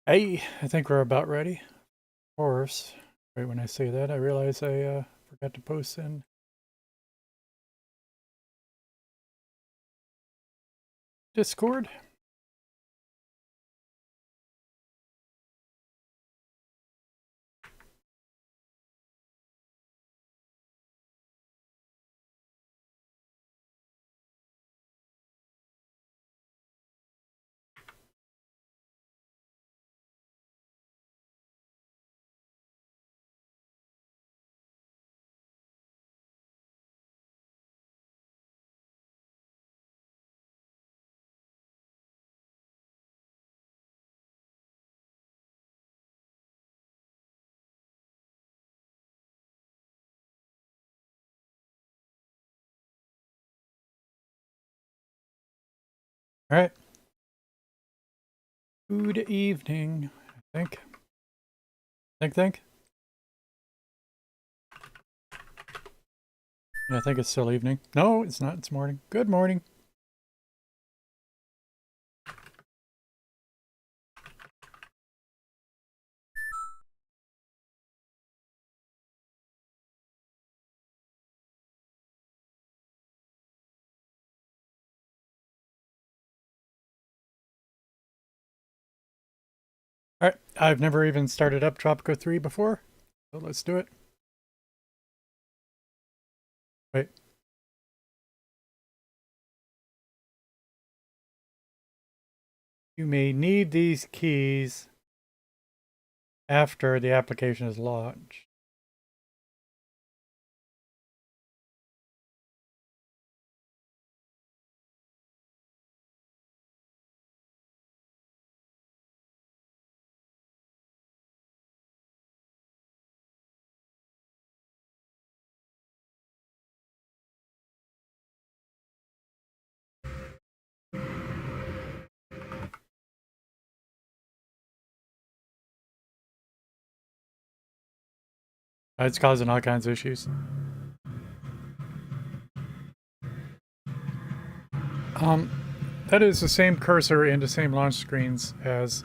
Hey, I think we're about ready. Of course, right when I say that, I realize I forgot to post in Discord. All right. Good evening, I think. Think. And I think it's still evening. No, it's not. It's morning. Good morning. All right. I've never even started up Tropico 3 before, so let's do it. Wait. You may need these keys after the application is launched. It's causing all kinds of issues. Um, that is the same cursor and the same launch screens as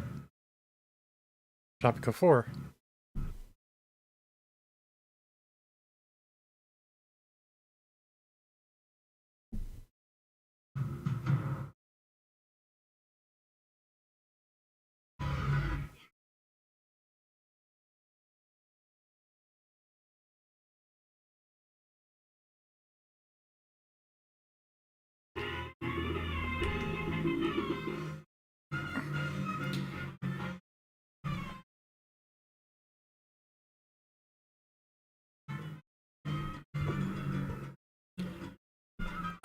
Tropico 4.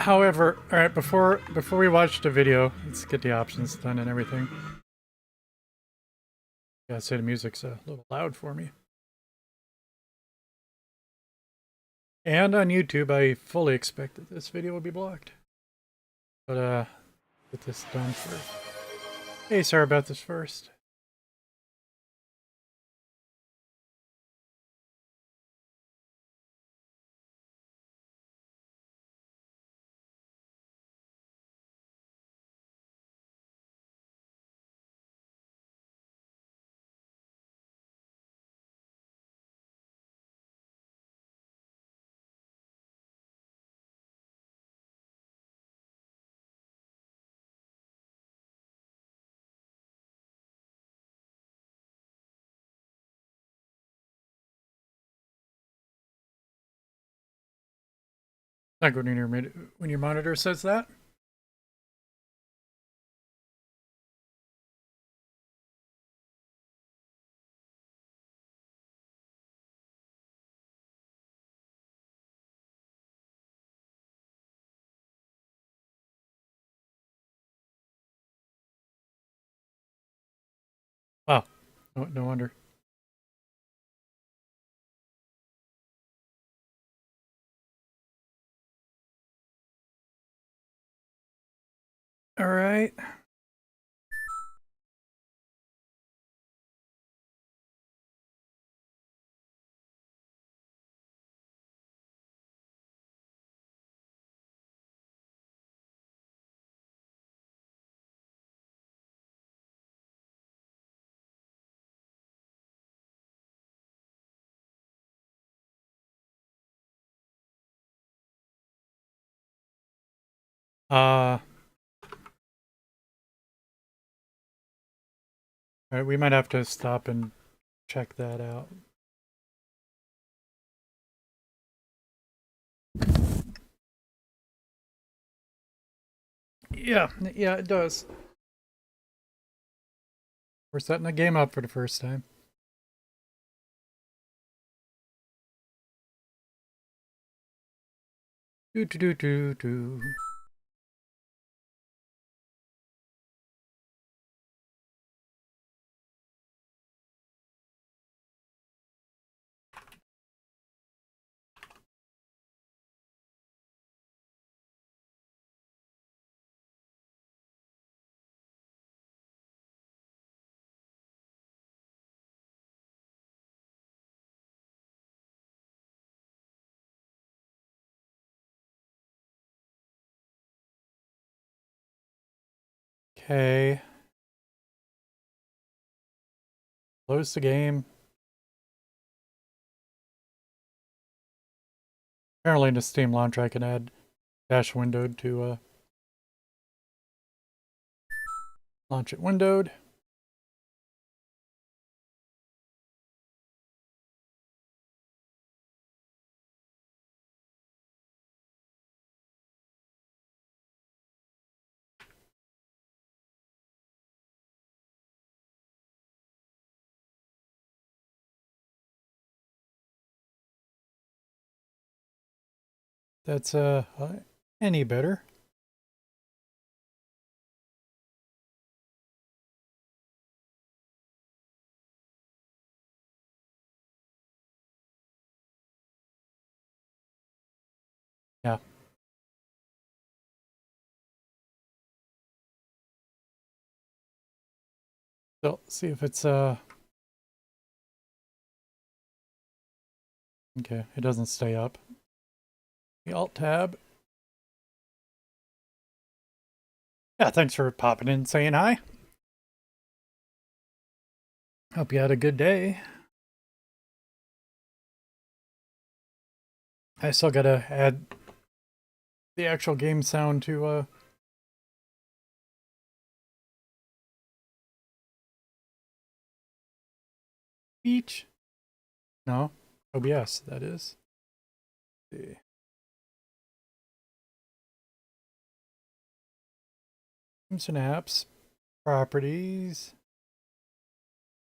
However, all right, before we watch the video, let's get the options done and everything. Gotta say the music's a little loud for me. And on YouTube, I fully expect that this video will be blocked. But get this done first. Hey, sorry about this first. Not good when your monitor says that. Oh, no wonder. All right. All right, we might have to stop and check that out. Yeah, it does. We're setting the game up for the first time. Do do do do do. Okay. Close the game. Apparently in the Steam launcher I can add dash windowed to launch it windowed. That's any better. Yeah. So see if it's okay, it doesn't stay up. The Alt tab. Yeah, thanks for popping in and saying hi. Hope you had a good day. I still gotta add the actual game sound to Beach. No, OBS, that is. Let's see. Games and apps, properties,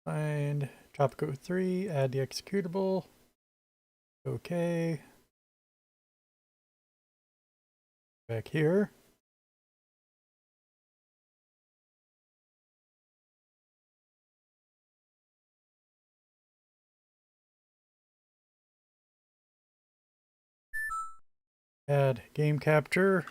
find Tropico 3, add the executable. Okay. Back here. Add game capture.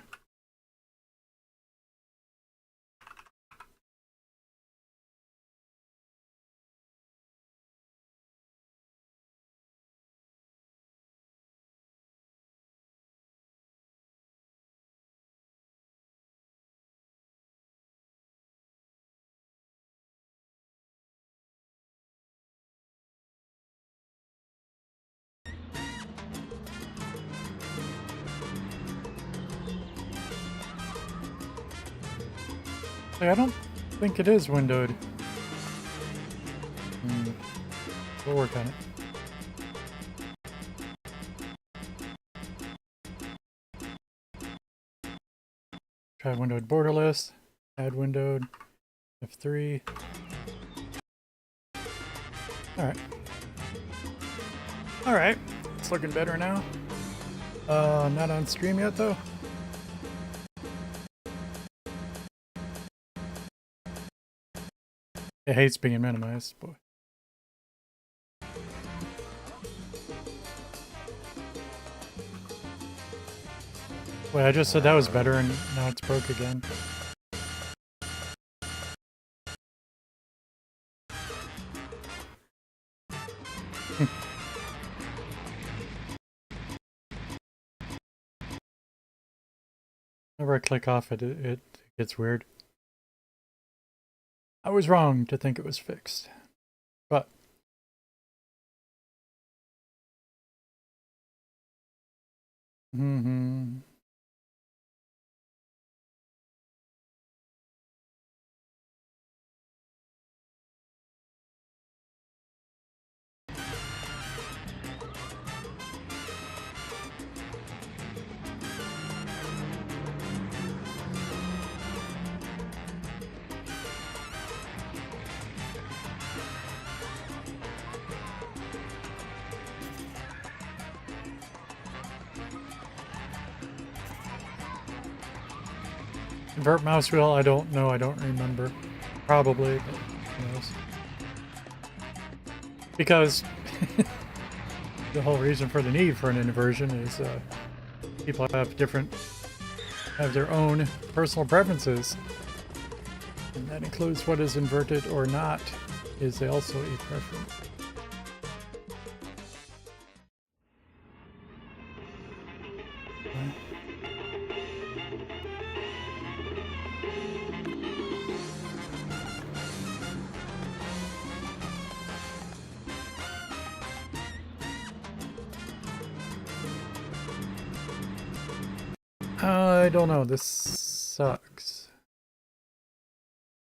I don't think it is windowed. We'll work on it. Try windowed border list. Add windowed. F3. Alright. Alright. It's looking better now. Not on stream yet though. It hates being minimized, boy. Wait, I just said that was better and now it's broke again. Whenever I click off it, it gets weird. I was wrong to think it was fixed. But Invert mouse wheel, I don't know, I don't remember. Probably, but who knows. Because the whole reason for the need for an inversion is people have their own personal preferences. And that includes what is inverted or not is also a preference. I don't know, this sucks.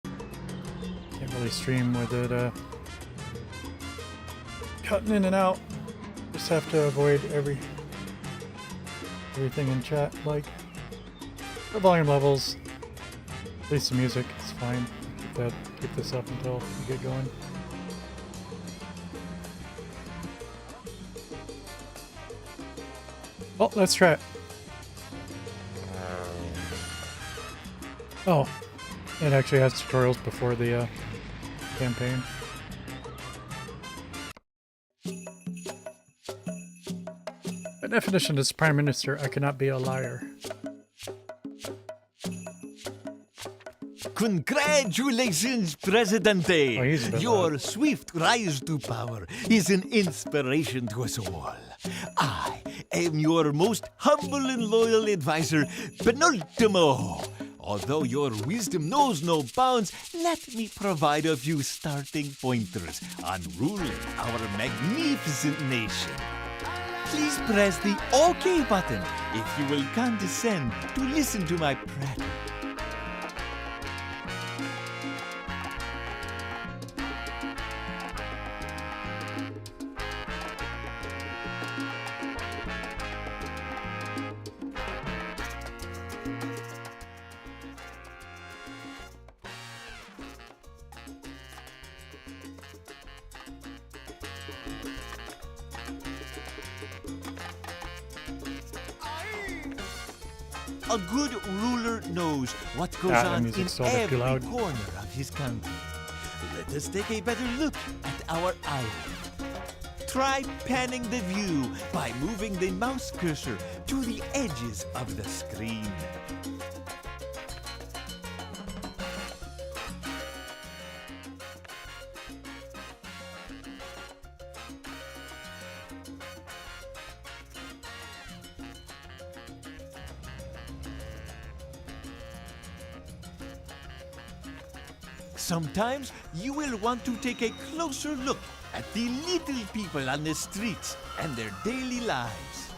Can't really stream with it cutting in and out. Just have to avoid everything in chat, like the volume levels, at least the music is fine. Keep this up until we get going. Oh, let's try it. Oh, it actually has tutorials before the campaign. By definition, as Prime Minister, I cannot be a liar. Congratulations, Presidente! Oh, Your swift rise to power is an inspiration to us all. I am your most humble and loyal advisor, Penultimo. Although your wisdom knows no bounds, let me provide a few starting pointers on ruling our magnificent nation. Please press the OK button if you will condescend to listen to my prattle. A good ruler knows what goes on in every corner of his country. Let us take a better look at our island. Try panning the view by moving the mouse cursor to the edges of the screen. Sometimes you will want to take a closer look at the little people on the streets and their daily lives.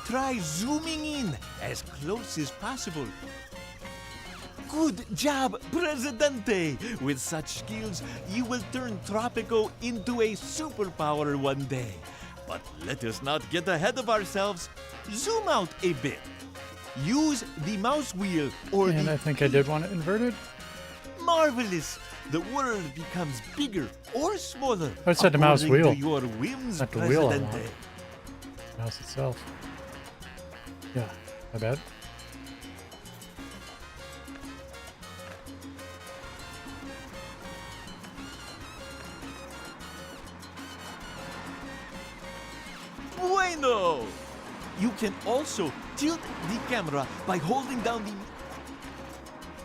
Try zooming in as close as possible. Good job, Presidente! With such skills, you will turn Tropico into a superpower one day. But let us not get ahead of ourselves. Zoom out a bit. Use the mouse wheel or and I think I did want it inverted. Marvelous! The world becomes bigger or smaller. I said the mouse wheel. To your whims, not the wheel I Presidente. want. The mouse itself. Yeah, my bad. Bueno! You can also tilt the camera by holding down the...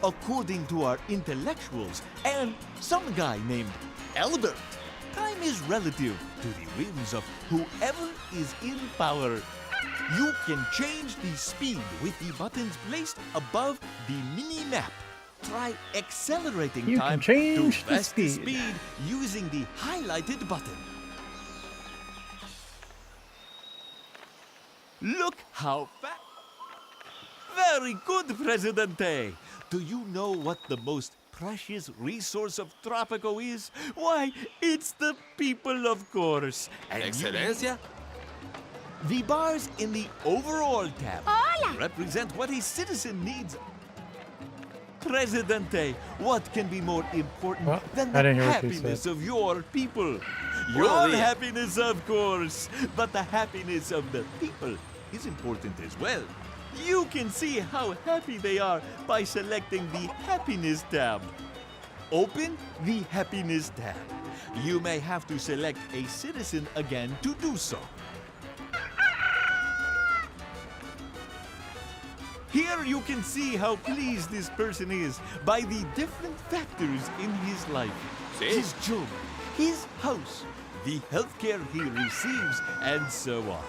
According to our intellectuals and some guy named Albert, time is relative to the whims of whoever is in power. You can change the speed with the buttons placed above the mini-map. Try accelerating You time can change to the faster speed. speed using the highlighted button. Look how fast! Very good, Presidente! Do you know what the most precious resource of Tropico is? Why, it's the people, of course. And Excelencia? the bars in the overall tab Hola. represent what a citizen needs. Presidente, what can be more important Well, than I the didn't hear what you happiness said. of your people? Well, Your yeah. happiness, of course, but the happiness of the people is important as well. You can see how happy they are by selecting the Happiness tab. Open the Happiness tab. You may have to select a citizen again to do so. Here you can see how pleased this person is by the different factors in his life. His job, his house, the healthcare he receives, and so on.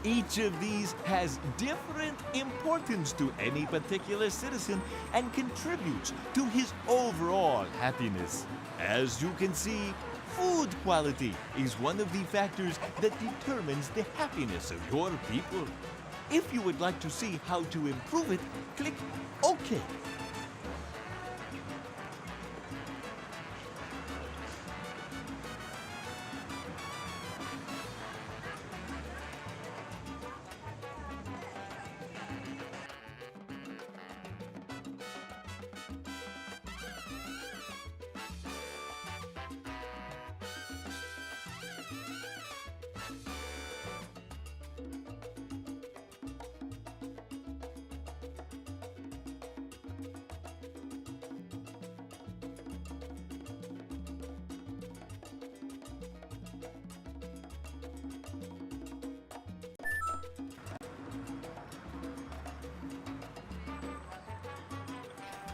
Each of these has different importance to any particular citizen and contributes to his overall happiness. As you can see, food quality is one of the factors that determines the happiness of your people. If you would like to see how to improve it, click OK.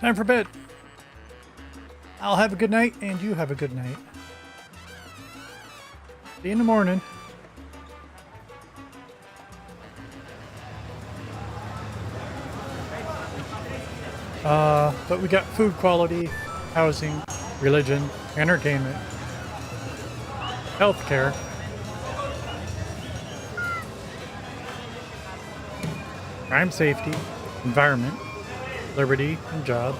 Time for bed. I'll have a good night, and you have a good night. See you in the morning. But we got food quality, housing, religion, entertainment, healthcare, crime safety, environment, liberty, and job.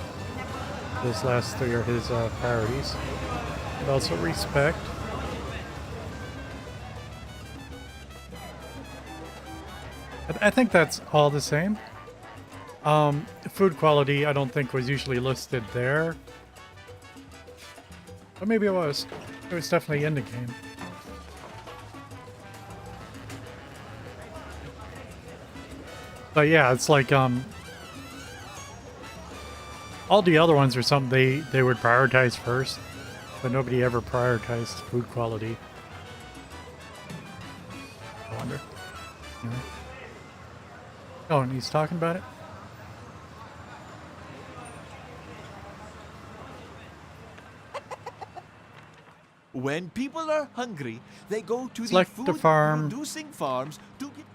Those last three are his priorities. But also respect. I think that's all the same. Food quality I don't think was usually listed there. But maybe it was. It was definitely in the game. But yeah, it's like all the other ones are something they would prioritize first, but nobody ever prioritized food quality. I wonder. Anyway. Oh, and he's talking about it? When people are hungry, they go to Select the the farm. food-producing farms to get...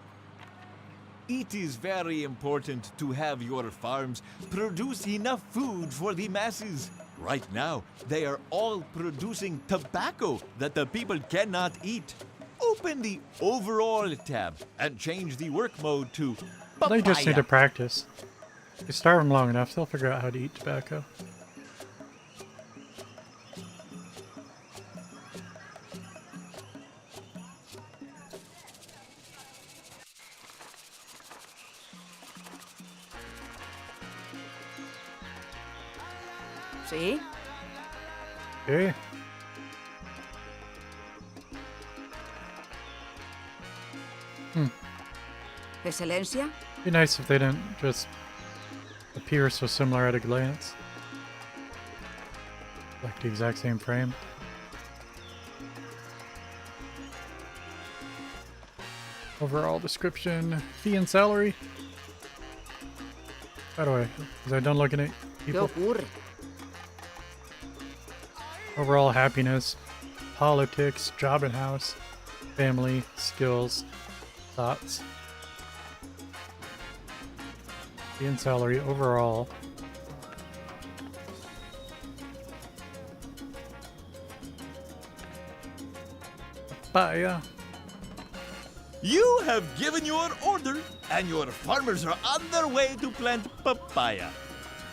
It is very important to have your farms produce enough food for the masses. Right now, they are all producing tobacco that the people cannot eat. Open the Overall tab and change the work mode to Papaya. They just need to practice. You starve them long enough, they'll figure out how to eat tobacco. ¿Sí? Okay. ¿Excelencia? Be nice if they didn't just appear so similar at a glance. Like the exact same frame. Overall description, fee and salary. By the way, was I done looking at ¿Qué people? ocurre? Overall happiness, politics, job and house, family, skills, thoughts. Fee and salary overall. Papaya. You have given your order, and your farmers are on their way to plant papaya.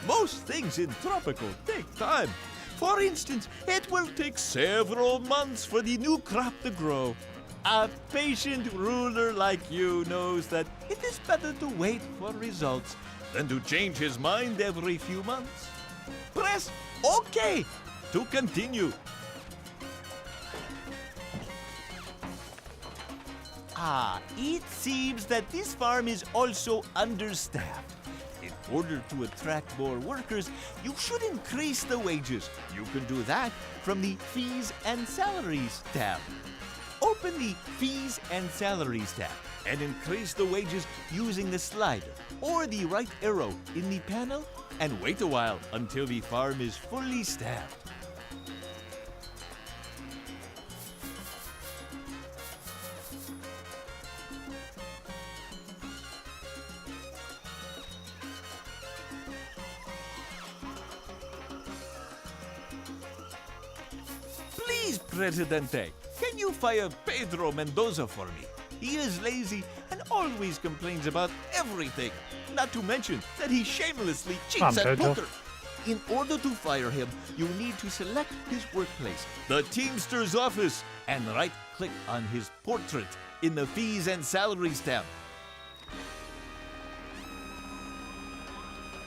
Most things in Tropico take time. For instance, it will take several months for the new crop to grow. A patient ruler like you knows that it is better to wait for results than to change his mind every few months. Press OK to continue. It seems that this farm is also understaffed. In order to attract more workers, you should increase the wages. You can do that from the Fees and Salaries tab. Open the Fees and Salaries tab and increase the wages using the slider or the right arrow in the panel, and wait a while until the farm is fully staffed. Please, Presidente, can you fire Pedro Mendoza for me? He is lazy and always complains about everything. Not to mention that he shamelessly cheats at Pedro. poker. In order to fire him, you need to select his workplace, the Teamster's office, and right-click on his portrait in the Fees and Salaries tab.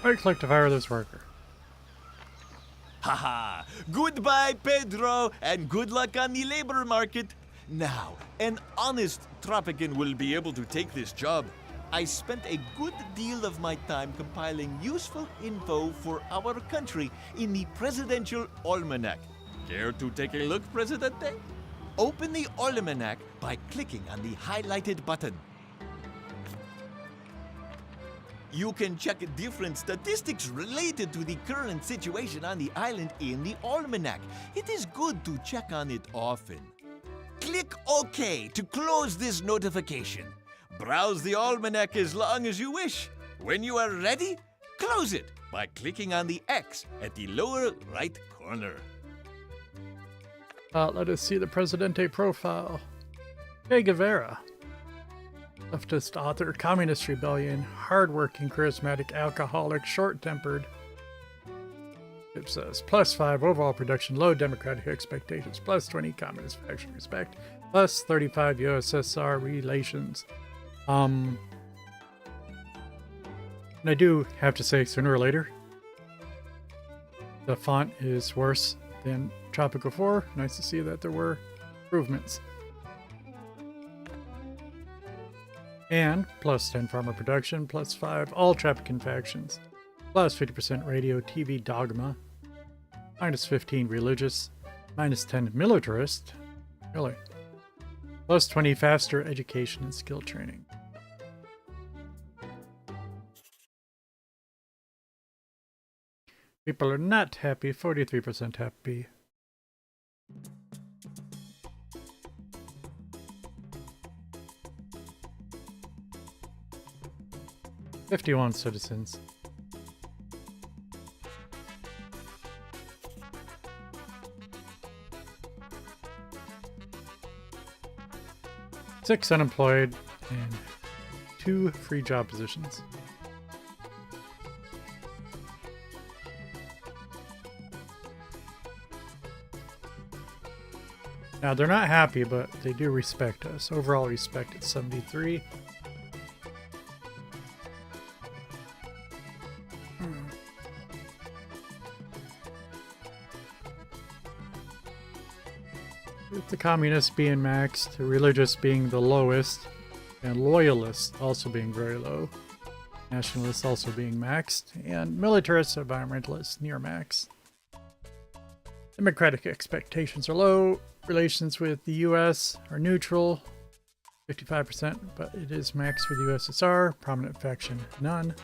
Right-click to fire this worker. Haha! Goodbye, Pedro, and good luck on the labor market. Now, an honest Tropican will be able to take this job. I spent a good deal of my time compiling useful info for our country in the Presidential Almanac. Care to take a look, Presidente? Open the Almanac by clicking on the highlighted button. You can check different statistics related to the current situation on the island in the Almanac. It is good to check on it often. Click OK to close this notification. Browse the Almanac as long as you wish. When you are ready, close it by clicking on the X at the lower right corner. Let us see the Presidente profile. Che Guevara. Leftist author, communist rebellion, hardworking, charismatic, alcoholic, short-tempered. It says +5 overall production, low democratic expectations, +20 communist faction respect, +35 USSR relations. And I do have to say, sooner or later, the font is worse than Tropico 4. Nice to see that there were improvements. And +10 farmer production, +5 all Tropican factions, +50% radio TV dogma, -15 religious, -10 militarist, really, +20 faster education and skill training. People are not happy, 43% happy. $51 citizens. Six unemployed and 2 free job positions. Now they're not happy, but they do respect us. Overall respect at 73. With the communists being maxed, the religious being the lowest, and loyalists also being very low, nationalists also being maxed, and militarists, environmentalists near max. Democratic expectations are low, relations with the US are neutral, 55%, but it is maxed with USSR, prominent faction none.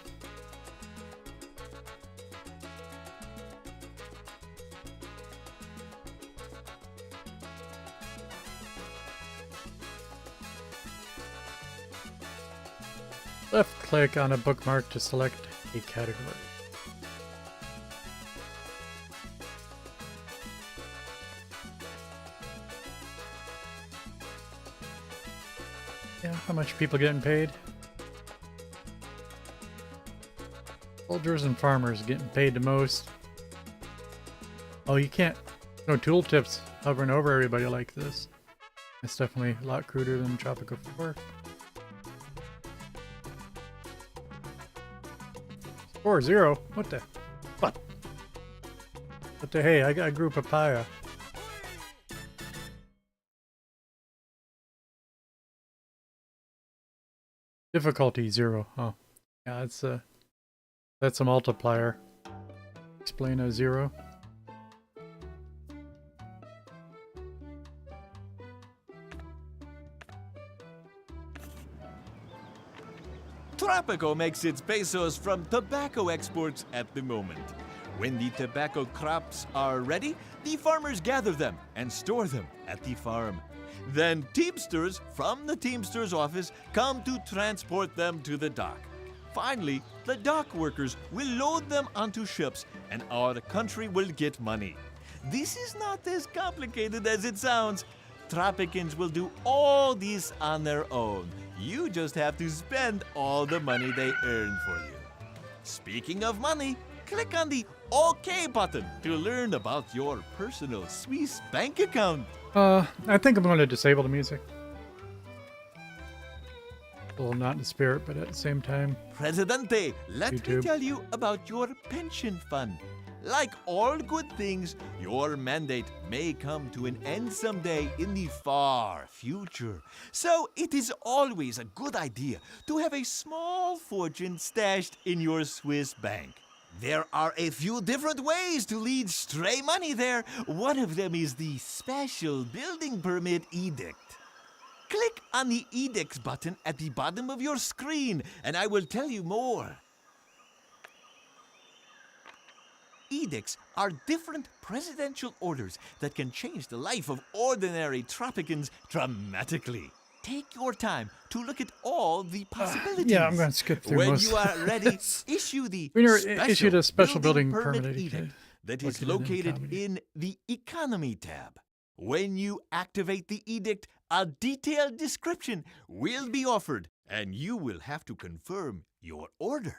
Left click on a bookmark to select a category. Yeah, how much people getting paid? Soldiers and farmers getting paid the most. Oh, you can't. No tooltips hovering over everybody like this. It's definitely a lot cruder than Tropico 4. 4-0? What the? What? What the hey? I got a group of papaya. Difficulty 0. Oh, yeah, that's a multiplier. Explain a 0. Tropico makes its pesos from tobacco exports at the moment. When the tobacco crops are ready, the farmers gather them and store them at the farm. Then teamsters from the teamster's office come to transport them to the dock. Finally, the dock workers will load them onto ships and our country will get money. This is not as complicated as it sounds. Tropicans will do all this on their own. You just have to spend all the money they earn for you. Speaking of money, click on the OK button to learn about your personal Swiss bank account. I think I'm going to disable the music. Well, not in the spirit, but at the same time. Presidente, let me YouTube. tell you about your pension fund. Like all good things, your mandate may come to an end someday in the far future. So it is always a good idea to have a small fortune stashed in your Swiss bank. There are a few different ways to lead stray money there. One of them is the special building permit edict. Click on the edicts button at the bottom of your screen and I will tell you more. Edicts are different presidential orders that can change the life of ordinary Tropicans dramatically. Take your time to look at all the possibilities. Yeah, I'm going to skip through When most you are of ready, this. issue the We never special issued a special building permit permit edict that is located in located economy. in the Economy tab. When you activate the edict, a detailed description will be offered, and you will have to confirm your order.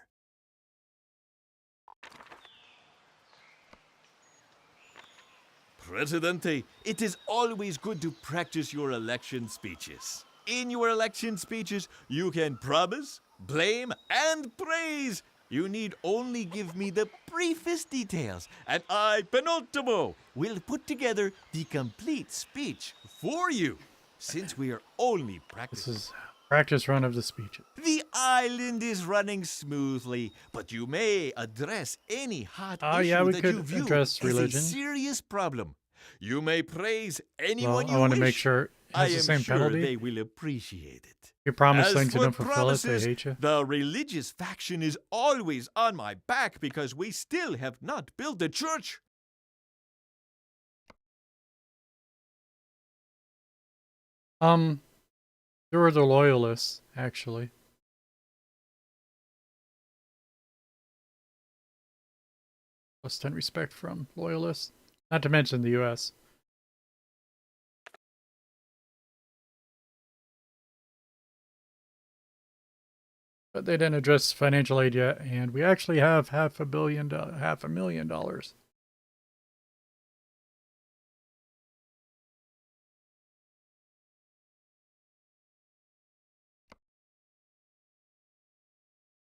Presidente, it is always good to practice your election speeches. In your election speeches, you can promise, blame, and praise. You need only give me the briefest details, and I, Penultimo, will put together the complete speech for you. Since we are only This practicing, is practice run of the speeches. the island is running smoothly, but you may address any hot Oh, issue yeah, we that could you view address as religion. a serious problem. You may praise Well, anyone I you want to wish. make sure it I has the am same sure penalty. they will appreciate it. You promise As things you for don't fulfill it, they promises, hate you. the religious faction is always on my back because we still have not built a church. There were the loyalists, actually. Plus 10 respect from loyalists. Not to mention the US. But they didn't address financial aid yet, and we actually have $500,000.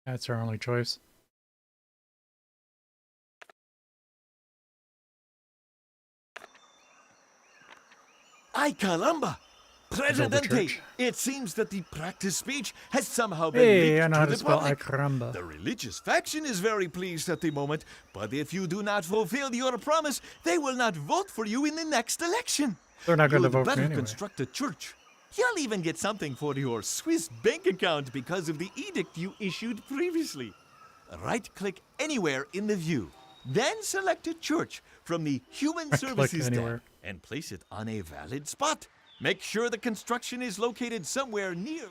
That's our only choice. Ay caramba! build a Presidente, church. it seems that the practice speech has somehow been Hey, leaked I know how to to the spell public. Icaramba. The religious faction is very pleased at the moment, but if you do not fulfill your promise, they will not vote for you in the next election. They're not going to You'd vote for me better anyway. construct a church. You'll even get something for your Swiss bank account because of the edict you issued previously. Right-click anywhere in the view. Then select a church from the Human Right-click Services anywhere. tab and place it on a valid spot. Make sure the construction is located somewhere near.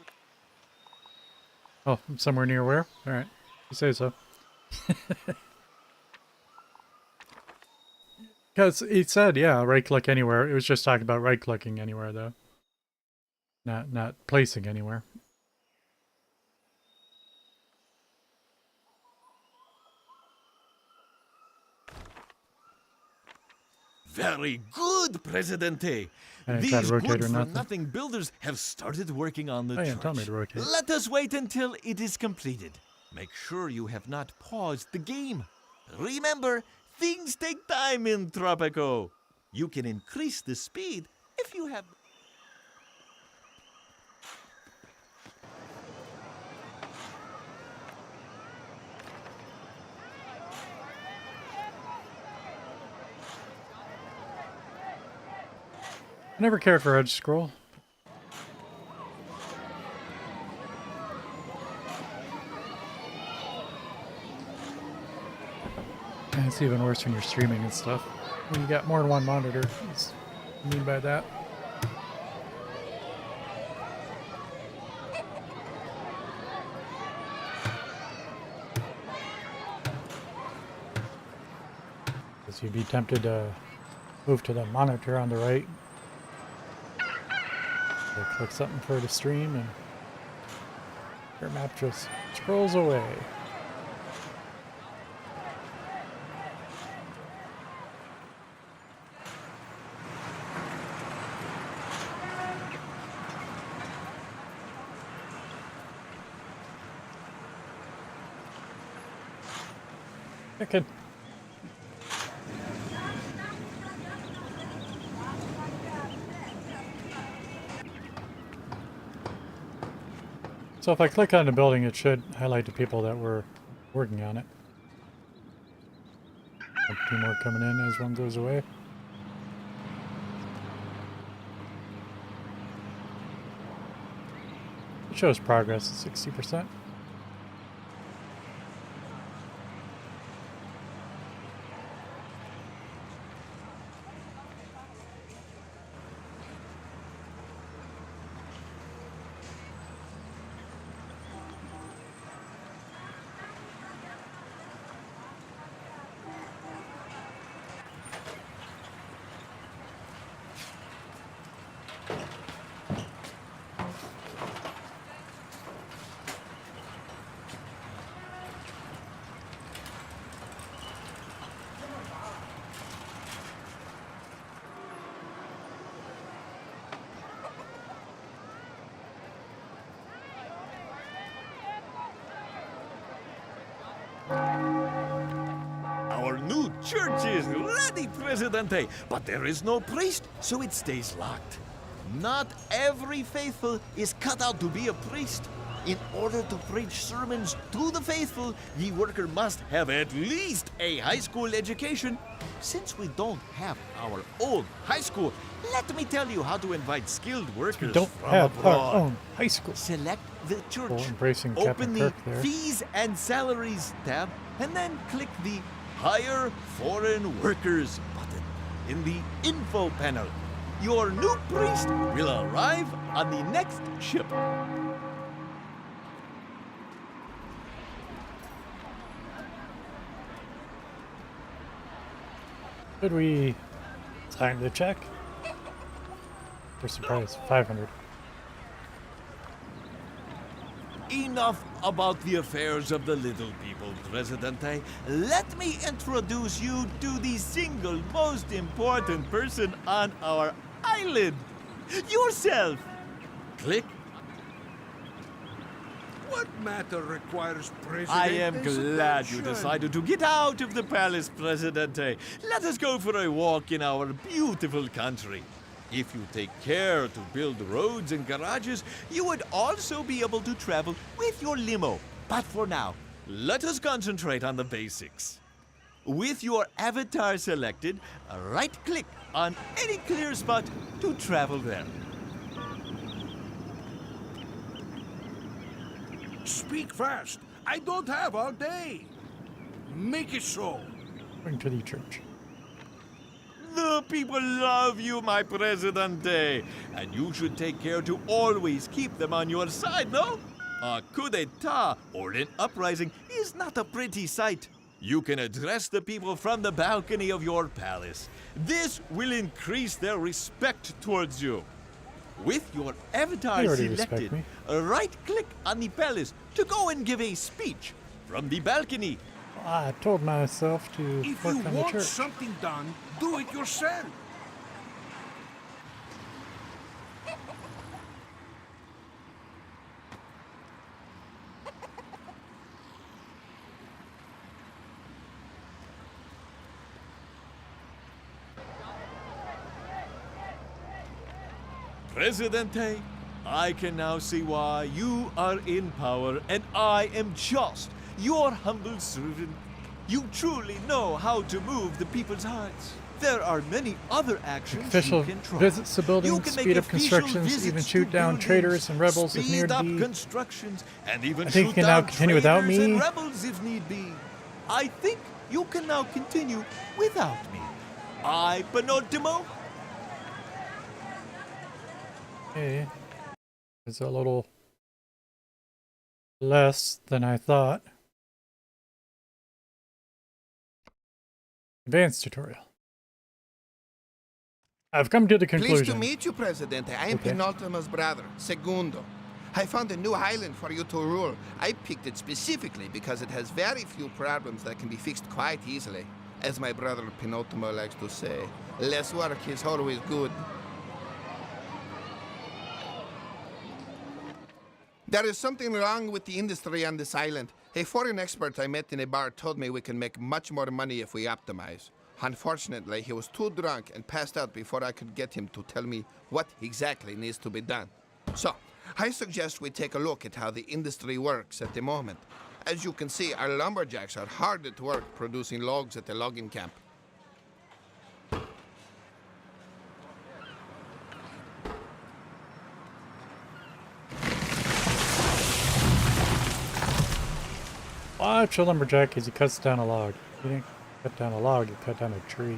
Oh, somewhere near where? Alright. You say so. Because it said, yeah, right-click anywhere. It was just talking about right-clicking anywhere, though. Not placing anywhere. Very good, Presidente. I didn't try to These rotate or good-for-nothing nothing. builders have started working on the Oh, yeah, church. tell me to rotate. Let us wait until it is completed. Make sure you have not paused the game. Remember, things take time in Tropico. You can increase the speed if you have... I never cared for Edge Scroll. And it's even worse when you're streaming and stuff. When you got more than one monitor. That's what I mean by that. Because you'd be tempted to move to the monitor on the right. So click something for the stream and your map just scrolls away. Chicken. So if I click on the building, it should highlight the people that were working on it. A few more coming in as one goes away. It shows progress at 60%. Our new church is ready, Presidente, but there is no priest, so it stays locked. Not every faithful is cut out to be a priest. In order to preach sermons to the faithful, the worker must have at least a high school education. Since we don't have our own high school, let me tell you how to invite skilled workers We don't from have abroad. our own high school. Select the church. Well, embracing Open Captain the Kirk there. Fees and Salaries tab, and then click the Hire Foreign Workers button in the info panel. Your new priest will arrive on the next ship. Should we time the check? For surprise, 500. Enough about the affairs of the little people, Presidente. Let me introduce you to the single most important person on our island. Yourself. Click. What matter requires President? I am glad you decided to get out of the palace, Presidente. Let us go for a walk in our beautiful country. If you take care to build roads and garages, you would also be able to travel with your limo. But for now, let us concentrate on the basics. With your avatar selected, right-click on any clear spot to travel there. Speak fast. I don't have all day. Make it so. Going to the church. The people love you, my Presidente. And you should take care to always keep them on your side, no? A coup d'etat or an uprising is not a pretty sight. You can address the people from the balcony of your palace. This will increase their respect towards you. With your avatar They already respect selected, me. right-click on the palace to go and give a speech from the balcony. I told myself to If work you on the want church. something done, do it yourself. Presidente, I can now see why you are in power and I am just your humble servant. You truly know how to move the people's hearts. There are many other actions Official you can try. visits to buildings, You can make speed up official constructions, even visits shoot to down buildings, traitors and rebels if speed need up be. constructions, and even I think you shoot can now down continue without traitors me. and rebels if need be. I think you can now continue without me. I, Penultimo. Okay. It's a little less than I thought. Advanced tutorial. I've come to the conclusion. Pleased to meet you, Presidente. I am Okay. Penultimo's brother, Segundo. I found a new island for you to rule. I picked it specifically because it has very few problems that can be fixed quite easily. As my brother Penultimo likes to say, less work is always good. There is something wrong with the industry on this island. A foreign expert I met in a bar told me we can make much more money if we optimize. Unfortunately, he was too drunk and passed out before I could get him to tell me what exactly needs to be done. So, I suggest we take a look at how the industry works at the moment. As you can see, our lumberjacks are hard at work producing logs at the logging camp. Watch a lumberjack as he cuts down a log. You didn't cut down a log, you cut down a tree.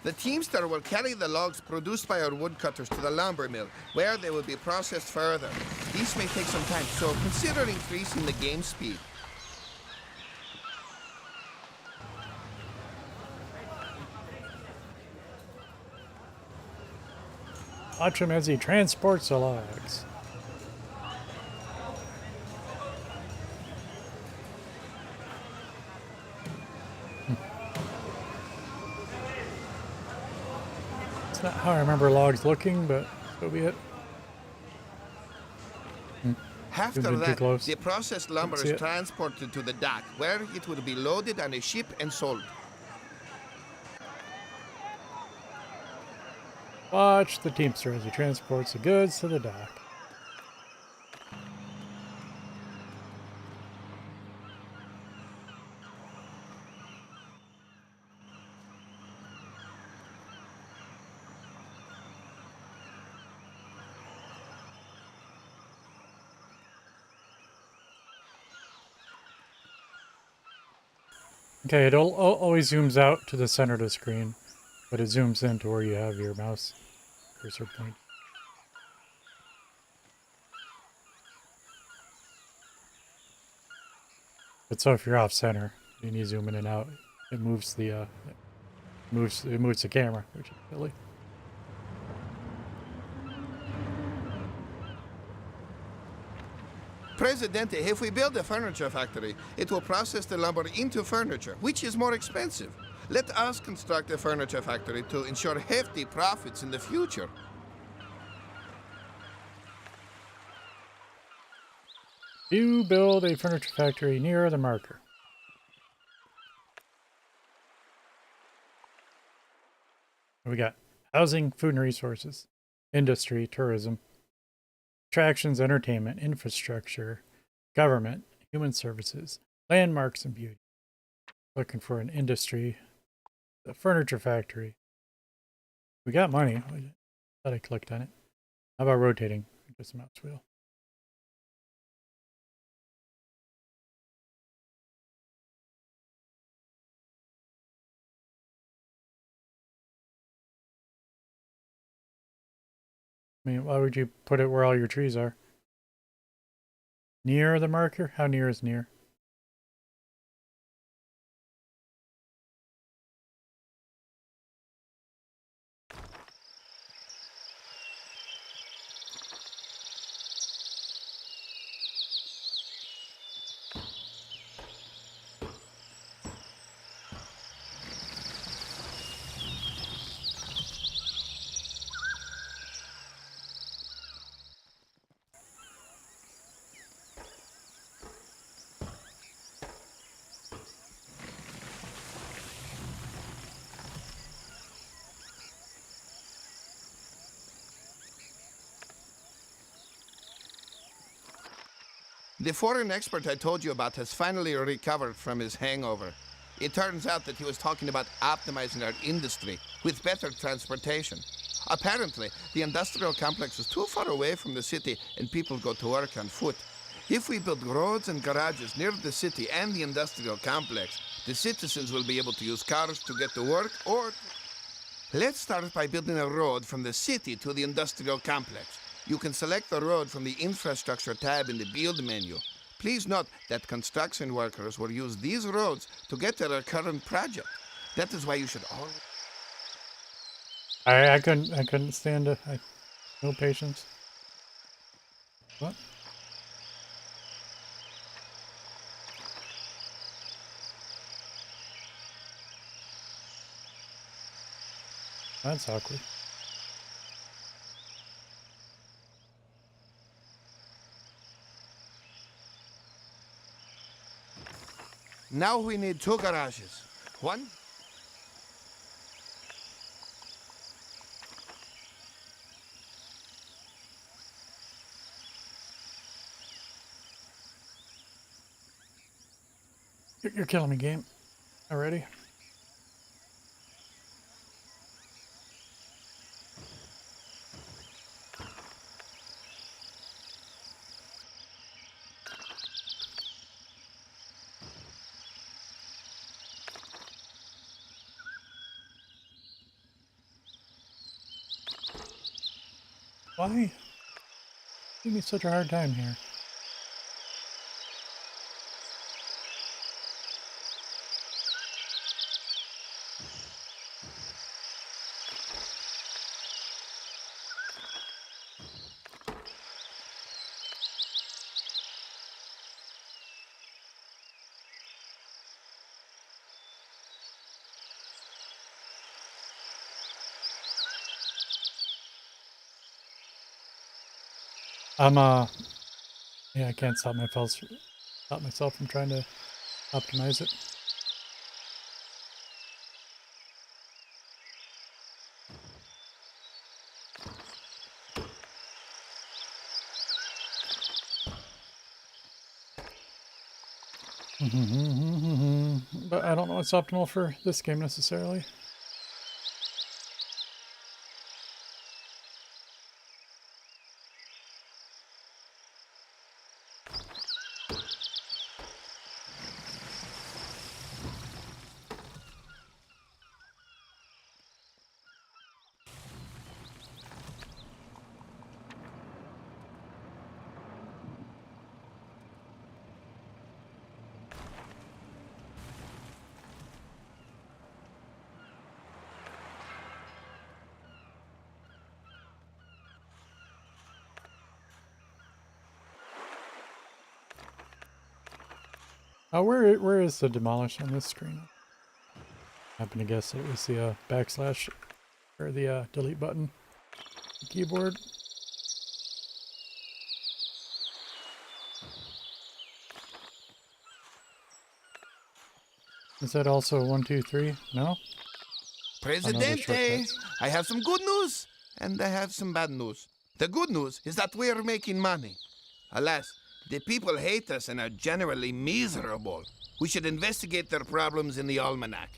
The teamster will carry the logs produced by our woodcutters to the lumber mill, where they will be processed further. These may take some time, so consider increasing the game speed. Watch him as he transports the logs. It's not how I remember logs looking, but so be it. After Zoomed in too that, close. the processed lumber See is it? transported to the dock, where it will be loaded on a ship and sold. Watch the teamster as he transports the goods to the dock. Okay, it always zooms out to the center of the screen, but it zooms in to where you have your mouse cursor point. But so if you're off center and you zoom in and out, it moves the moves the camera, which is silly. Presidente, if we build a furniture factory, it will process the lumber into furniture, which is more expensive. Let us construct a furniture factory to ensure hefty profits in the future. You build a furniture factory near the marker. We got housing, food and resources, industry, tourism, attractions, entertainment, infrastructure, government, human services, landmarks, and beauty. Looking for an industry, a furniture factory. We got money. I thought I clicked on it. How about rotating? Just a mouse wheel. I mean, why would you put it where all your trees are? Near the marker? How near is near? The foreign expert I told you about has finally recovered from his hangover. It turns out that he was talking about optimizing our industry with better transportation. Apparently, the industrial complex is too far away from the city and people go to work on foot. If we build roads and garages near the city and the industrial complex, the citizens will be able to use cars to get to work or... Let's start by building a road from the city to the industrial complex. You can select the road from the Infrastructure tab in the Build menu. Please note that construction workers will use these roads to get to their current project. That is why you should always... I couldn't stand it. No patience. What? That's awkward. Now we need 2 garages. One... You're killing me, game. Already? Why? Give me such a hard time here. Yeah, I can't stop myself from trying to optimize it. But I don't know what's optimal for this game necessarily. Where is the demolish on this screen? I happen to guess that it was the backslash or the delete button, the keyboard. Is that also 1, 2, 3? No? Presidente, I have some good news and I have some bad news. The good news is that we are making money. Alas, the people hate us and are generally miserable. We should investigate their problems in the almanac.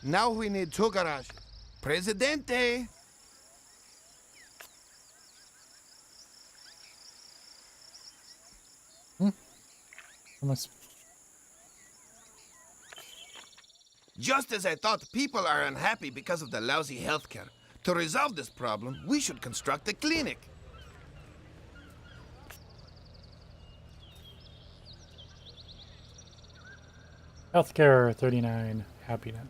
Now we need 2 garages. Presidente! Just as I thought, people are unhappy because of the lousy healthcare. To resolve this problem, we should construct a clinic. Healthcare 39, happiness.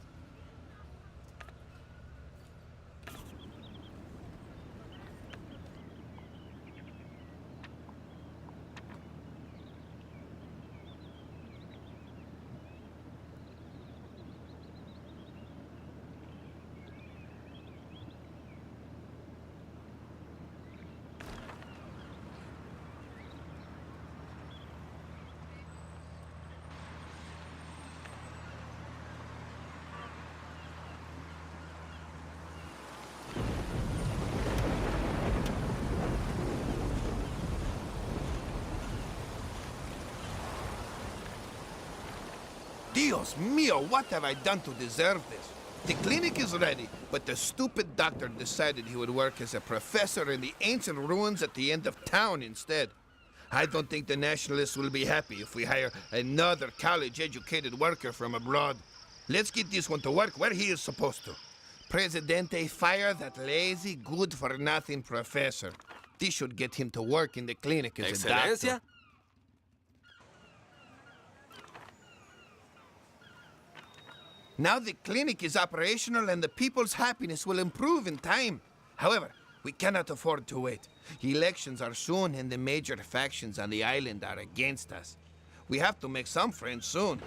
Dios mío, what have I done to deserve this? The clinic is ready, but the stupid doctor decided he would work as a professor in the ancient ruins at the end of town instead. I don't think the nationalists will be happy if we hire another college-educated worker from abroad. Let's get this one to work where he is supposed to. Presidente, fire that lazy, good-for-nothing professor. This should get him to work in the clinic as a doctor. Excelencia. Now the clinic is operational and the people's happiness will improve in time. However, we cannot afford to wait. Elections are soon and the major factions on the island are against us. We have to make some friends soon.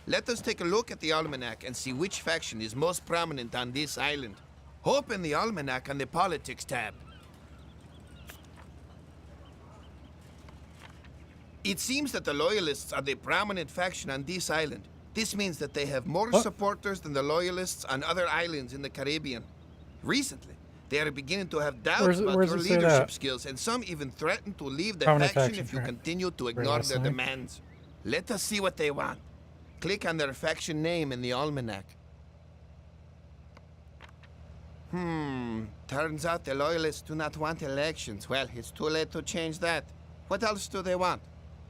Let us take a look at the almanac and see which faction is most prominent on this island. Open the almanac on the politics tab. It seems that the Loyalists are the prominent faction on this island. This means that they have more supporters than the Loyalists on other islands in the Caribbean. Recently, they are beginning to have doubts about your leadership skills, and some even threaten to leave the faction if you continue to ignore their demands. Let us see what they want. Click on their faction name in the almanac. Turns out the Loyalists do not want elections. Well, it's too late to change that. What else do they want?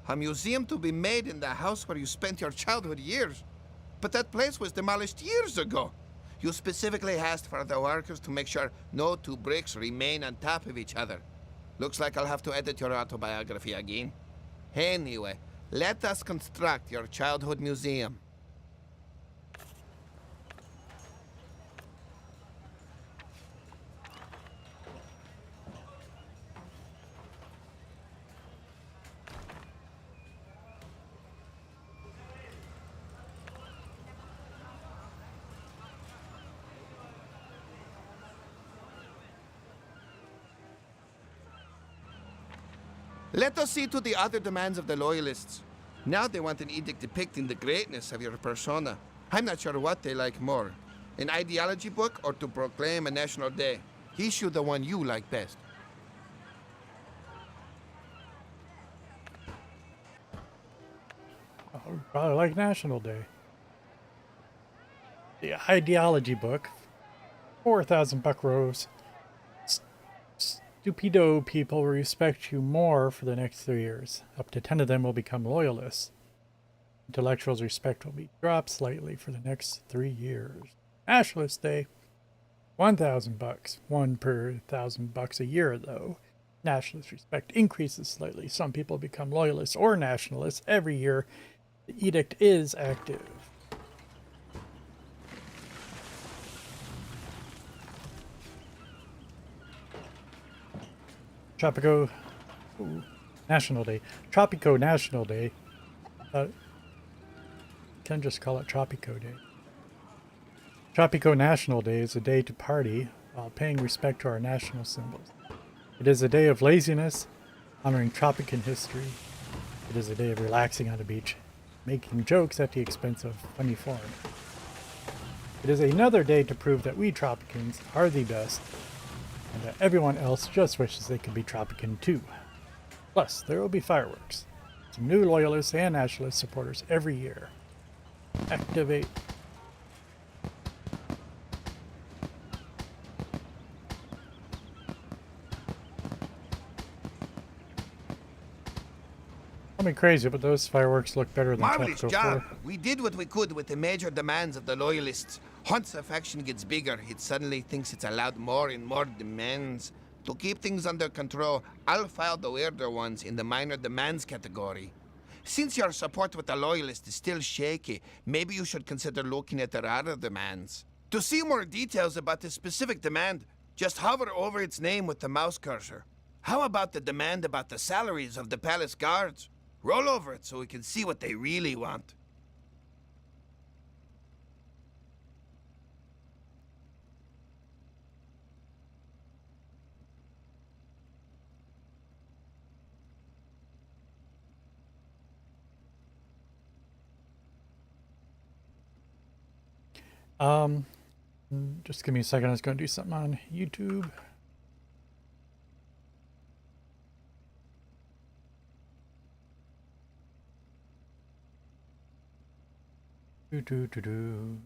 A museum to be made in the house where you spent your childhood years. But that place was demolished years ago. You specifically asked for the workers to make sure no two bricks remain on top of each other. Looks like I'll have to edit your autobiography again. Anyway, let us construct your childhood museum. Let us see to the other demands of the Loyalists. Now they want an edict depicting the greatness of your persona. I'm not sure what they like more, an ideology book or to proclaim a national day. Issue the one you like best. Oh, probably like National Day. The ideology book, 4,000 buckaroos. Stupido people will respect you more for the next 3 years. Up to 10 of them will become loyalists. Intellectuals' respect will be dropped slightly for the next 3 years. Nationalist Day, 1,000 bucks. 1 per 1,000 bucks a year, though. Nationalist respect increases slightly. Some people become loyalists or nationalists every year. The edict is active. Tropico National Day. Tropico National Day. Can just call it Tropico Day. Tropico National Day is a day to party while paying respect to our national symbols. It is a day of laziness, honoring Tropican history. It is a day of relaxing on the beach, making jokes at the expense of funny foreigners. It is another day to prove that we Tropicans are the best, and that everyone else just wishes they could be Tropican too. Plus, there will be fireworks. Some new loyalists and nationalist supporters every year. Activate. I'll be crazy, but those fireworks look better than Marvelous Tropico job. 4. We did what we could with the major demands of the Loyalists. Once a faction gets bigger, it suddenly thinks it's allowed more and more demands. To keep things under control, I'll file the weirder ones in the minor demands category. Since your support with the Loyalists is still shaky, maybe you should consider looking at their other demands. To see more details about the specific demand, just hover over its name with the mouse cursor. How about the demand about the salaries of the palace guards? Roll over it so we can see what they really want. Just give me a second. I was going to do something on YouTube. Do do do do.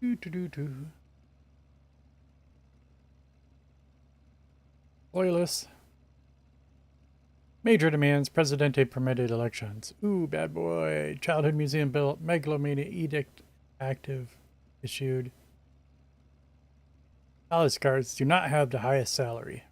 Do do do do. Loyalists. Major demands Presidente permitted elections. Ooh, bad boy. Childhood museum built. Megalomania edict active. Issued. Palace guards do not have the highest salary.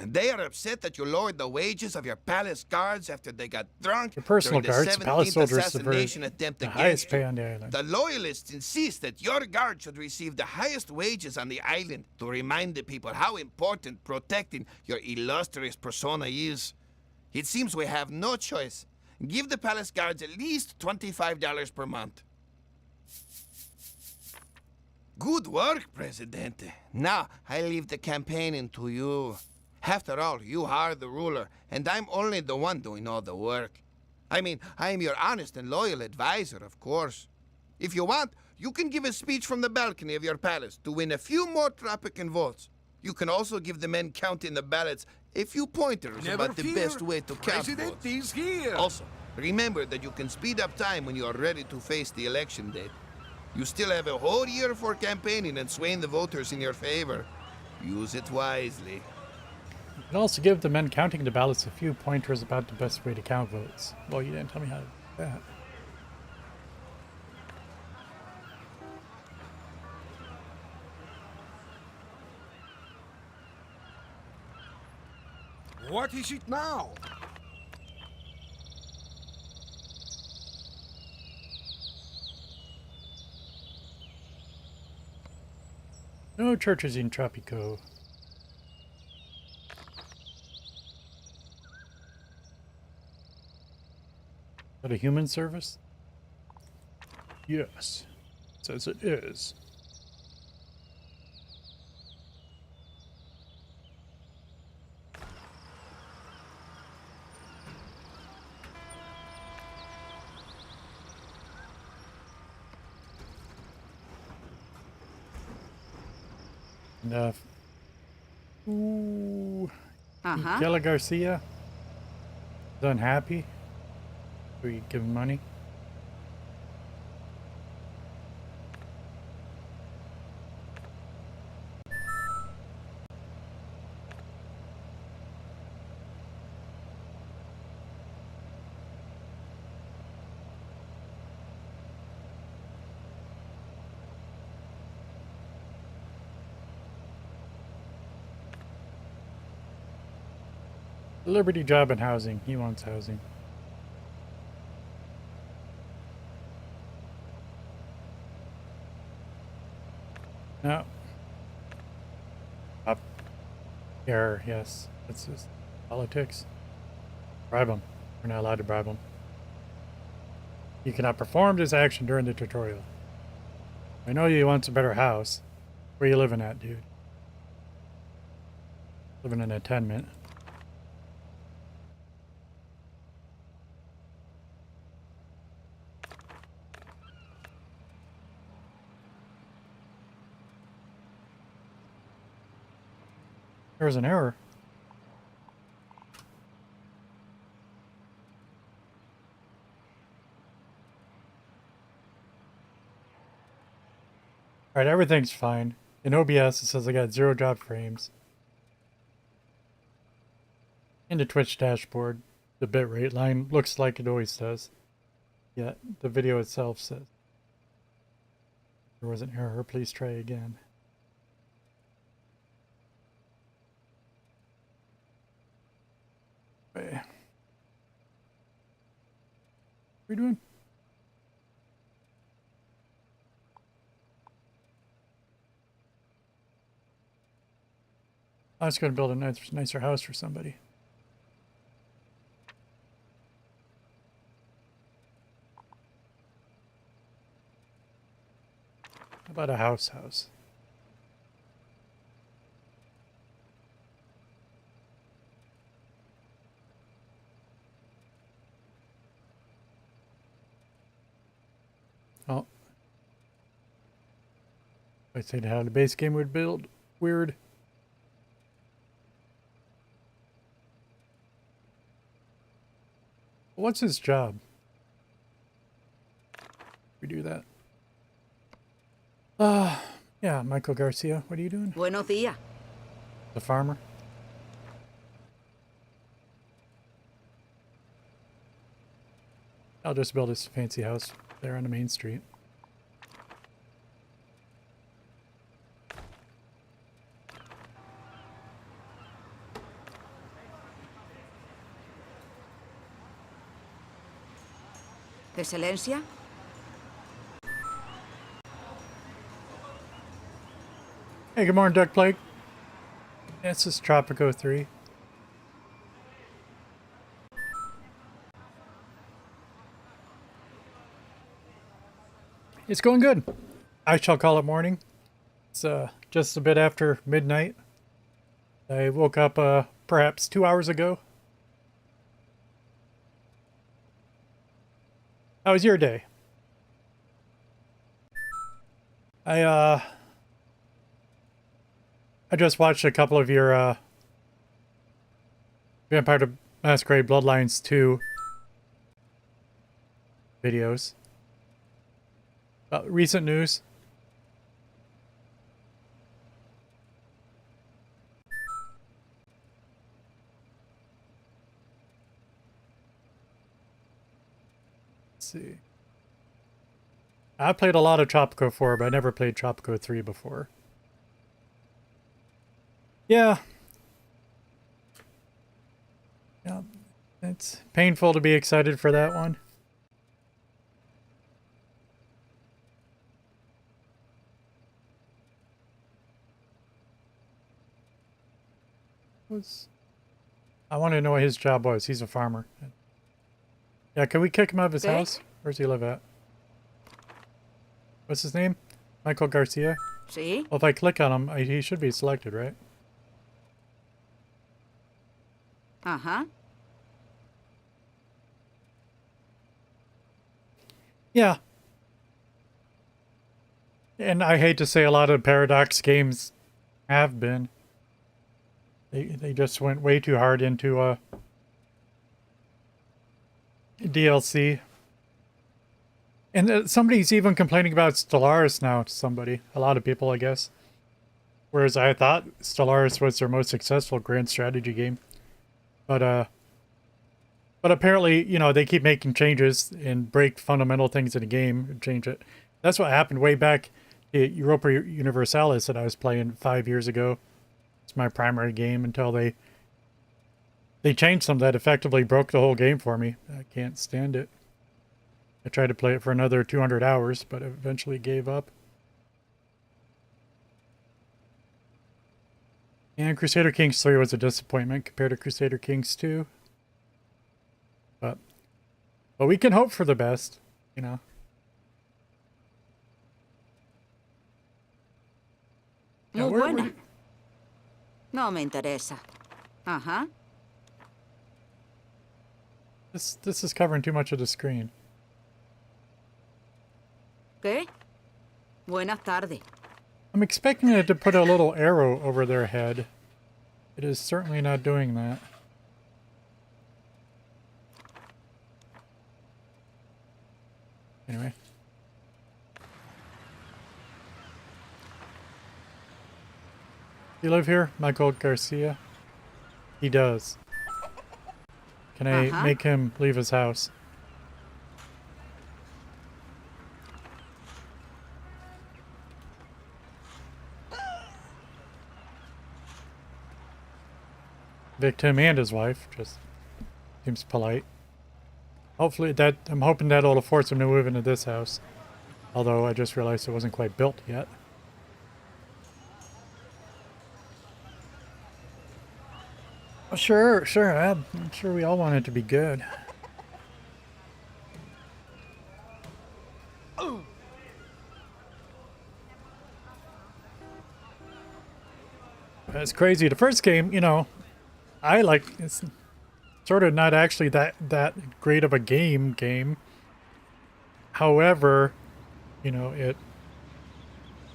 They are upset that you lowered the wages of your palace guards after they got drunk For personal during the guards, palace 17th soldiers assassination subvert attempt the against highest you. pay on the island. The loyalists insist that your guard should receive the highest wages on the island to remind the people how important protecting your illustrious persona is. It seems we have no choice. Give the palace guards at least $25 per month. Good work, Presidente. Now, I leave the campaigning to you. After all, you are the ruler, and I'm only the one doing all the work. I mean, I am your honest and loyal advisor, of course. If you want, you can give a speech from the balcony of your palace to win a few more Tropican votes. You can also give the men counting the ballots a few pointers Never about the fear. best way to count President votes. is here. Also, remember that you can speed up time when you are ready to face the election date. You still have a whole year for campaigning and swaying the voters in your favor. Use it wisely. You can also give the men counting the ballots a few pointers about the best way to count votes. Well, you didn't tell me how to do that. What is it now? No churches in Tropico. Is that a human service? Yes. It says it is. Enough. Ooh. Uh-huh. Yella Garcia is unhappy. We give him money. Liberty, job, and housing. He wants housing. No. Up. Error, yes. That's just politics. Bribe him. We're not allowed to bribe him. You cannot perform this action during the tutorial. I know you want a better house. Where you living at, dude? Living in a tenement. There was an error. Alright, everything's fine. In OBS, it says I got 0 job frames. In the Twitch dashboard, the bitrate line looks like it always does. Yet, the video itself says there was an error. Please try again. What are we doing? I was going to build a nicer house for somebody. How about a house? Oh. I said how the base game would build. Weird. What's his job? We do that. Yeah, Michael Garcia. What are you doing? Buenos días. The farmer? I'll just build this fancy house there on the main street. Excelencia. Hey, good morning, Duck Plague. This is Tropico 3. It's going good. I shall call it morning. It's just a bit after midnight. I woke up perhaps 2 hours ago. How was your day? I just watched a couple of your Vampire the Masquerade Bloodlines 2 videos. Recent news. Let's see. I played a lot of Tropico 4, but I never played Tropico 3 before. Yeah. Yeah. It's painful to be excited for that one. I want to know what his job was. He's a farmer. Yeah, can we kick him out of his house? Where's he live at? What's his name? Michael Garcia? Sí. Well, if I click on him, he should be selected, right? Ajá. Yeah. And I hate to say a lot of Paradox games have been. They just went way too hard into DLC. And somebody's even complaining about Stellaris now to somebody. A lot of people, I guess. Whereas I thought Stellaris was their most successful grand strategy game. But apparently, you know, they keep making changes and break fundamental things in a game and change it. That's what happened way back at Europa Universalis that I was playing 5 years ago. It's my primary game until they changed something that effectively broke the whole game for me. I can't stand it. I tried to play it for another 200 hours, but eventually gave up. And Crusader Kings 3 was a disappointment compared to Crusader Kings 2. But we can hope for the best, you know. Muy buena. No me interesa. Ajá. This is covering too much of the screen. ¿Qué? Buenas tardes. I'm expecting it to put a little arrow over their head. It is certainly not doing that. Anyway. You live here, Michael Garcia? He does. Can I make him leave his house? Evict him and his wife, just Seems polite. Hopefully I'm hoping that'll force him to move into this house. Although I just realized it wasn't quite built yet. Well, sure. I'm sure we all want it to be good. It's crazy. The first game, you know, it's sort of not actually that great of a game. However, you know,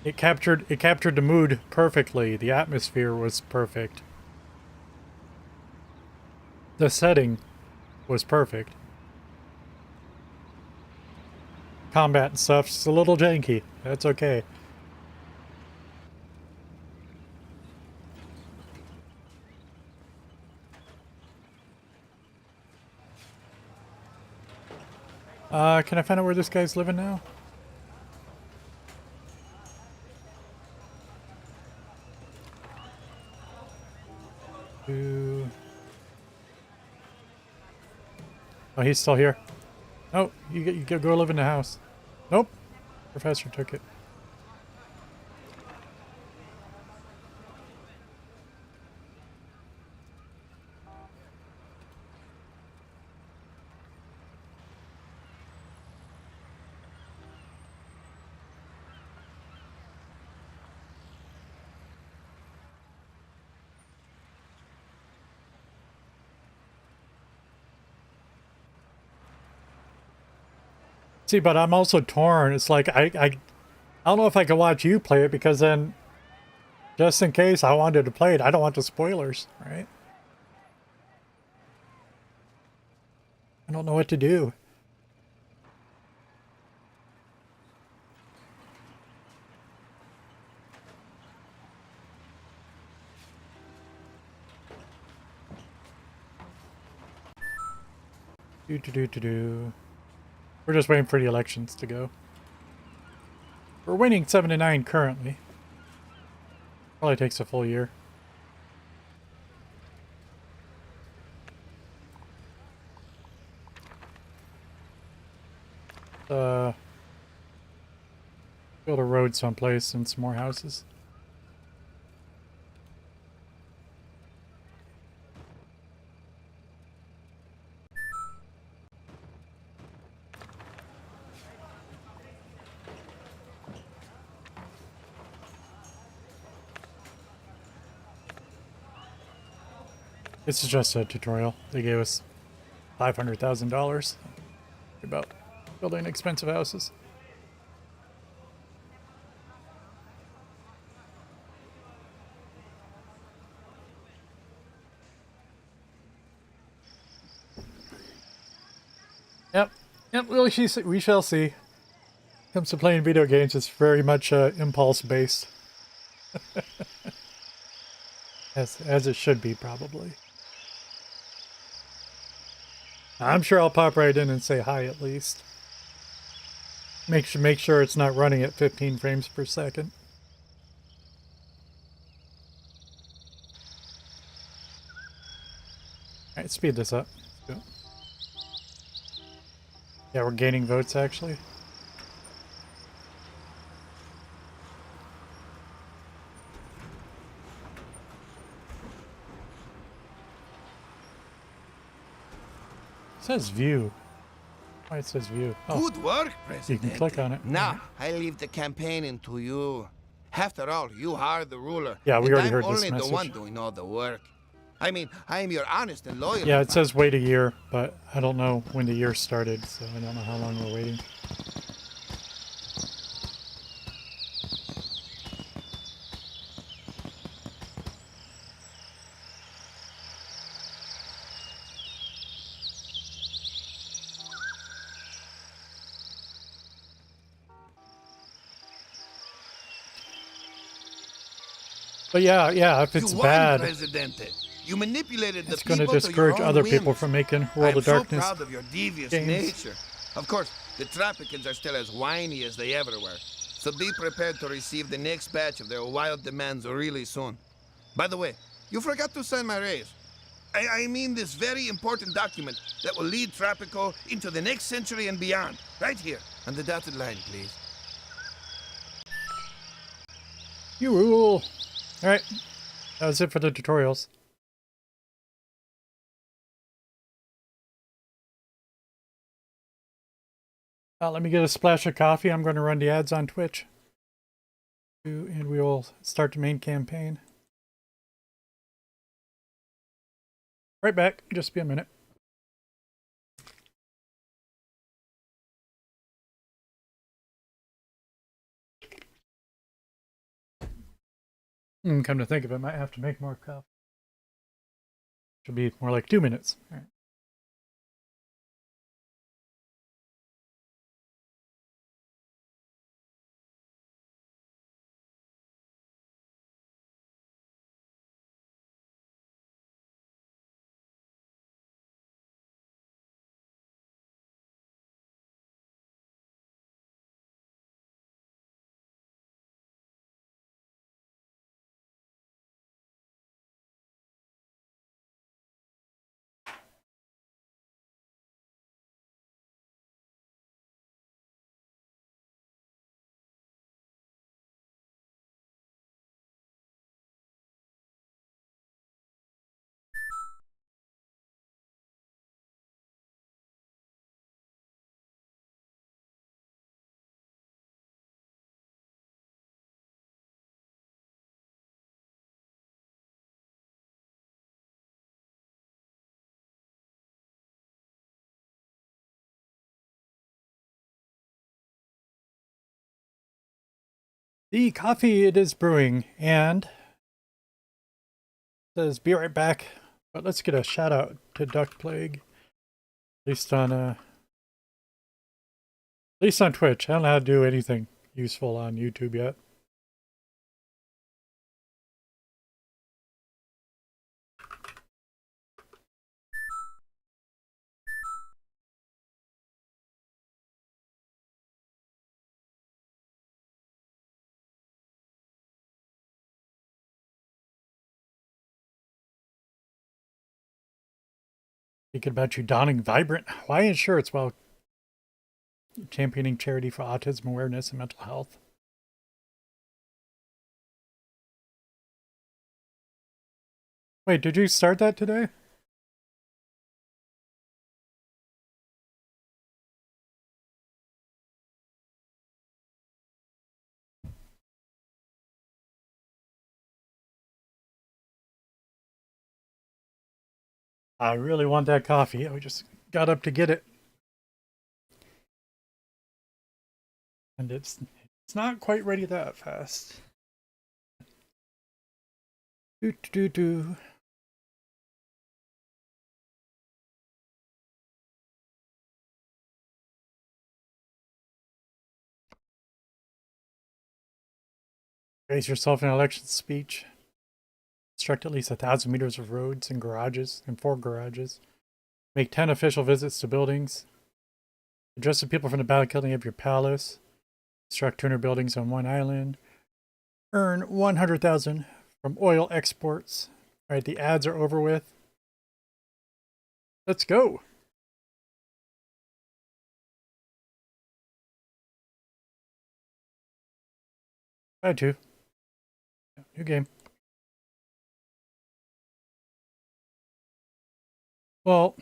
it captured the mood perfectly. The atmosphere was perfect. The setting was perfect. Combat and stuff's a little janky. That's okay. Can I find out where this guy's living now? Oh, he's still here. Oh, you go live in the house. Nope. Professor took it. See, but I'm also torn. It's like I don't know if I can watch you play it, because then, just in case I wanted to play it, I don't want the spoilers, right? I don't know what to do. We're just waiting for the elections to go. We're winning 7-9 currently. Probably takes a full year. Build a road someplace and some more houses. This is just a tutorial. They gave us $500,000 about building expensive houses. Yep, we shall see. When it comes to playing video games, it's very much impulse based. as it should be, probably. I'm sure I'll pop right in and say hi at least. Make sure it's not running at 15 frames per second. Alright, speed this up. Let's go. Yeah, we're gaining votes actually. It says view. Why it says view? Oh, Good work, you President. can click on it. Now, I leave the campaigning to you. After all, you are the ruler. Yeah, we and already I'm heard this only message. the one doing all the work. I mean, I am your honest and loyal. Yeah, it says wait a year, but I don't know when the year started, so I don't know how long we're waiting. But yeah, if it's you won, bad, Presidente. You manipulated the it's going to people to your discourage own other whims. people from making World I'm of Darkness. so proud of your devious games. nature. Of course, the Tropicans are still as whiny as they ever were. So be prepared to receive the next batch of their wild demands really soon. By the way, you forgot to sign my raise. I mean this very important document that will lead Tropico into the next century and beyond. Right here, on the dotted line, please. You rule. All right, that was it for the tutorials. Let me get a splash of coffee. I'm going to run the ads on Twitch. And we will start the main campaign. Right back. Just be a minute. Come to think of it, I might have to make more coffee. Should be more like 2 minutes. All right. The coffee, it is brewing, and it says be right back. But let's get a shout out to Duck Plague. At least on Twitch. I don't know how to do anything useful on YouTube yet. Thinking about you donning vibrant Hawaiian shirts while championing charity for autism awareness and mental health. Wait, did you start that today? I really want that coffee. I just got up to get it. And it's not quite ready that fast. Do. Raise yourself in an election speech. Construct at least 1,000 meters of roads and garages and 4 garages. Make 10 official visits to buildings. Address the people from the balcony of your palace. Construct 200 buildings on one island. Earn 100,000 from oil exports. All right, the ads are over with. Let's go. Try to. New game. Well,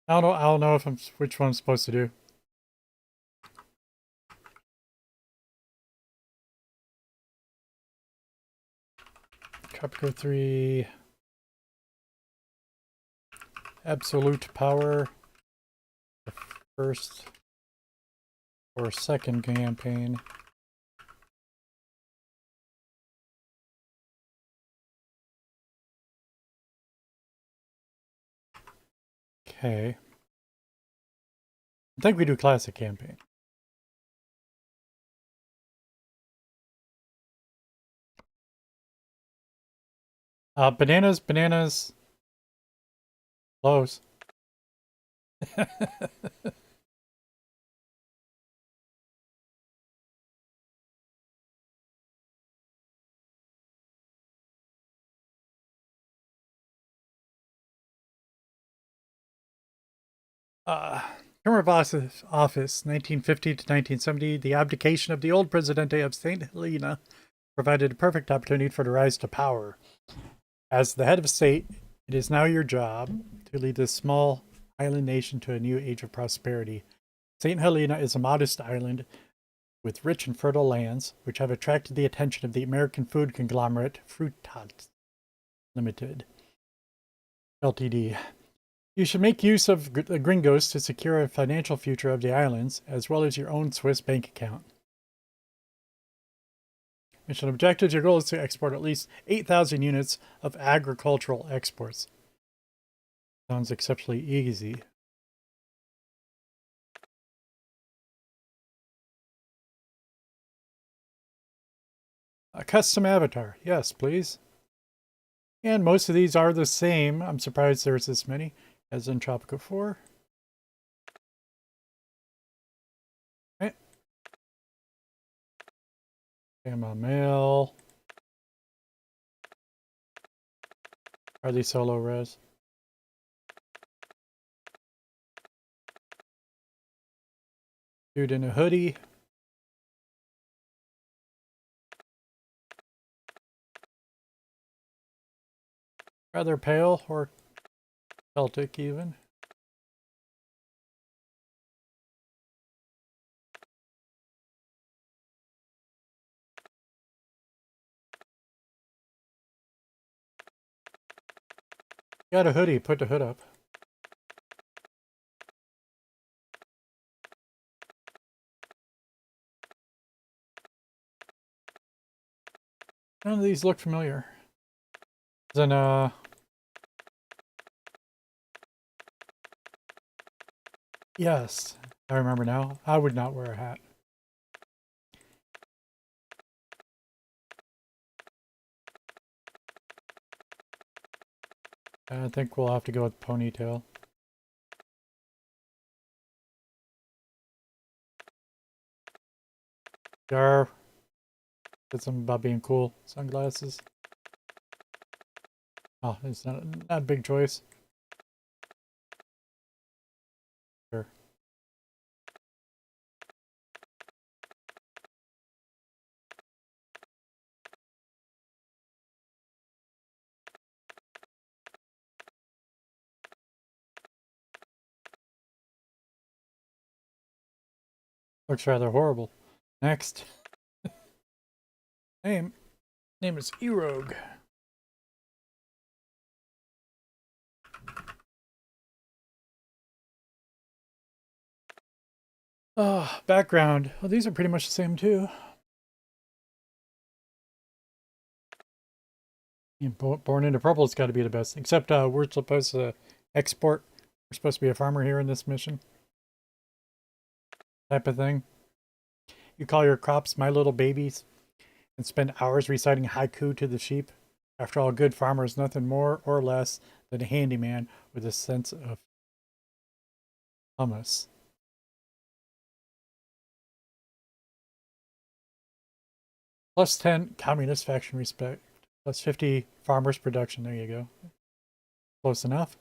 I don't know if which one I'm supposed to do. Tropico 3. Absolute power. The first or second campaign. Okay. I think we do classic campaign. Bananas. Close. Term of office, 1950 to 1970. The abdication of the old Presidente of St. Helena provided a perfect opportunity for the rise to power. As the head of state, it is now your job to lead this small island nation to a new age of prosperity. St. Helena is a modest island with rich and fertile lands, which have attracted the attention of the American food conglomerate Fruitats Limited, Ltd. You should make use of the gringos to secure a financial future of the islands, as well as your own Swiss bank account. Mission objectives. Your goal is to export at least 8,000 units of agricultural exports. Sounds exceptionally easy. A custom avatar. Yes, please. And most of these are the same. I'm surprised there's this many as in Tropico 4. Okay. Gamma male. Are these solo res? Dude in a hoodie. Rather pale or Celtic even. Got a hoodie, put the hood up. None of these look familiar. Then yes, I remember now. I would not wear a hat. I think we'll have to go with ponytail. Jar. Did something about being cool. Sunglasses. Oh, it's not a big choice. Sure. Looks rather horrible. Next. Name is eRogue. Background. Well, these are pretty much the same too. Yeah, born into purple's got to be the best. Except we're supposed to export. We're supposed to be a farmer here in this mission. Type of thing. You call your crops my little babies and spend hours reciting haiku to the sheep. After all, a good farmer is nothing more or less than a handyman with a sense of hummus. Plus 10 communist faction respect. Plus 50 farmers production. There you go. Close enough.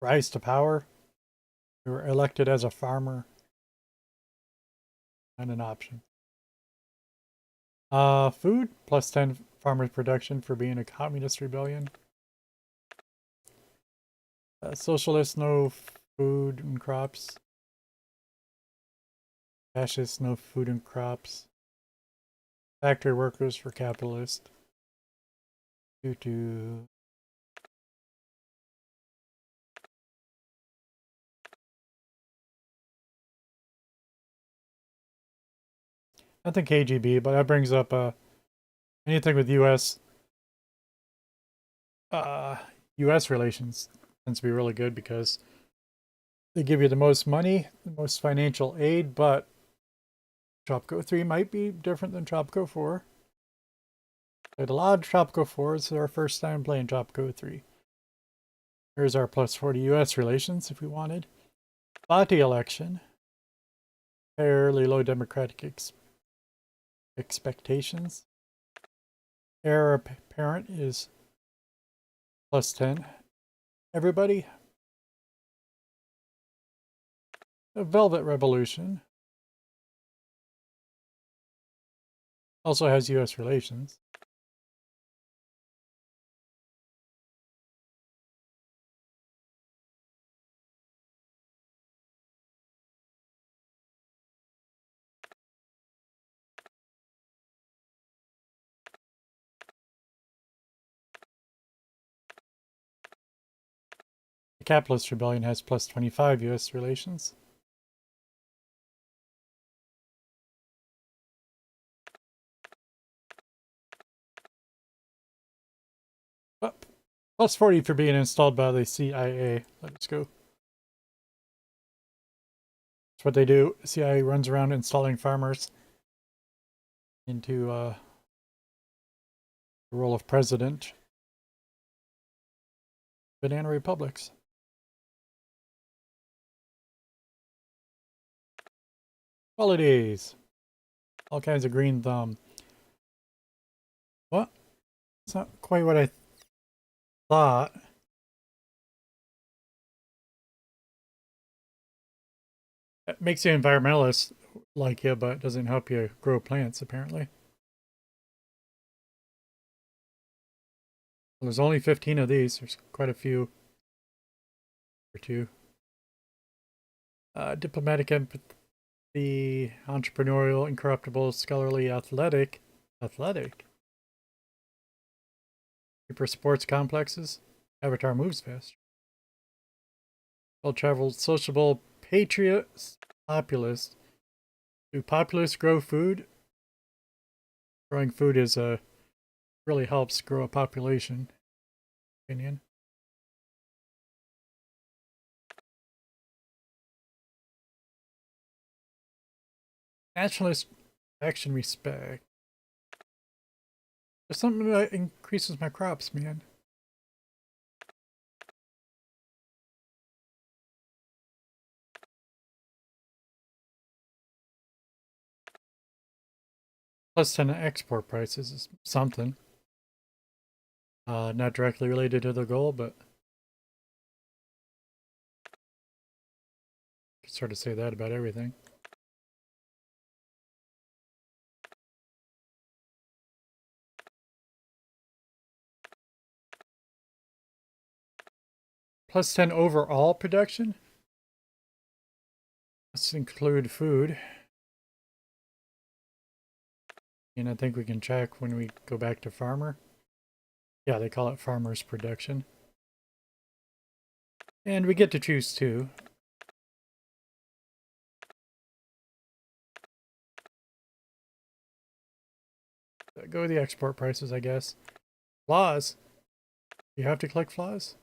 Rise to power. You were elected as a farmer. Not an option. Food. Plus 10 farmers production for being a communist rebellion. Socialist, no food and crops. Fascist, no food and crops. Factory workers for capitalist. Nothing KGB, but that brings up anything with U.S. U.S. relations tends to be really good because they give you the most money, the most financial aid, but Tropico 3 might be different than Tropico 4. Played a lot of Tropico 4. This is our first time playing Tropico 3. Here's our plus 40 U.S. relations if we wanted. Bati election. Fairly low democratic expectations. Heir apparent is Plus 10. Everybody. A Velvet Revolution. Also has U.S. relations. The Capitalist Rebellion has plus 25 U.S. relations. Oh, plus 40 for being installed by the CIA. Let's go. That's what they do. CIA runs around installing farmers into the role of president. Banana republics. Holidays. All kinds of green thumb. What? It's not quite what I thought. It makes you environmentalist like you, but doesn't help you grow plants, apparently. Well, there's only 15 of these. There's quite a few. Or two. Diplomatic empathy, entrepreneurial, incorruptible, scholarly, athletic. Athletic? Hyper sports complexes. Avatar moves fast. Well-traveled, sociable, patriot, populist. Do populists grow food? Growing food is really helps grow a population. Opinion. Nationalist action respect. There's something that increases my crops, man. Plus 10 export prices is something. Not directly related to the goal, but you can sort of say that about everything. Plus 10 overall production. Let's include food. And I think we can check when we go back to farmer. Yeah, they call it farmer's production. And we get to choose two. Go with the export prices, I guess. Flaws. You have to click flaws?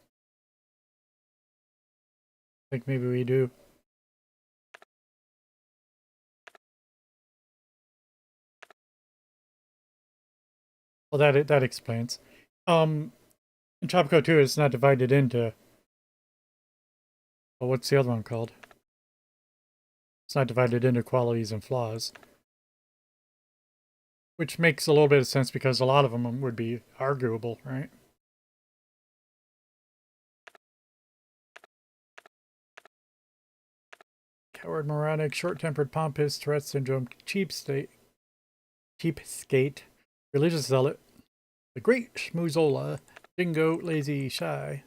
I think maybe we do. Well, that explains. In Tropico 2, it's not divided into... Well, what's the other one called? It's not divided into qualities and flaws. Which makes a little bit of sense because a lot of them would be arguable, right? Coward, moronic, short-tempered, pompous, Tourette syndrome, cheapskate, religious zealot, the great schmoozola, dingo, lazy, shy.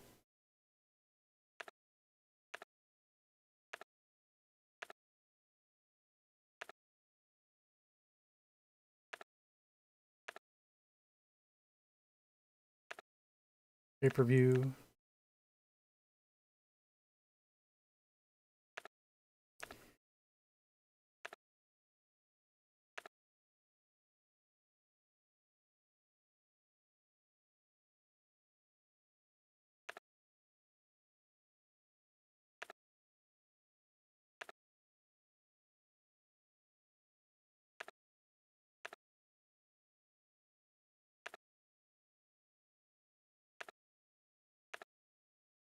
Pay-per-view.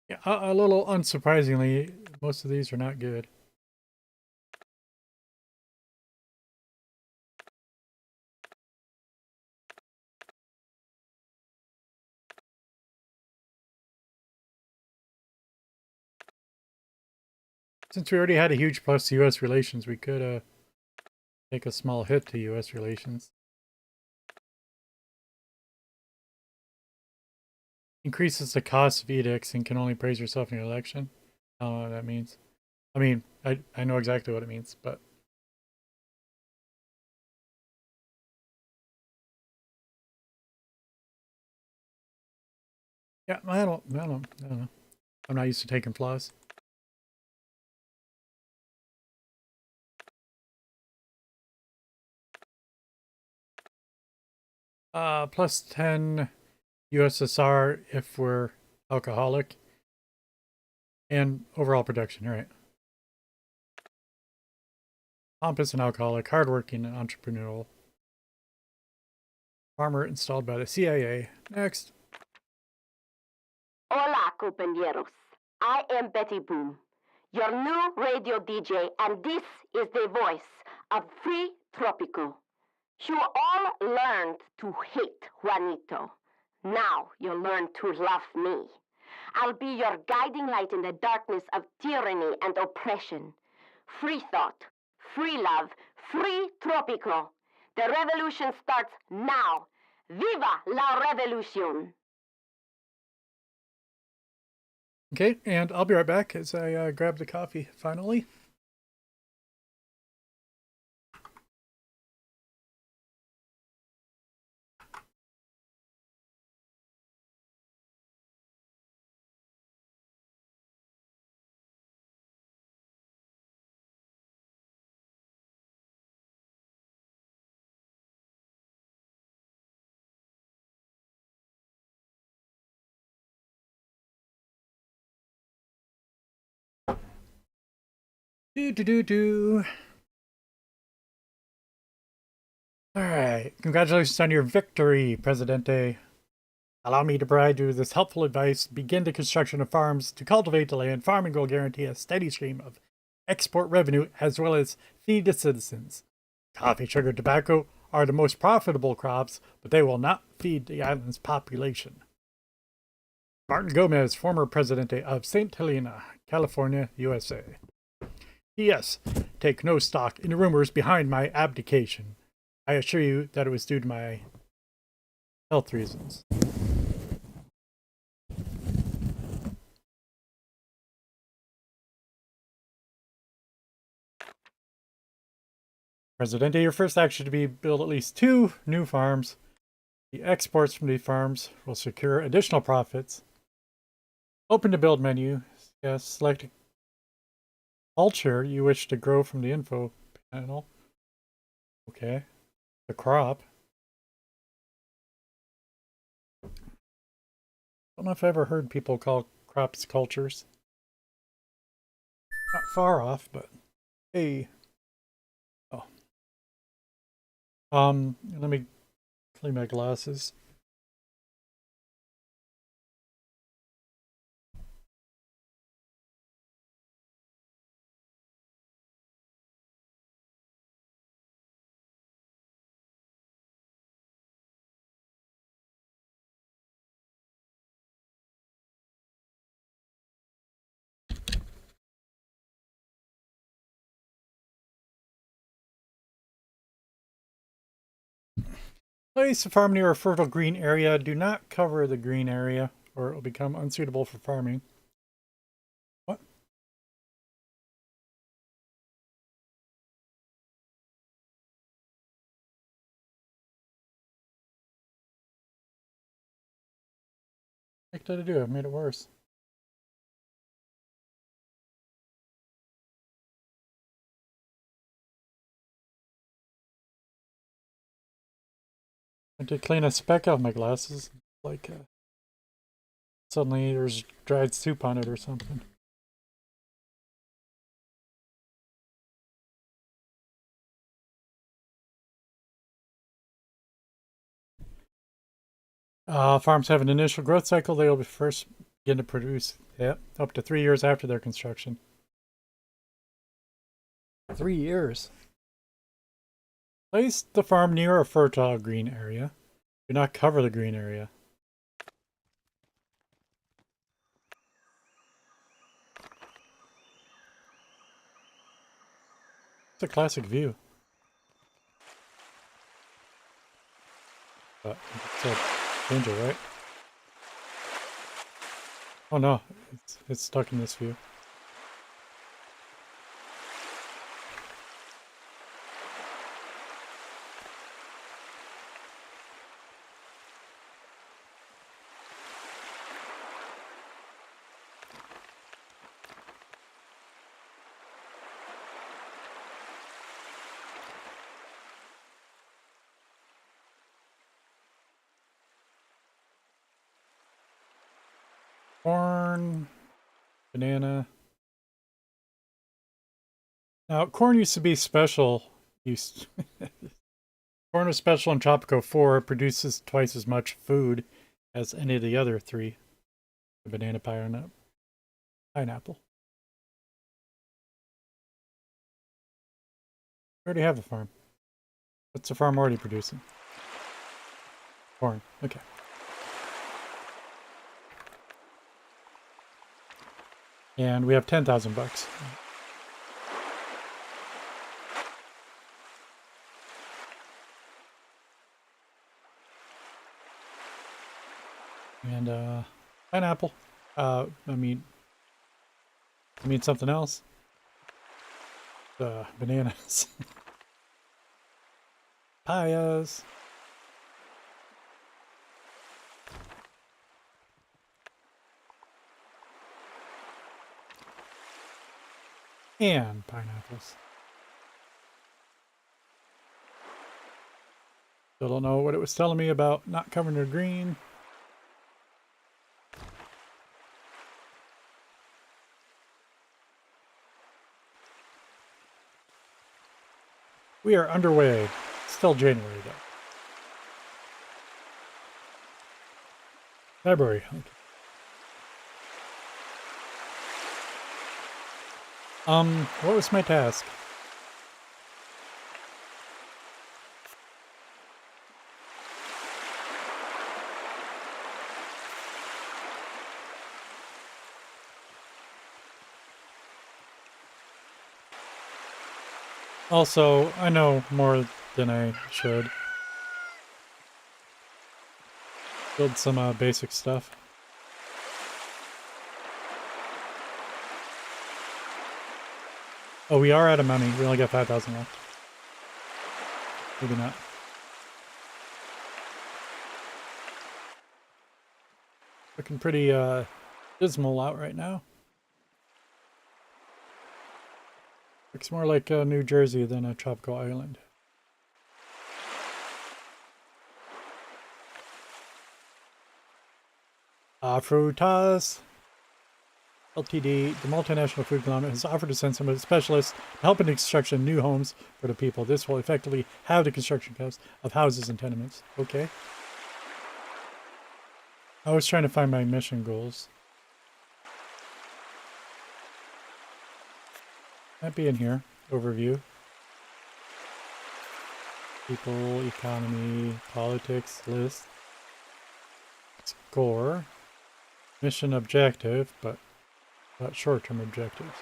Yeah, a little unsurprisingly, most of these are not good. Since we already had a huge plus to U.S. relations, we could take a small hit to U.S. relations. Increases the cost of edicts and can only praise yourself in your election. I don't know what that means. I mean, I know exactly what it means, but... Yeah, I don't know. I'm not used to taking flaws. Plus 10 USSR if we're alcoholic. And overall production, right? Pompous and alcoholic, hardworking and entrepreneurial. Farmer installed by the CIA. Next. Hola, compañeros. I am Betty Boom, your new radio DJ, and this is the voice of Free Tropico. You all learned to hate Juanito. Now you'll learn to love me. I'll be your guiding light in the darkness of tyranny and oppression. Free thought, free love, free Tropico. The revolution starts now. Viva la revolución! Okay, and I'll be right back as I grab the coffee, finally. Alright, congratulations on your victory, Presidente. Allow me to provide you with this helpful advice. Begin the construction of farms to cultivate the land. Farming will guarantee a steady stream of export revenue as well as feed the citizens. Coffee, sugar, tobacco are the most profitable crops, but they will not feed the island's population. Martin Gomez, former Presidente of St. Helena, California, USA. P.S. Take no stock in the rumors behind my abdication. I assure you that it was due to my health reasons. Presidente, your first action to be build at least 2 new farms. The exports from these farms will secure additional profits. Open to build menu. Yes, select a culture you wish to grow from the info panel. Okay. The crop. Don't know if I've ever heard people call crops cultures. Not far off, but hey. Oh. Let me clean my glasses. Place a farm near a fertile green area. Do not cover the green area, or it will become unsuitable for farming. What? What did I do? I made it worse. I did clean a speck out of my glasses. Like, suddenly there's dried soup on it or something. Farms have an initial growth cycle. They will first begin to produce up to 3 years after their construction. 3 years. Place the farm near a fertile green area. Do not cover the green area. It's a classic view. But it's a change it, right? Oh no, it's stuck in this view. Corn, banana. Now, corn used to be special. Corn was special in Tropico 4. It produces twice as much food as any of the other three. The banana, pineapple. We already have a farm. What's the farm already producing? Corn. Okay. And we have 10,000 bucks. And pineapple. I mean something else. Bananas. Papayas. And pineapples. Still don't know what it was telling me about not covering the green. We are underway. Still January though. February. Okay. What was my task? Also, I know more than I should. Build some basic stuff. Oh, we are out of money. We only got 5,000 left. Maybe not. Looking pretty dismal out right now. Looks more like New Jersey than a tropical island. Frutas Ltd., the multinational food conglomerate, has offered to send some of its specialists to help in the construction of new homes for the people. This will effectively have the construction costs of houses and tenements. Okay. I was trying to find my mission goals. Might be in here. Overview. People, economy, politics, list. Score. Mission objective, but not short-term objectives.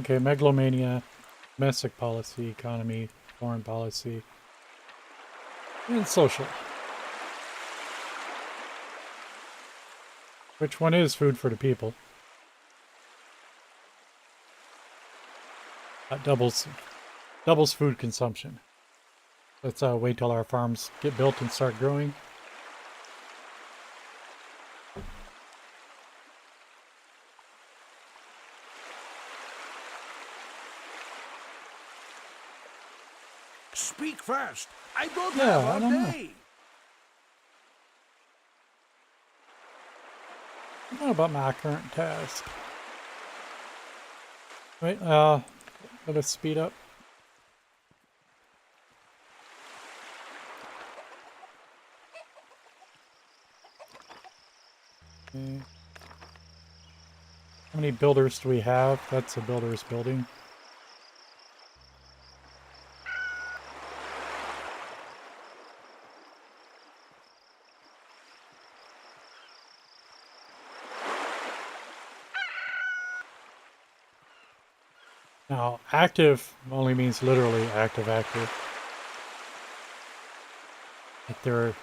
Okay, megalomania, domestic policy, economy, foreign policy, and social. Which one is food for the people? That doubles food consumption. Let's wait till our farms get built and start growing. Speak fast. I don't Yeah, have I all don't know. day. I don't know about my current task. Wait, let us speed up. Okay. How many builders do we have? That's a builder's building. Now, active only means literally active. Like they're...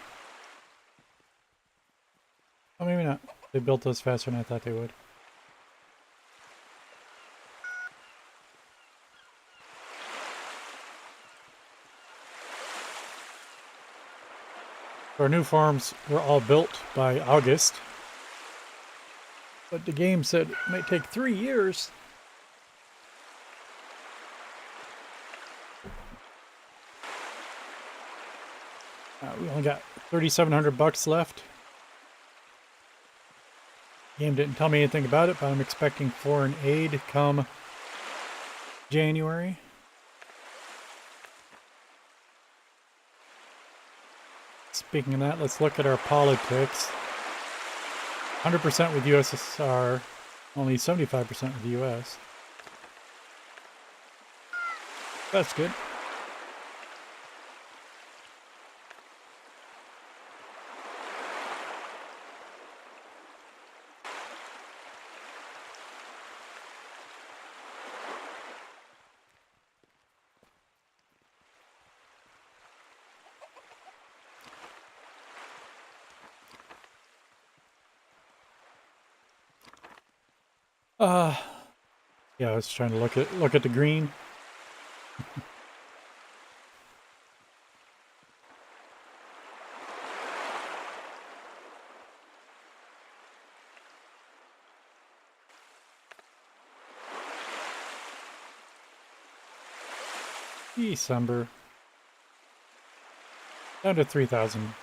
Oh, maybe not. They built those faster than I thought they would. Our new farms were all built by August. But the game said it might take 3 years. We only got $3,700 left. Game didn't tell me anything about it, but I'm expecting foreign aid come January. Speaking of that, let's look at our politics. 100% with USSR, only 75% with the US. That's good. Yeah, I was trying to look at the green. December. Down to 3,000.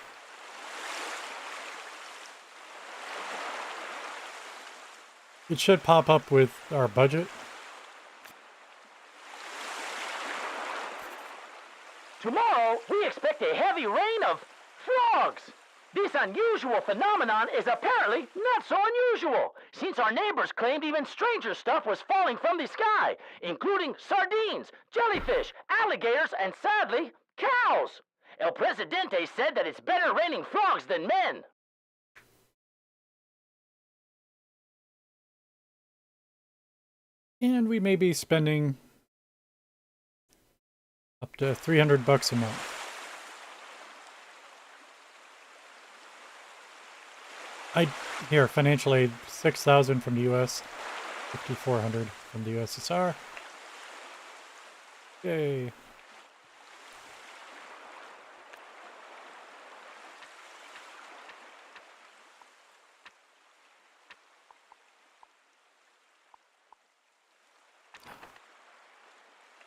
It should pop up with our budget. Tomorrow, we expect a heavy rain of frogs. This unusual phenomenon is apparently not so unusual, since our neighbors claimed even stranger stuff was falling from the sky, including sardines, jellyfish, alligators, and sadly, cows. El Presidente said that it's better raining frogs than men. And we may be spending up to $300 a month. Here, financial aid, 6,000 from the US, 5,400 from the USSR. Yay.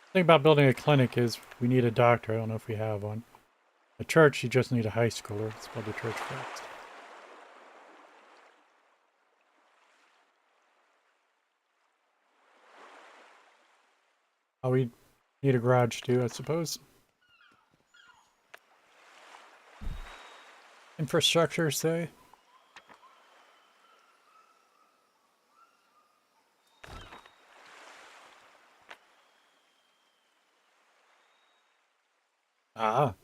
The thing about building a clinic is we need a doctor. I don't know if we have one. A church, you just need a high schooler. Let's build a church first. Oh, we need a garage too, I suppose. Infrastructure, say. Ah.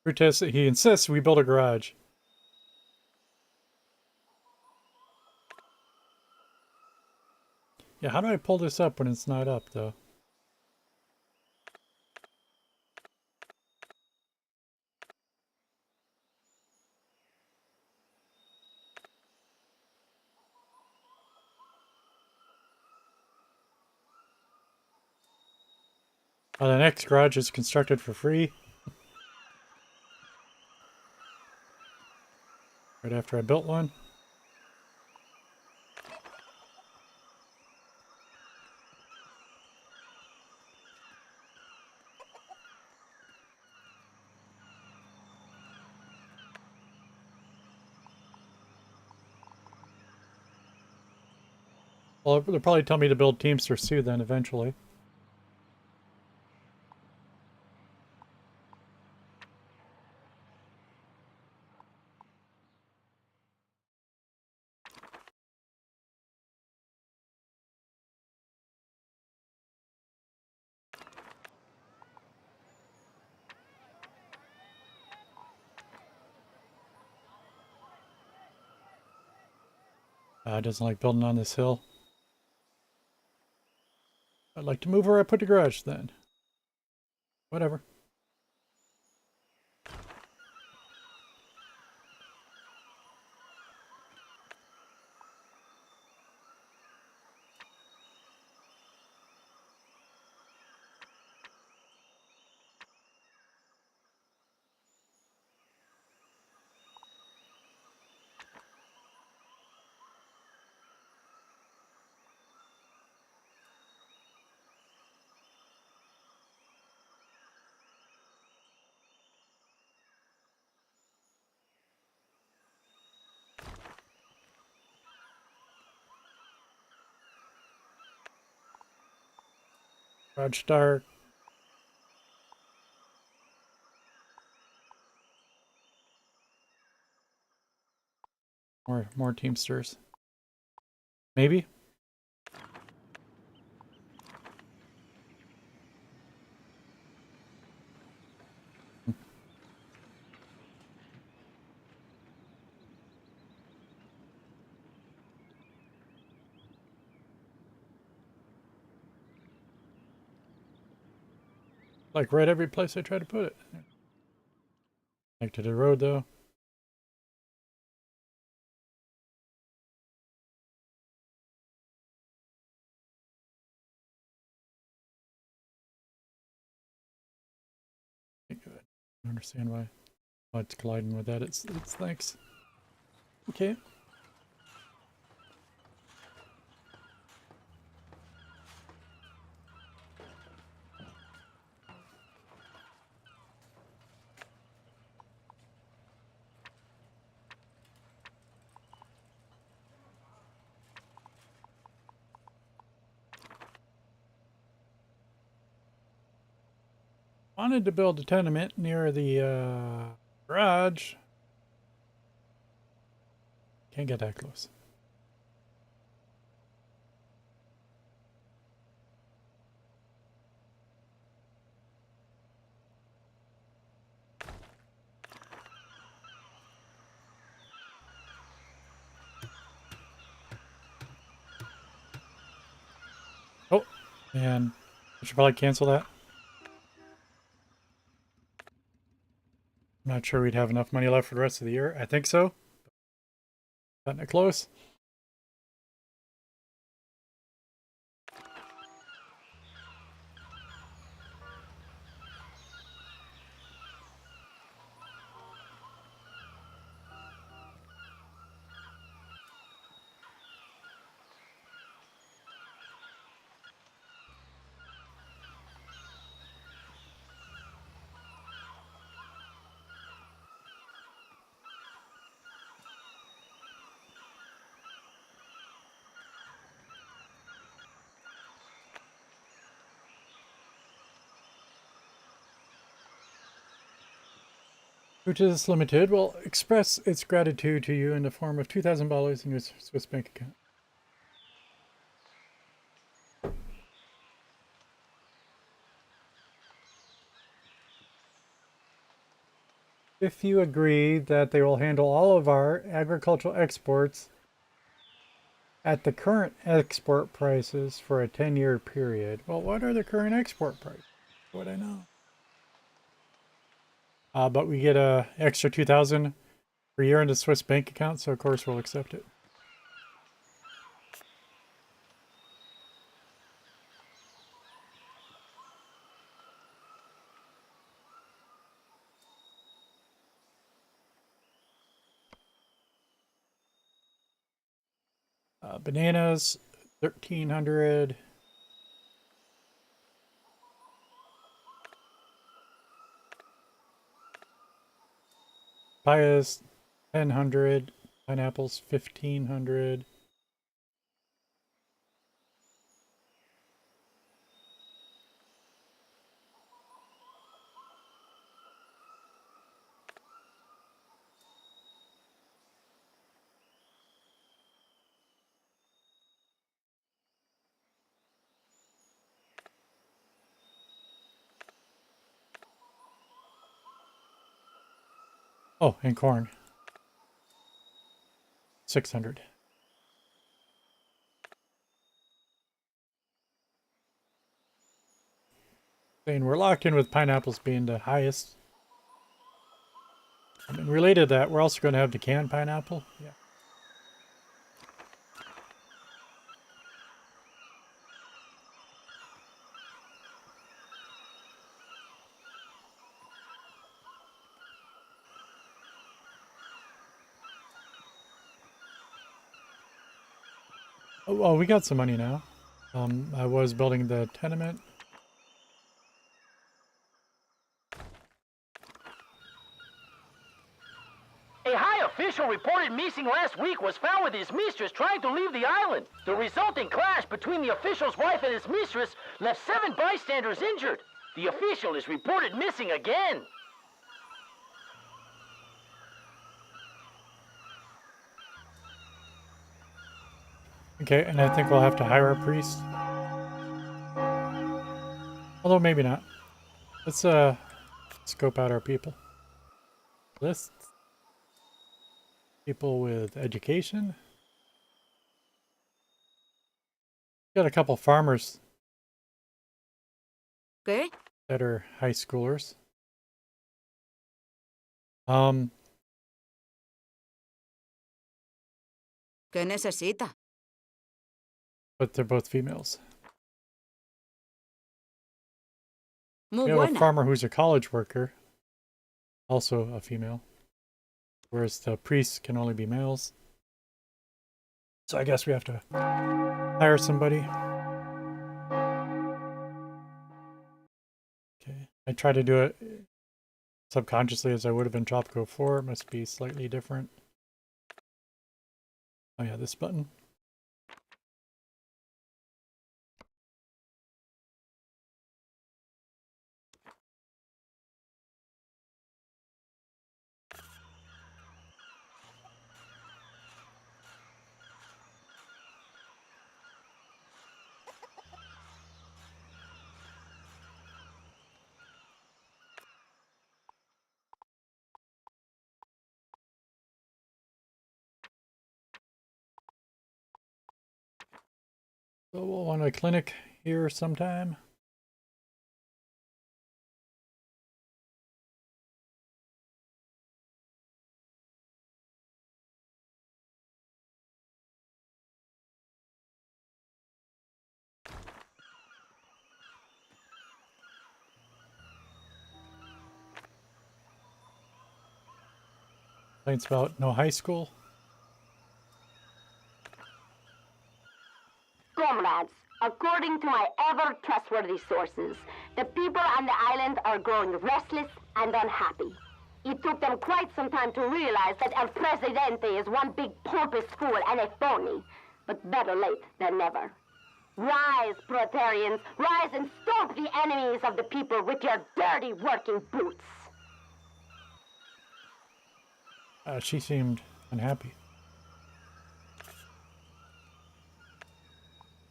Brutus, he insists we build a garage. Yeah, how do I pull this up when it's not up, though? Oh, the next garage is constructed for free. Right after I built one. Well, they'll probably tell me to build Teamsters too then eventually. Doesn't like building on this hill. I'd like to move where I put the garage then. Whatever. Garage start. More Teamsters. Maybe? Like right every place I try to put it. Back to the road though. Okay, good. I don't understand why it's colliding with that. It's thanks. Okay. Wanted to build a tenement near the garage. Can't get that close. Oh, and I should probably cancel that. I'm not sure we'd have enough money left for the rest of the year. I think so. Cutting it close. Brutus Limited will express its gratitude to you in the form of $2,000 in your Swiss bank account. If you agree that they will handle all of our agricultural exports at the current export prices for a 10-year period. Well, what are the current export prices? What I know. But we get a extra 2,000 per year in the Swiss bank account, so of course we'll accept it. Bananas, 1,300. Papayas, 1,000. Pineapples, 1,500. Oh, and corn. 600. And we're locked in with pineapples being the highest. And related to that, we're also going to have the canned pineapple. Yeah. Oh, well, we got some money now. I was building the tenement. A high official reported missing last week was found with his mistress trying to leave the island. The resulting clash between the official's wife and his mistress left 7 bystanders injured. The official is reported missing again. Okay, and I think we'll have to hire a priest. Although maybe not. Let's scope out our people. Lists. People with education. Got a couple farmers ¿Qué? that are high schoolers. Um, ¿Qué necesita? but they're both females. Muy We have a buena. farmer who's a college worker, also a female. Whereas the priests can only be males. So I guess we have to hire somebody. Okay. I try to do it subconsciously as I would have in Tropico 4. It must be slightly different. Oh yeah, this button. So we'll want a clinic here sometime. Complaints about no high school. Comrades, according to my ever trustworthy sources, the people on the island are growing restless and unhappy. It took them quite some time to realize that El Presidente is one big pompous fool and a phony, but better late than never. Rise, proletarians, rise and stomp the enemies of the people with your dirty working boots. She seemed unhappy.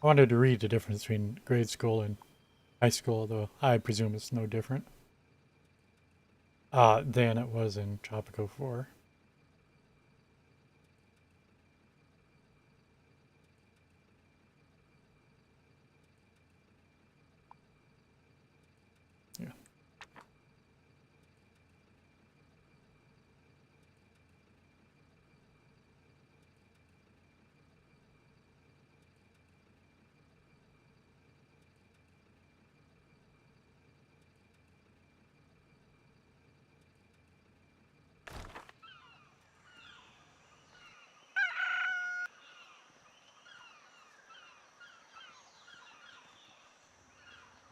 I wanted to read the difference between grade school and high school, though I presume it's no different than it was in Tropico 4. Yeah.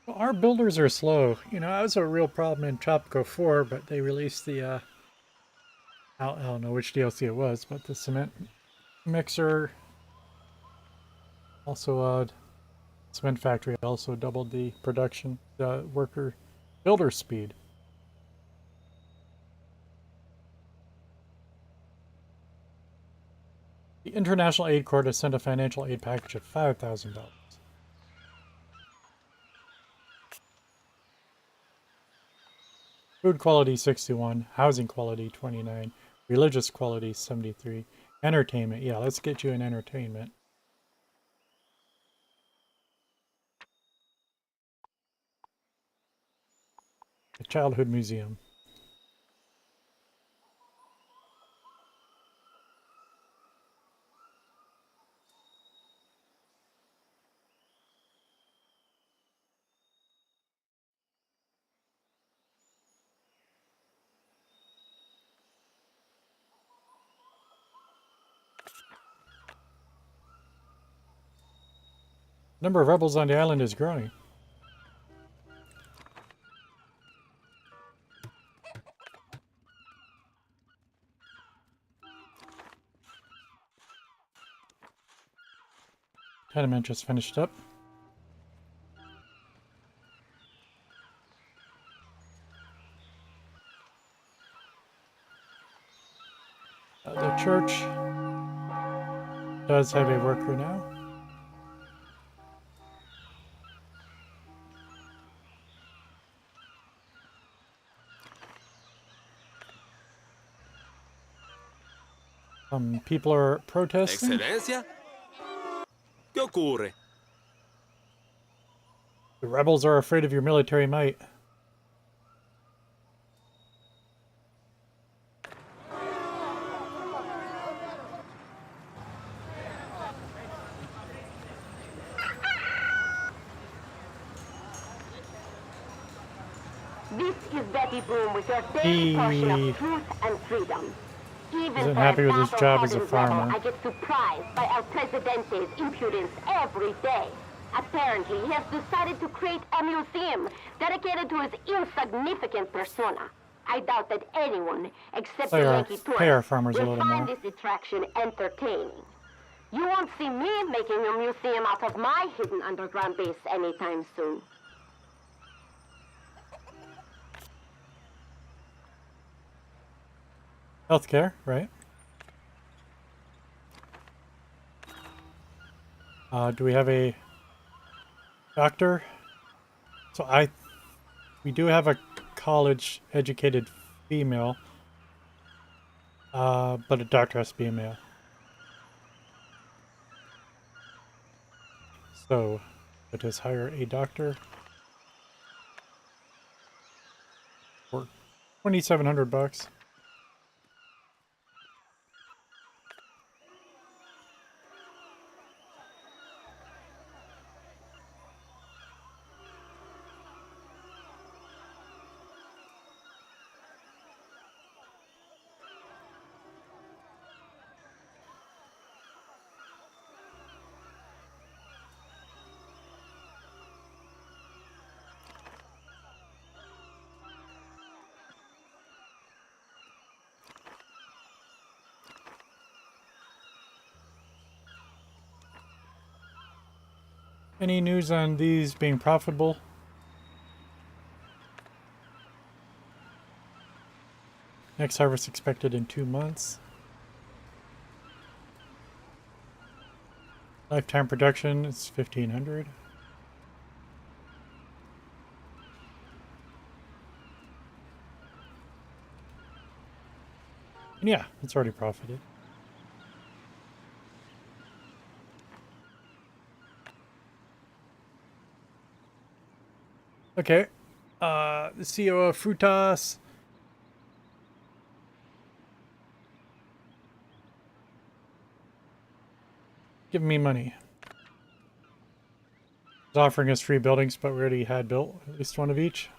Well, our builders are slow. You know, that was a real problem in Tropico 4, but they released the, I don't know which DLC it was, but the cement mixer, also cement factory also doubled the production, the builder speed. The International Aid Corps has sent a financial aid package of $5,000. Food quality 61, housing quality 29, religious quality 73, entertainment. Yeah, let's get you an entertainment. A childhood museum. Number of rebels on the island is growing. Tenement just finished up. The church does have a worker now. People are protesting. Excelencia? ¿Qué ocurre? The rebels are afraid of your military might. This is Betty Boom with your daily portion of truth and freedom. Even Isn't for happy with his job as a battle-hardened farmer. rebel, I get surprised by El Presidente's impudence every day. Apparently, he has decided to create a museum dedicated to his insignificant persona. I doubt that anyone, except the Yankee Pay our tourists, farmers a will little find more. this attraction entertaining. You won't see me making a museum out of my hidden underground base anytime soon. Healthcare, right? Do we have a doctor? So we do have a college-educated female, but a doctor has to be a male. So, let us hire a doctor for $2,700. Any news on these being profitable? Next harvest expected in 2 months. Lifetime production is 1,500. And yeah, it's already profited. Okay. The CEO of Frutas. Give me money. He's offering us 3 buildings, but we already had built at least one of each.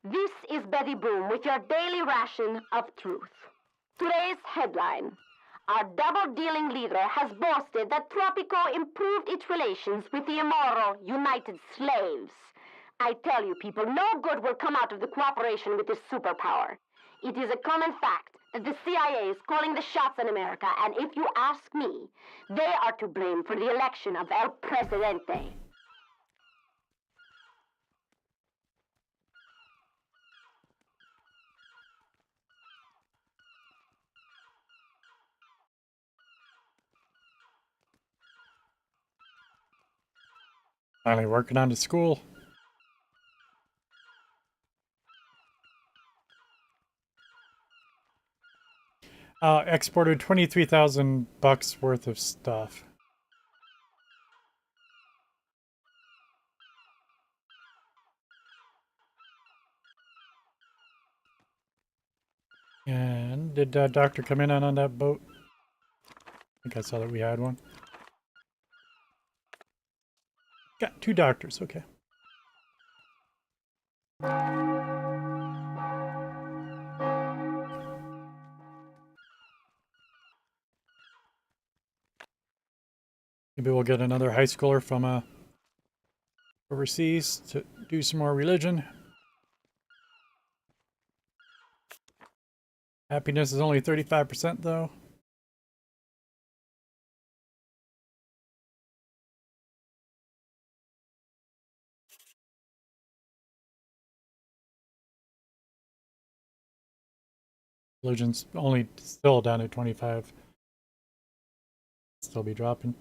This is Betty Boom with your daily ration of truth. Today's headline. Our double-dealing leader has boasted that Tropico improved its relations with the immoral United Slaves. I tell you, people, no good will come out of the cooperation with this superpower. It is a common fact that the CIA is calling the shots in America, and if you ask me, they are to blame for the election of El Presidente. Finally working on the school. Exported $23,000 worth of stuff. And did Doctor come in on that boat? I think I saw that we had one. Got 2 doctors, okay. Maybe we'll get another high schooler from overseas to do some more religion. Happiness is only 35% though. Religion's only still down at 25. Still be dropping.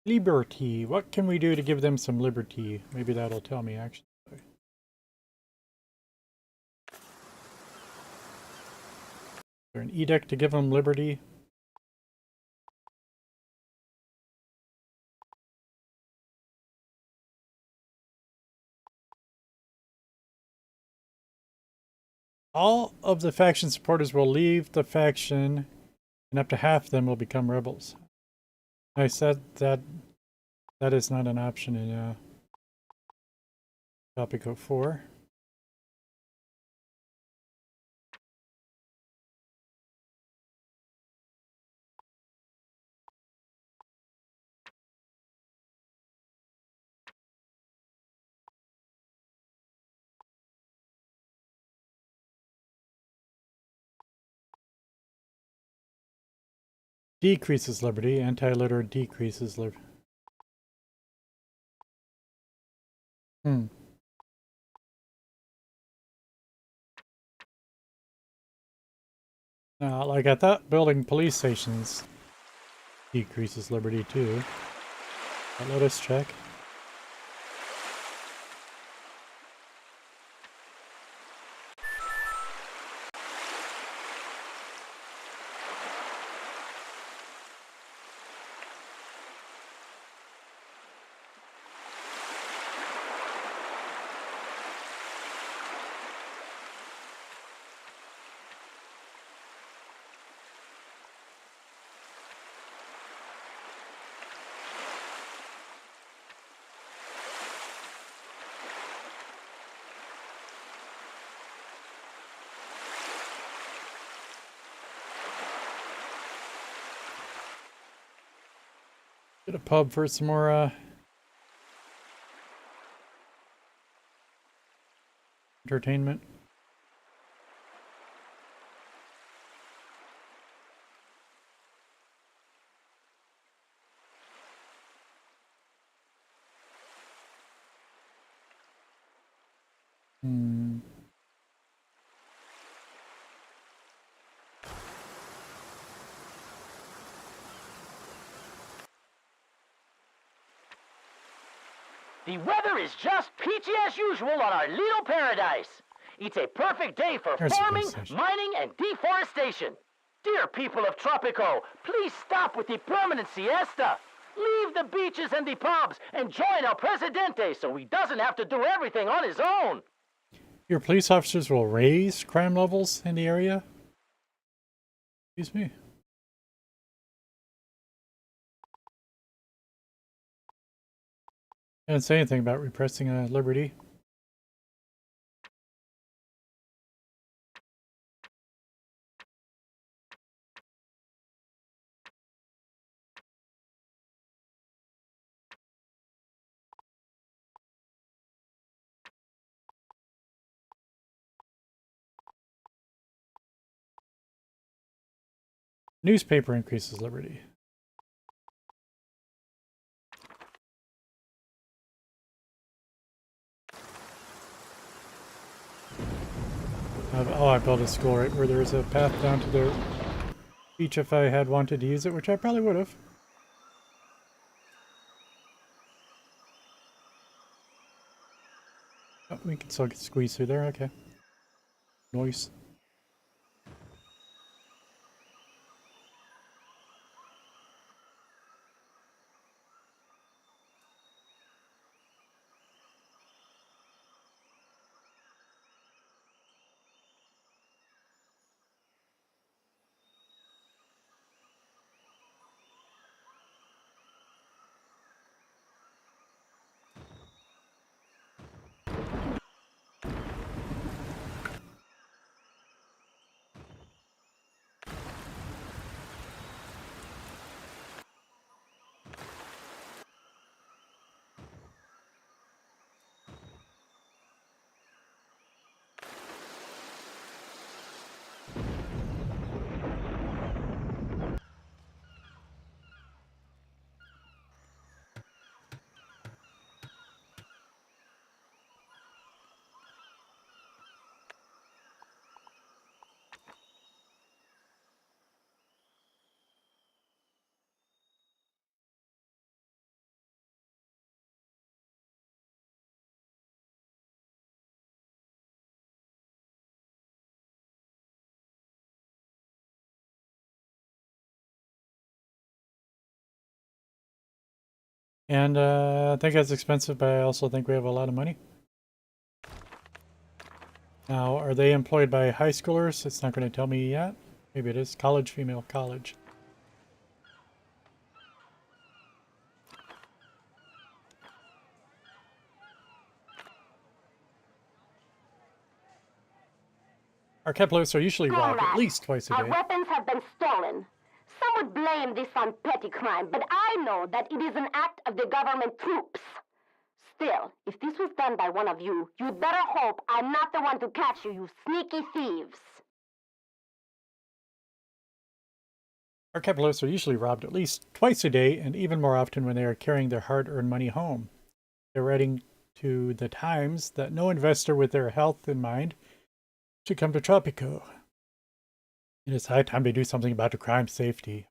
Liberty. What can we do to give them some liberty? Maybe that'll tell me actually. Is there an edict to give them liberty? All of the faction supporters will leave the faction, and up to half of them will become rebels. I said that is not an option in Tropico 4. Decreases liberty. Anti-litter decreases liberty. Like I thought building police stations decreases liberty too. But let us check. Get a pub for some more entertainment. The weather is just peachy as usual on our little paradise. It's a perfect day for There's a farming, police station. mining, and deforestation. Dear people of Tropico, please stop with the permanent siesta. Leave the beaches and the pubs and join our Presidente so he doesn't have to do everything on his own. Your police officers will raise crime levels in the area? Excuse me. I didn't say anything about repressing liberty. Newspaper increases liberty. I built a school right where there's a path down to the beach if I had wanted to use it, which I probably would have. Oh, we can still squeeze through there, okay. Noise. And I think that's expensive, but I also think we have a lot of money. Now, are they employed by high schoolers? It's not going to tell me yet. Maybe it is. College, female, college. Our capitalists are usually robbed at least twice a Our day. weapons have been stolen. Some would blame this on petty crime, but I know that it is an act of the government troops. Still, if this was done by one of you, you'd better hope I'm not the one to catch you, you sneaky thieves. Our capitalists are usually robbed at least twice a day, and even more often when they are carrying their hard-earned money home. They're writing to the Times that no investor with their health in mind should come to Tropico. It is high time to do something about the crime safety.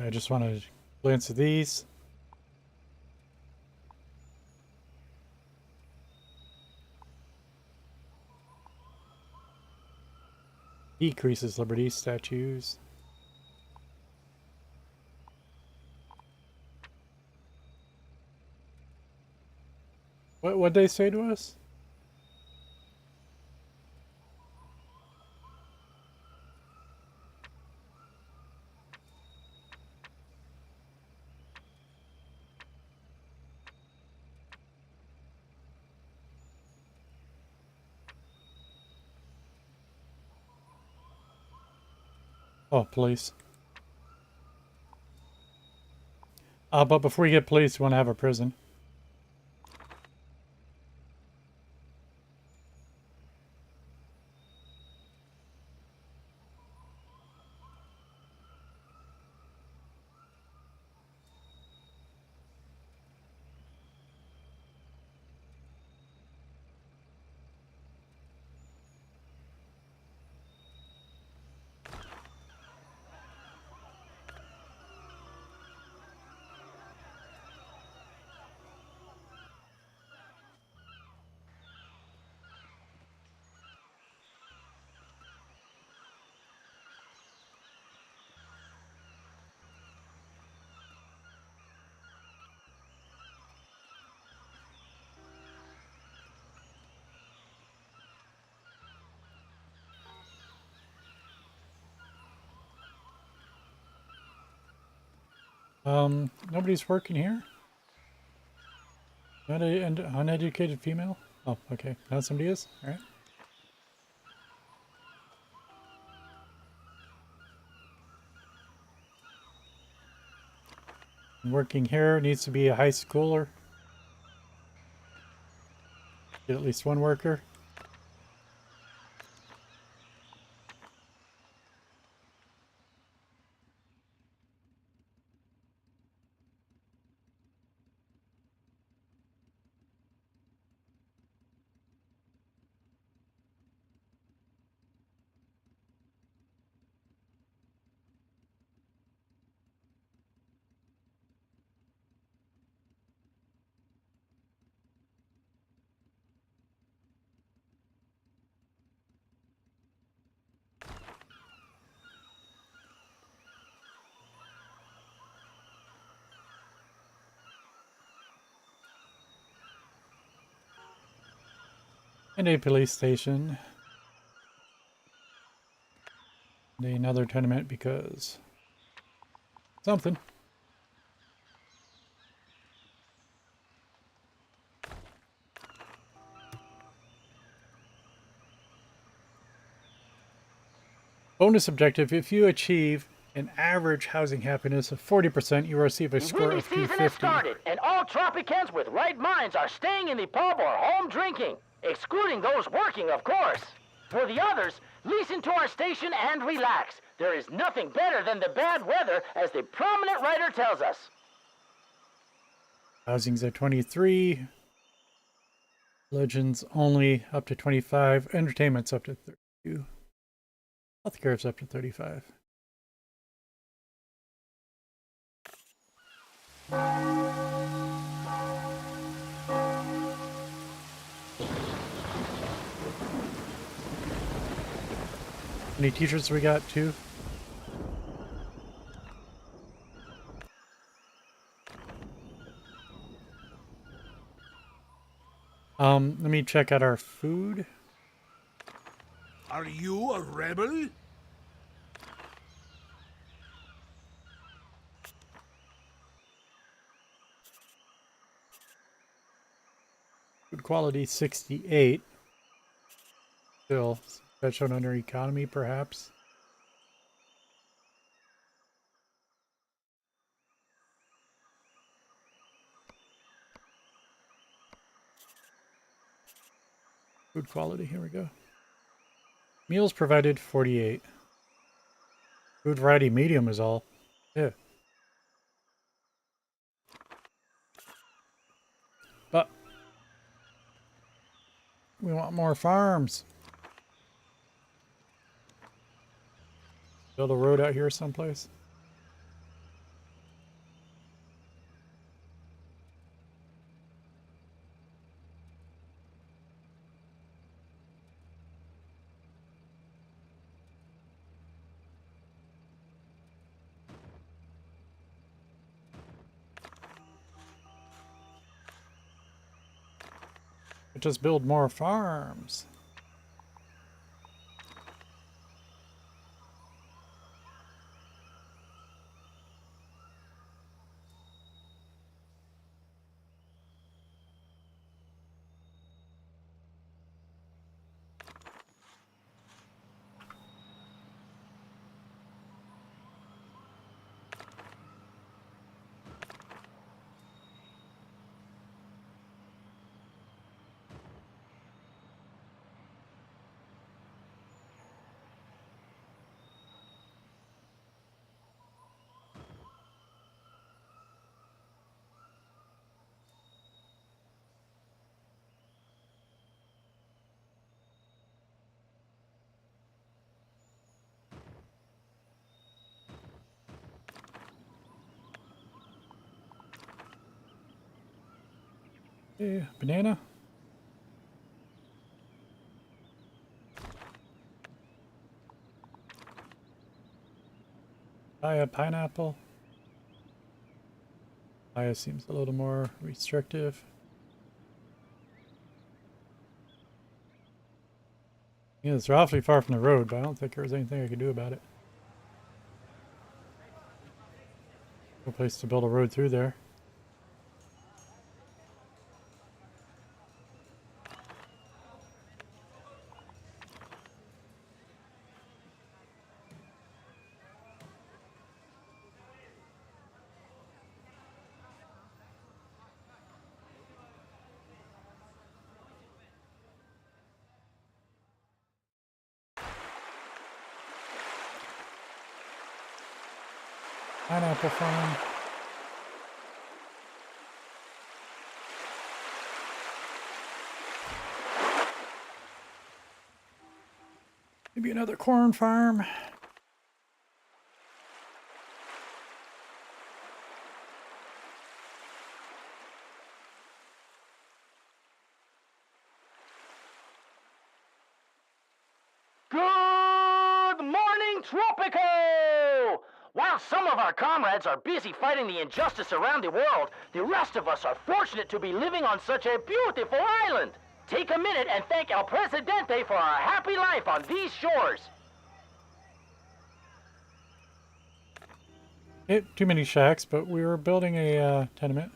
I just want to glance at these. Decreases liberty statues. What'd they say to us? Oh, police. But before we get police, we want to have a prison. Nobody's working here? Not an uneducated female? Oh, okay. Now somebody is? Alright. Working here needs to be a high schooler. Get at least one worker. And a police station. And another tenement because something. Bonus objective: if you achieve an average housing happiness of 40%, you receive a The score rainy of season has 250. started, and all Tropicans with right minds are staying in the pub or home drinking, excluding those working, of course. For the others, listen to our station and relax. There is nothing better than the bad weather, as the prominent writer tells us. Housing's at 23. Legends only up to 25. Entertainment's up to 32. Healthcare's up to 35. How many teachers we got? 2? Let me check out our food. Are you a rebel? Food quality 68. Still, that's shown under economy, perhaps. Food quality, here we go. Meals provided 48. Food variety medium is all. Yeah. But we want more farms. Build a road out here someplace. Just build more farms. Yeah, banana. Buy a pineapple. Buy seems a little more restrictive. Yeah, it's awfully far from the road, but I don't think there's anything I can do about it. No place to build a road through there. Pineapple farm. Maybe another corn farm. Good morning, Tropico! While some of our comrades are busy fighting the injustice around the world, the rest of us are fortunate to be living on such a beautiful island. Take a minute and thank El Presidente for our happy life on these shores. Too many shacks, but we were building a tenement.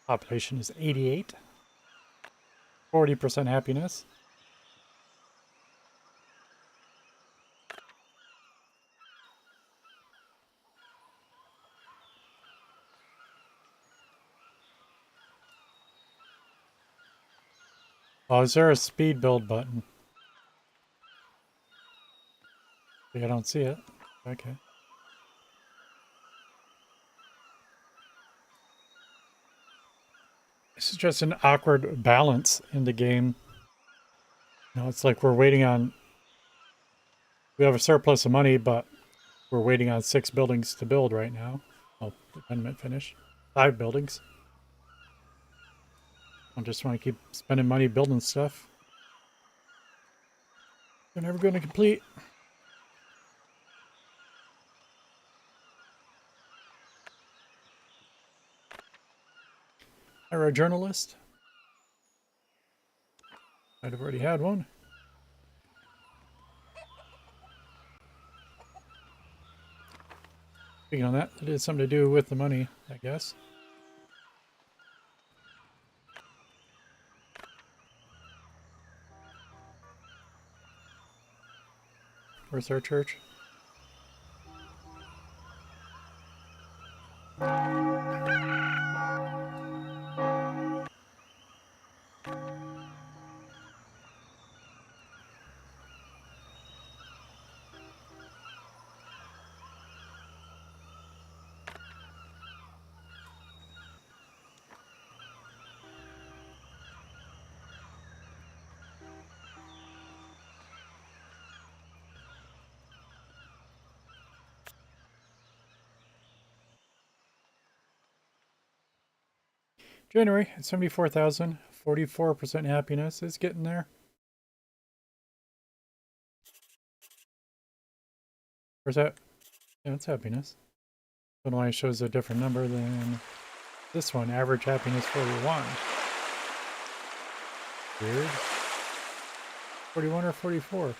Population is 88. 40% happiness. Oh, is there a speed build button? I don't see it. Okay. This is just an awkward balance in the game. You know, it's like we're waiting on... We have a surplus of money, but we're waiting on 6 buildings to build right now. Oh, the tenement finished. 5 buildings. I just want to keep spending money building stuff. They're never going to complete. Or a journalist. I'd have already had one. Speaking on that, it has something to do with the money, I guess. Where's our church? January, 74,000, 44% happiness. It's getting there. Where's that? Yeah, it's happiness. Don't know why it shows a different number than this one. Average happiness 41. Weird. 41 or 44?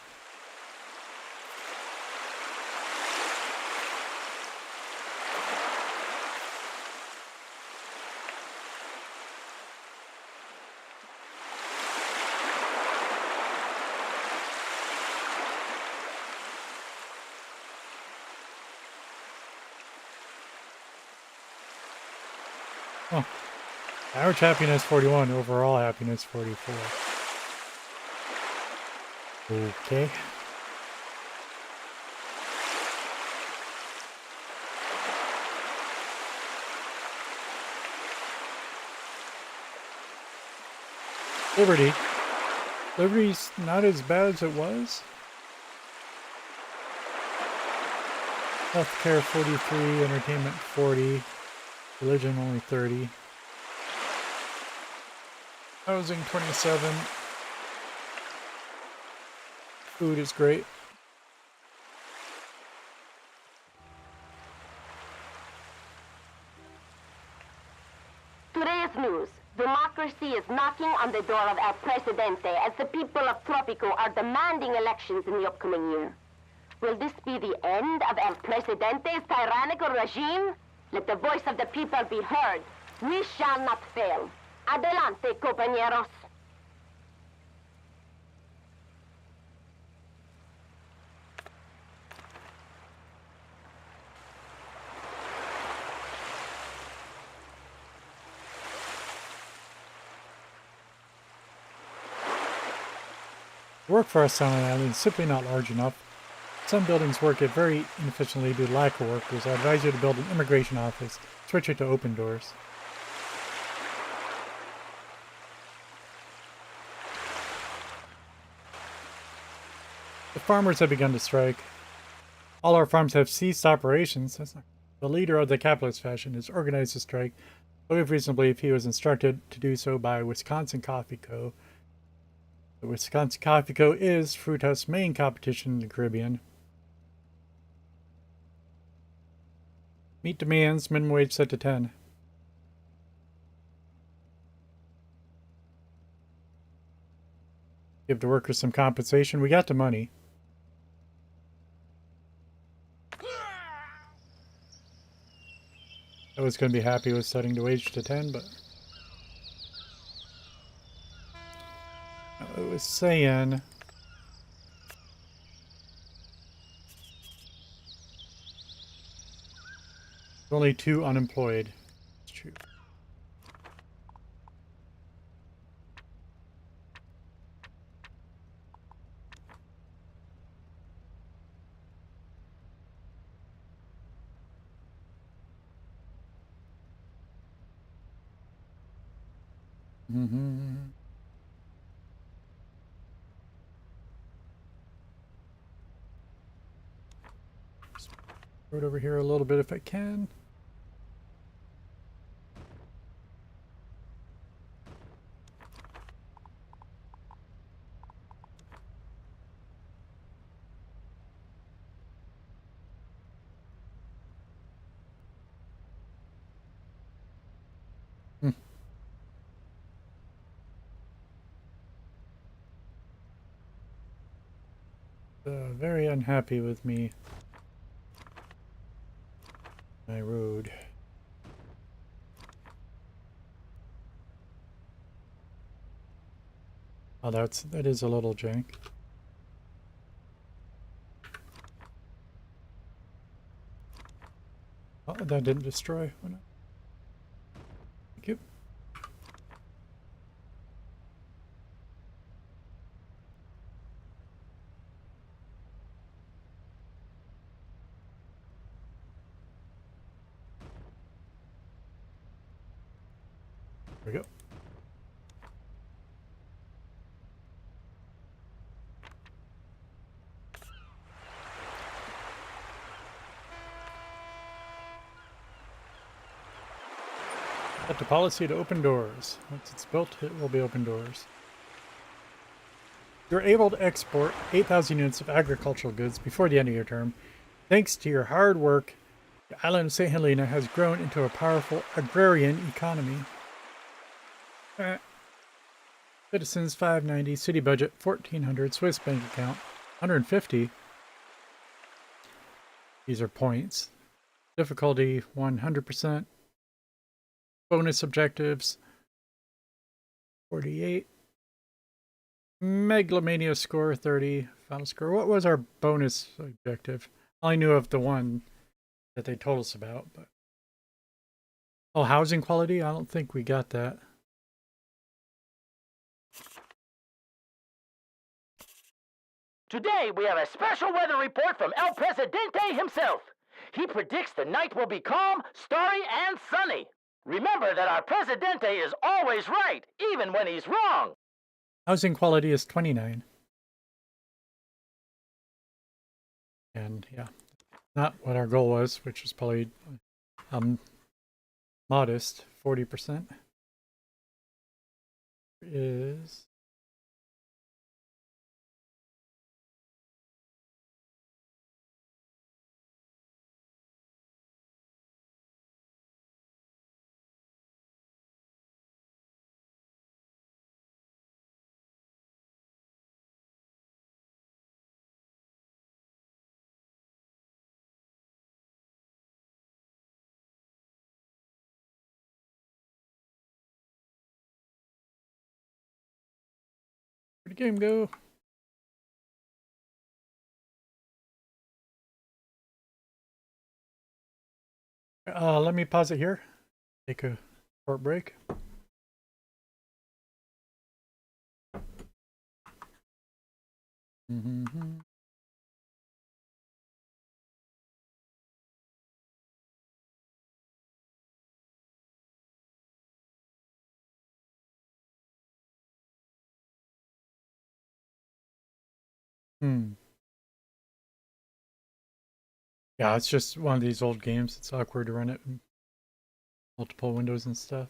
Oh. Average happiness 41, overall happiness 44. Okay. Liberty. Liberty's not as bad as it was. Healthcare 43, entertainment 40. Religion only 30. Housing 27. Food is great. Today's news. Democracy is knocking on the door of El Presidente as the people of Tropico are demanding elections in the upcoming year. Will this be the end of El Presidente's tyrannical regime? Let the voice of the people be heard. We shall not fail. Adelante, compañeros. The workforce on an island is simply not large enough. Some buildings work it very inefficiently due to lack of workers. I advise you to build an immigration office. Switch it to open doors. The farmers have begun to strike. All our farms have ceased operations. The leader of the capitalist faction has organized a strike. We have reason to believe he was instructed to do so by Wisconsin Coffee Co. The Wisconsin Coffee Co. is Fruit Hust's main competition in the Caribbean. Meet demands, minimum wage set to 10. Give the workers some compensation. We got the money. I was going to be happy with setting the wage to 10, but I was saying only 2 unemployed. It's true. Throw it over here a little bit if I can. Very unhappy with me. My road. Oh, that is a little jank. Oh, that didn't destroy. Thank you. There we go. Got the policy to open doors. Once it's built, it will be open doors. You're able to export 8,000 units of agricultural goods before the end of your term. Thanks to your hard work, the island of St. Helena has grown into a powerful agrarian economy. Citizens 590, city budget 1400, Swiss bank account 150. These are points. Difficulty 100%. Bonus objectives 48. Megalomania score 30. Final score. What was our bonus objective? I only knew of the one that they told us about, but oh, housing quality? I don't think we got that. Today, we have a special weather report from El Presidente himself. He predicts the night will be calm, starry, and sunny. Remember that our Presidente is always right, even when he's wrong. Housing quality is 29. And yeah, not what our goal was, which was probably modest, 40%. Is where'd the game go? Let me pause it here. Take a short break. Yeah, it's just one of these old games. It's awkward to run it in multiple windows and stuff.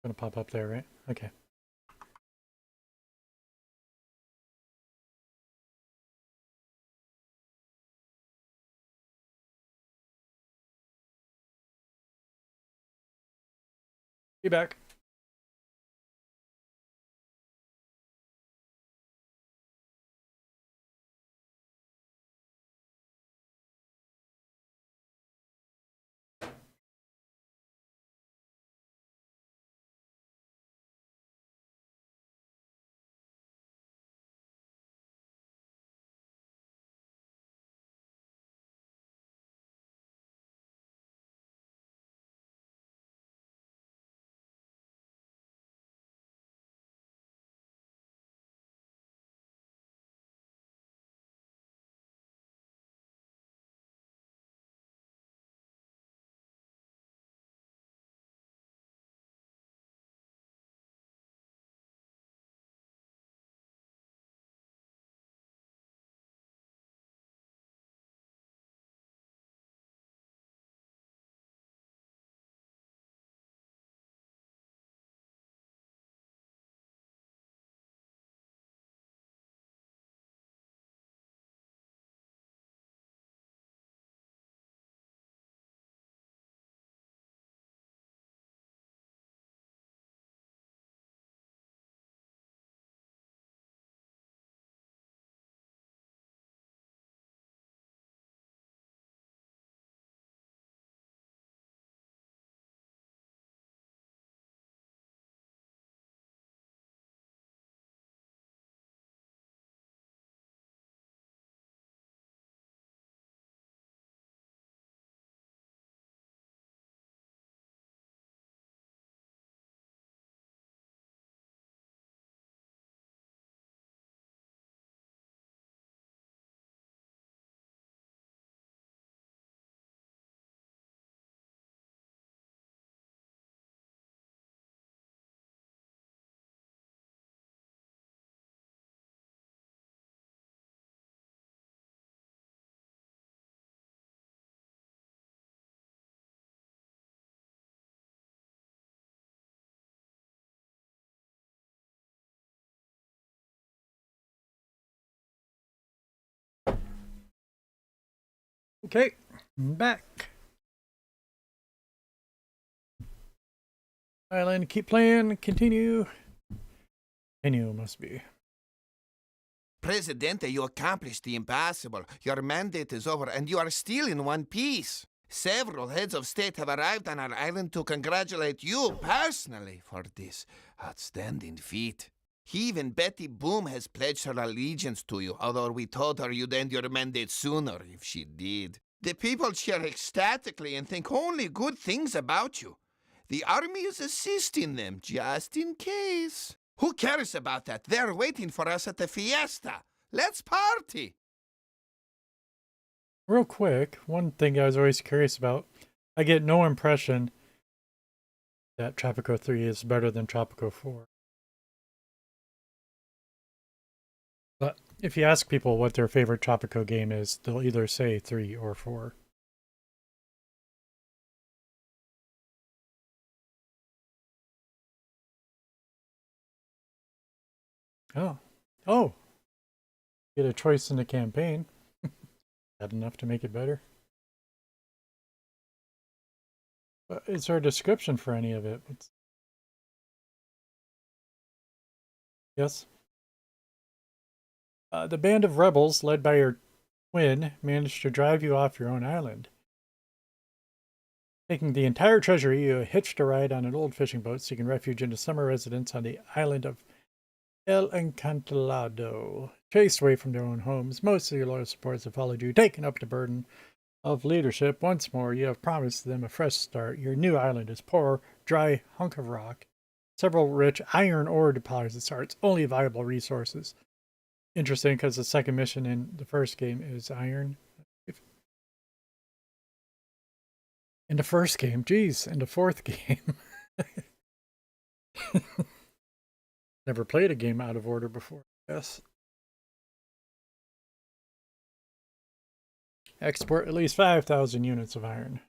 Gonna pop up there, right? Okay. Be back. Okay, I'm back. Island, keep playing, continue. Continue must be. Presidente, you accomplished the impossible. Your mandate is over, and you are still in one piece. Several heads of state have arrived on our island to congratulate you personally for this outstanding feat. Even Betty Boom has pledged her allegiance to you, although we told her you'd end your mandate sooner if she did. The people cheer ecstatically and think only good things about you. The army is assisting them, just in case. Who cares about that? They're waiting for us at the fiesta. Let's party! Real quick, one thing I was always curious about. I get no impression that Tropico 3 is better than Tropico 4. But if you ask people what their favorite Tropico game is, they'll either say 3 or 4. Oh, get a choice in the campaign. That enough to make it better? But is there a description for any of it? Yes? The band of rebels, led by your twin, managed to drive you off your own island. Taking the entire treasury, you hitched a ride on an old fishing boat, seeking refuge in a summer residence on the island of El Encantado. Chased away from their own homes, most of your loyal supporters have followed you, taking up the burden of leadership. Once more, you have promised them a fresh start. Your new island is poor, dry hunk of rock. Several rich iron ore deposits are its only viable resources. Interesting, because the second mission in the first game is iron. In the first game, geez, in the fourth game. Never played a game out of order before, yes. Export at least 5,000 units of iron.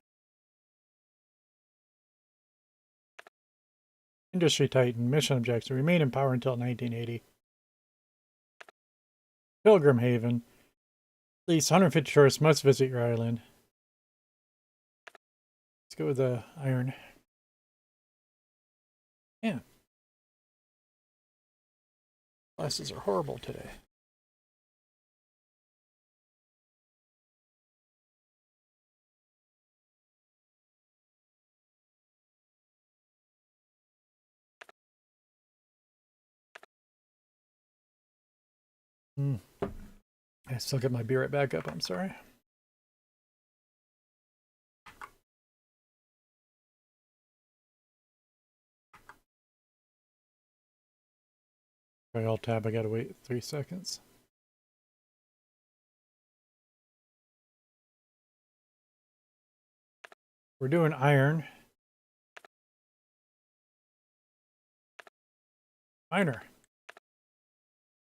Industry Titan. Mission objective. Remain in power until 1980. Pilgrim Haven. At least 150 tourists must visit your island. Let's go with the iron. Yeah. Glasses are horrible today. I still get my beer right back up. I'm sorry. Try Alt Tab. I gotta wait 3 seconds. We're doing iron. Miner.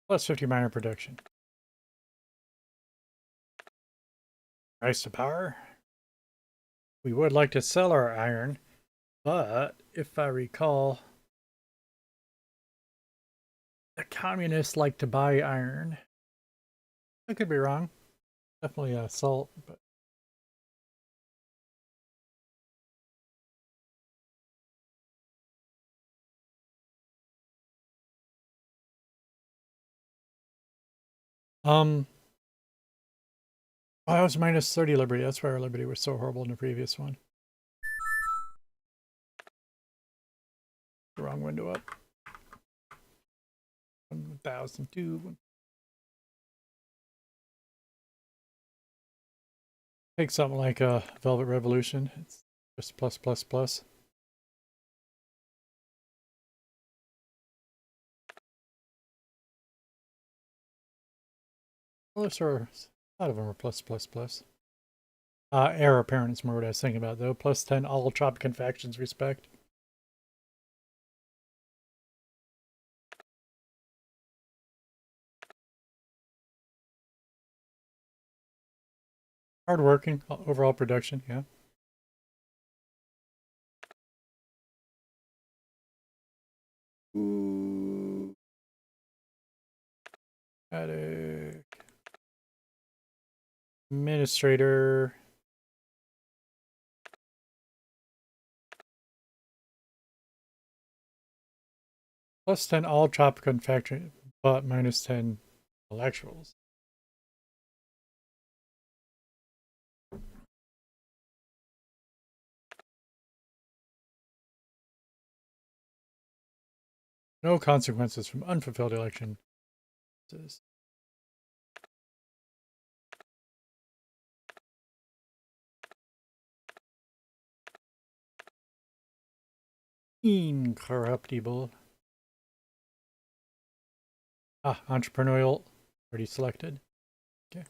Plus 50 miner production. Price to power. We would like to sell our iron, but if I recall, the communists like to buy iron. I could be wrong. Definitely salt, but oh, I was minus 30 liberty. That's why our liberty was so horrible in the previous one. The wrong window up. 1,002. Take something like a Velvet Revolution. It's just plus plus plus. Most are, a lot of them are plus plus plus. Heir apparent is more what I was thinking about though. Plus 10 all Tropican factions respect. Hardworking, overall production, yeah. Ooh. Attic. Administrator. Plus 10 all Tropican factory, but minus 10 intellectuals. No consequences from unfulfilled election. Incorruptible. Ah, entrepreneurial. Already selected. Okay.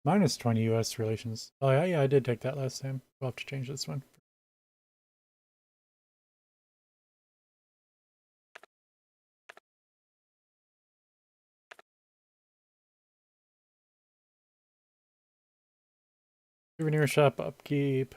Minus 20 US relations. Oh yeah, I did take that last time. We'll have to change this one. Souvenir shop upkeep.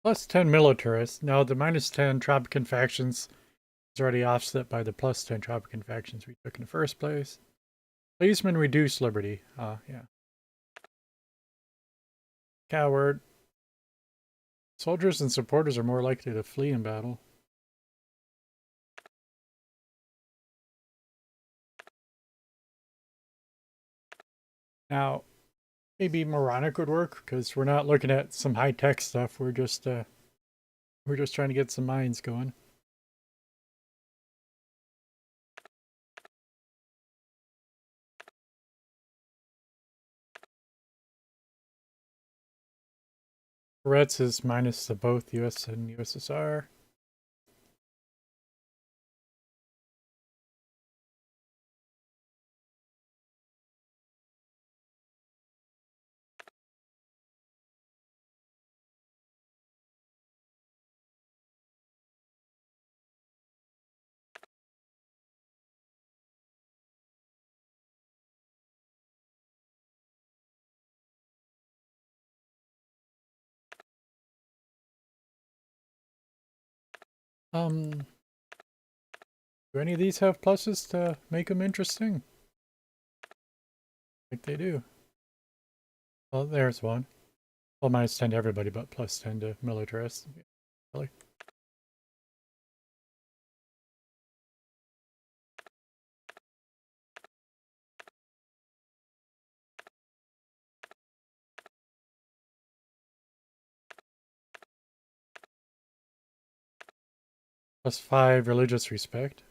Plus 10 militarists. Now the minus 10 Tropican factions is already offset by the plus 10 Tropican factions we took in the first place. Policemen reduce liberty. Yeah. Coward. Soldiers and supporters are more likely to flee in battle. Now, maybe moronic would work because we're not looking at some high-tech stuff. We're just trying to get some mines going. Tourette's is minus to both US and USSR. Do any of these have pluses to make them interesting? I think they do. Well, there's one. Well, minus 10 to everybody, but plus 10 to militarists. Really? Plus 5 religious respect.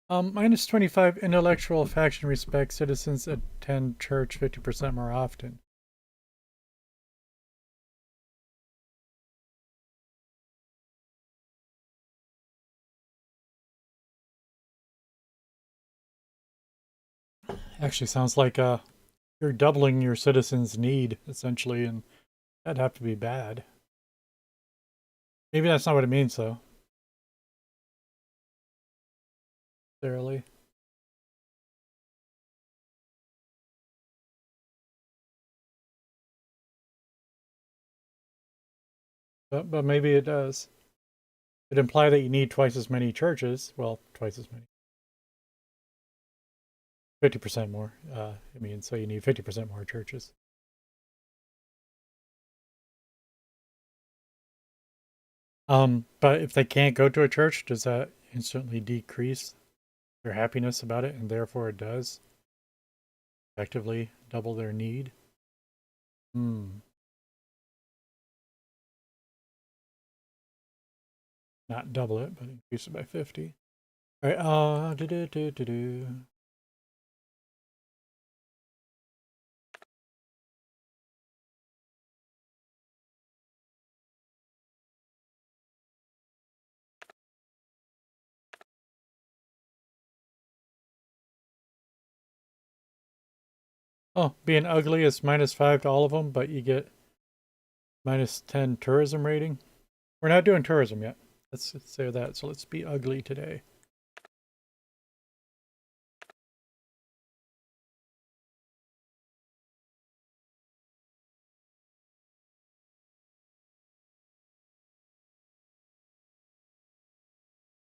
Minus 25 intellectual faction respect. Citizens attend church 50% more often. Actually sounds like you're doubling your citizens' need, essentially, and that'd have to be bad. Maybe that's not what it means, though. Necessarily. But maybe it does. It imply that you need twice as many churches. Well, twice as many. 50% more. I mean, so you need 50% more churches. But if they can't go to a church, does that instantly decrease their happiness about it, and therefore it does effectively double their need? Not double it, but increase it by 50. All right, Oh, being ugly is minus 5 to all of them, but you get minus 10 tourism rating. We're not doing tourism yet. Let's say that. So let's be ugly today.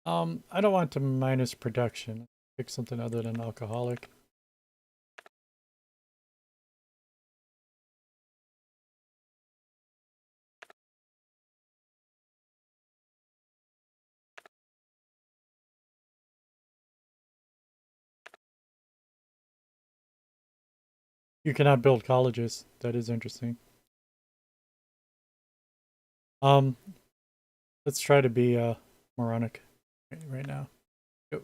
I don't want to minus production. Pick something other than alcoholic. You cannot build colleges. That is interesting. Let's try to be moronic right now. Go.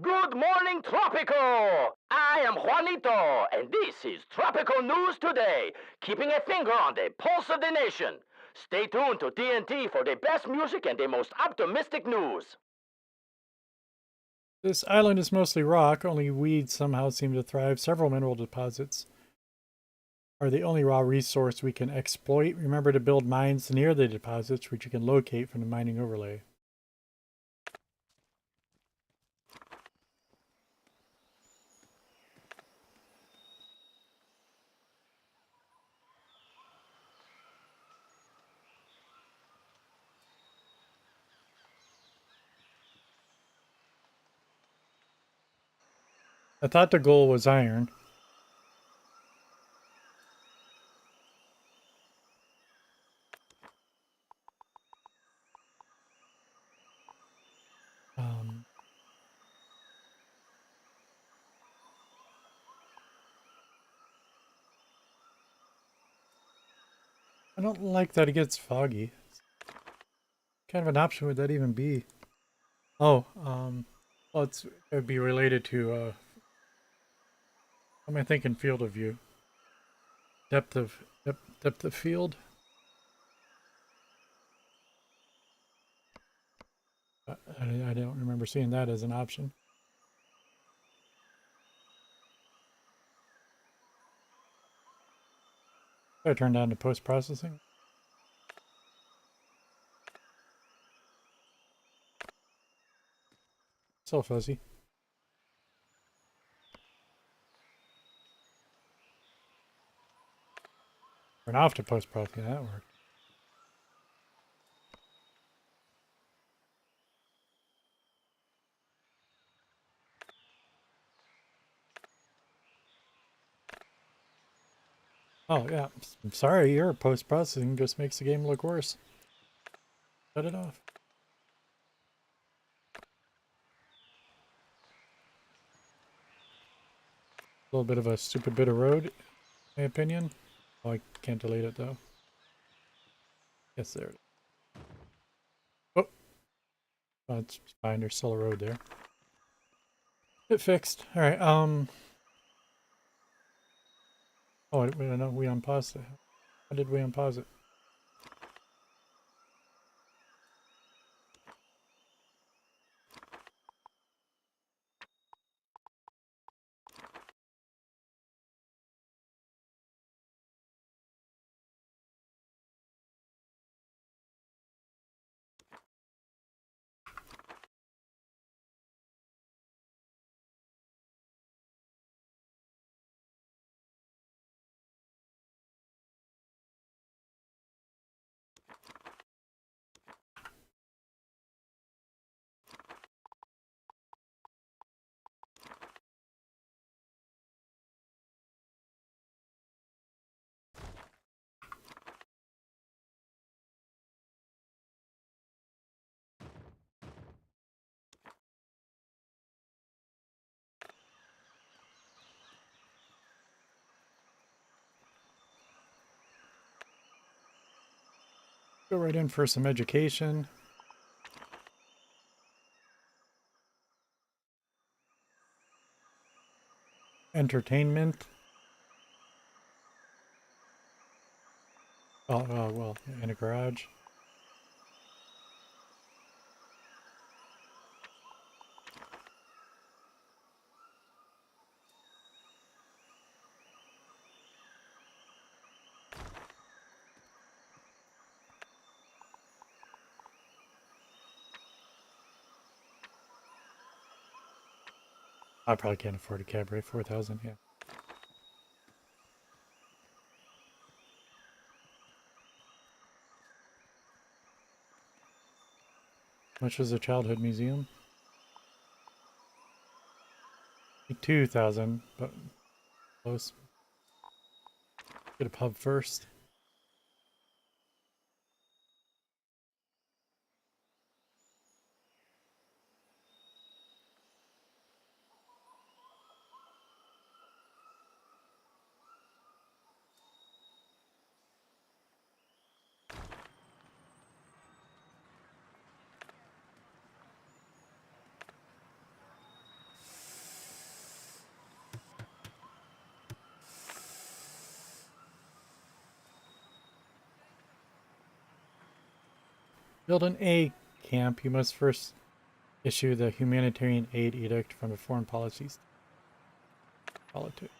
Good morning, Tropico! I am Juanito, and this is Tropico News Today, keeping a finger on the pulse of the nation. Stay tuned to TNT for the best music and the most optimistic news. This island is mostly rock, only weeds somehow seem to thrive. Several mineral deposits are the only raw resource we can exploit. Remember to build mines near the deposits, which you can locate from the mining overlay. I thought the goal was iron. I don't like that it gets foggy. What kind of an option would that even be? Oh, well, it would be related to, what am I thinking field of view? Depth of field? I don't remember seeing that as an option. I turned down to post-processing. So fuzzy. Turn off to post-processing, that worked. Oh yeah, I'm sorry, your post-processing just makes the game look worse. Shut it off. A little bit of a stupid bit of road, in my opinion. Oh, I can't delete it though. Yes, there it is. Oh, it's fine. There's still a road there. It fixed. All right. Oh, we unpaused it. How did we unpause it? Go right in for some education. Entertainment. Oh, well, in a garage. I probably can't afford a cab, right? 4,000, yeah. How much was the childhood museum? 2,000, but close. Get a pub first. Build an A camp. You must first issue the humanitarian aid edict from the foreign policies. Politics.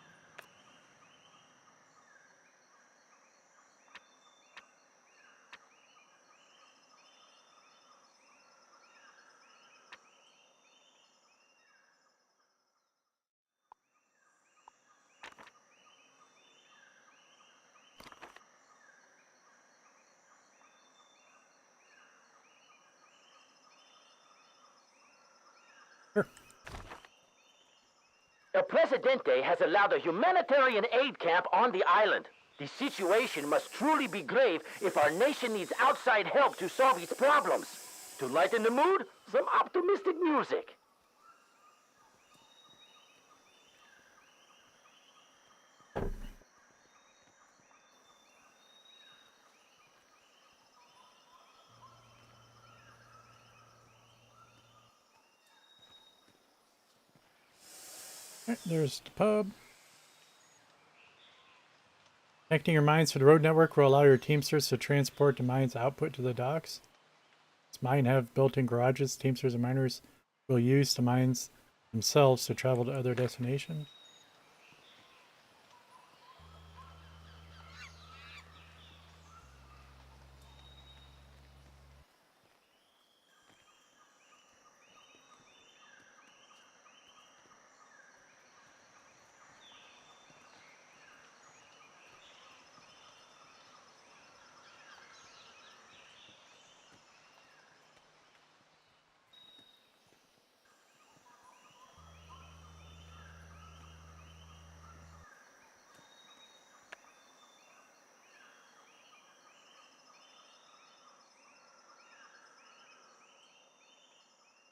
Sure. El Presidente has allowed a humanitarian aid camp on the island. The situation must truly be grave if our nation needs outside help to solve its problems. To lighten the mood, some optimistic music. Right, there's the pub. Connecting your mines to the road network will allow your Teamsters to transport the mine's output to the docks. This mine have built-in garages Teamsters and miners will use the mines themselves to travel to other destinations.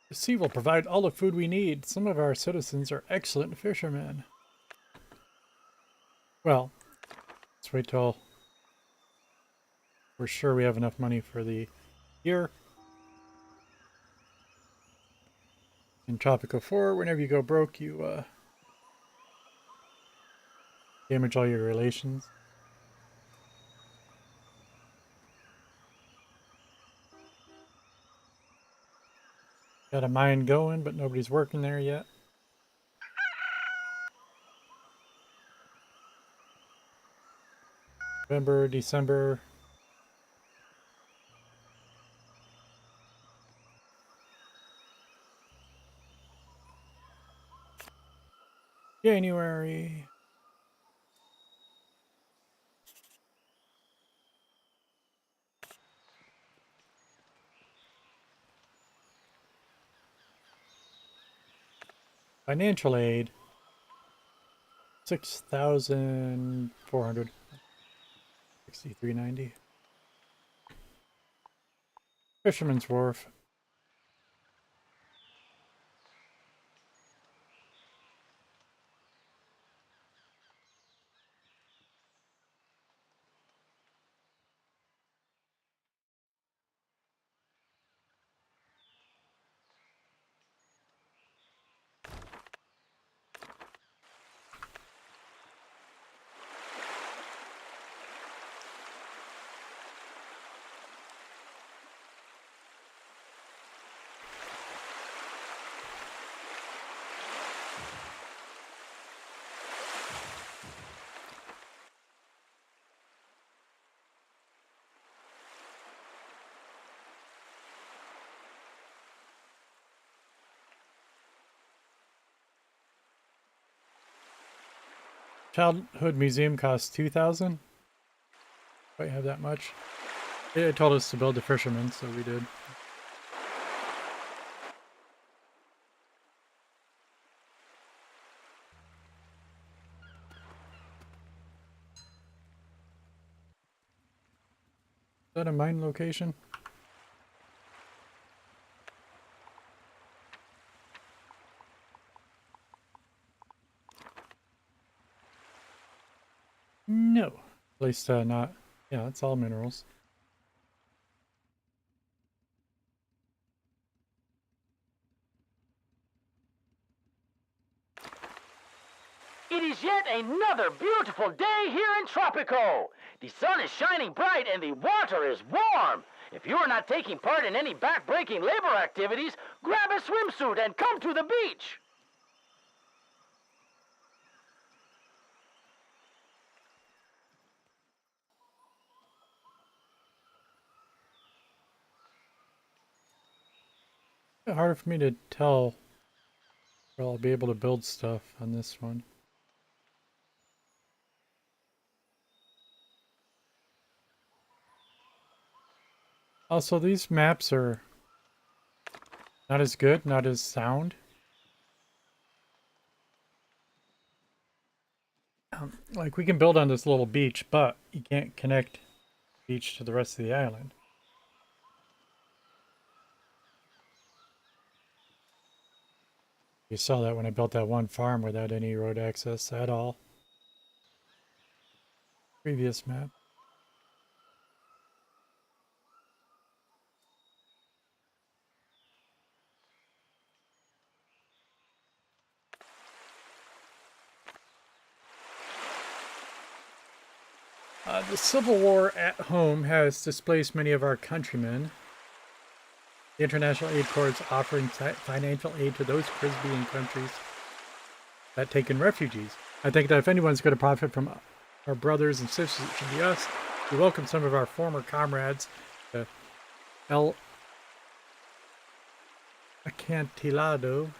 The sea will provide all the food we need. Some of our citizens are excellent fishermen. Well, let's wait till we're sure we have enough money for the year. In Tropico 4, whenever you go broke, you damage all your relations. Got a mine going, but nobody's working there yet. November, December. January. Financial aid. 6,400. 63.90. Fisherman's Wharf. Childhood Museum costs 2,000. Quite have that much. It told us to build the fisherman, so we did. Is that a mine location? No. At least not. Yeah, it's all minerals. It is yet another beautiful day here in Tropico. The sun is shining bright and the water is warm. If you are not taking part in any back-breaking labor activities, grab a swimsuit and come to the beach. It's hard for me to tell where I'll be able to build stuff on this one. Also, these maps are not as good, not as sound. Like, we can build on this little beach, but you can't connect the beach to the rest of the island. You saw that when I built that one farm without any road access at all. Previous map. The Civil War at home has displaced many of our countrymen. The International Aid Corps is offering financial aid to those Caribbean countries that take in refugees. I think that if anyone's going to profit from our brothers and sisters, it should be us. We welcome some of our former comrades to El Acantilado,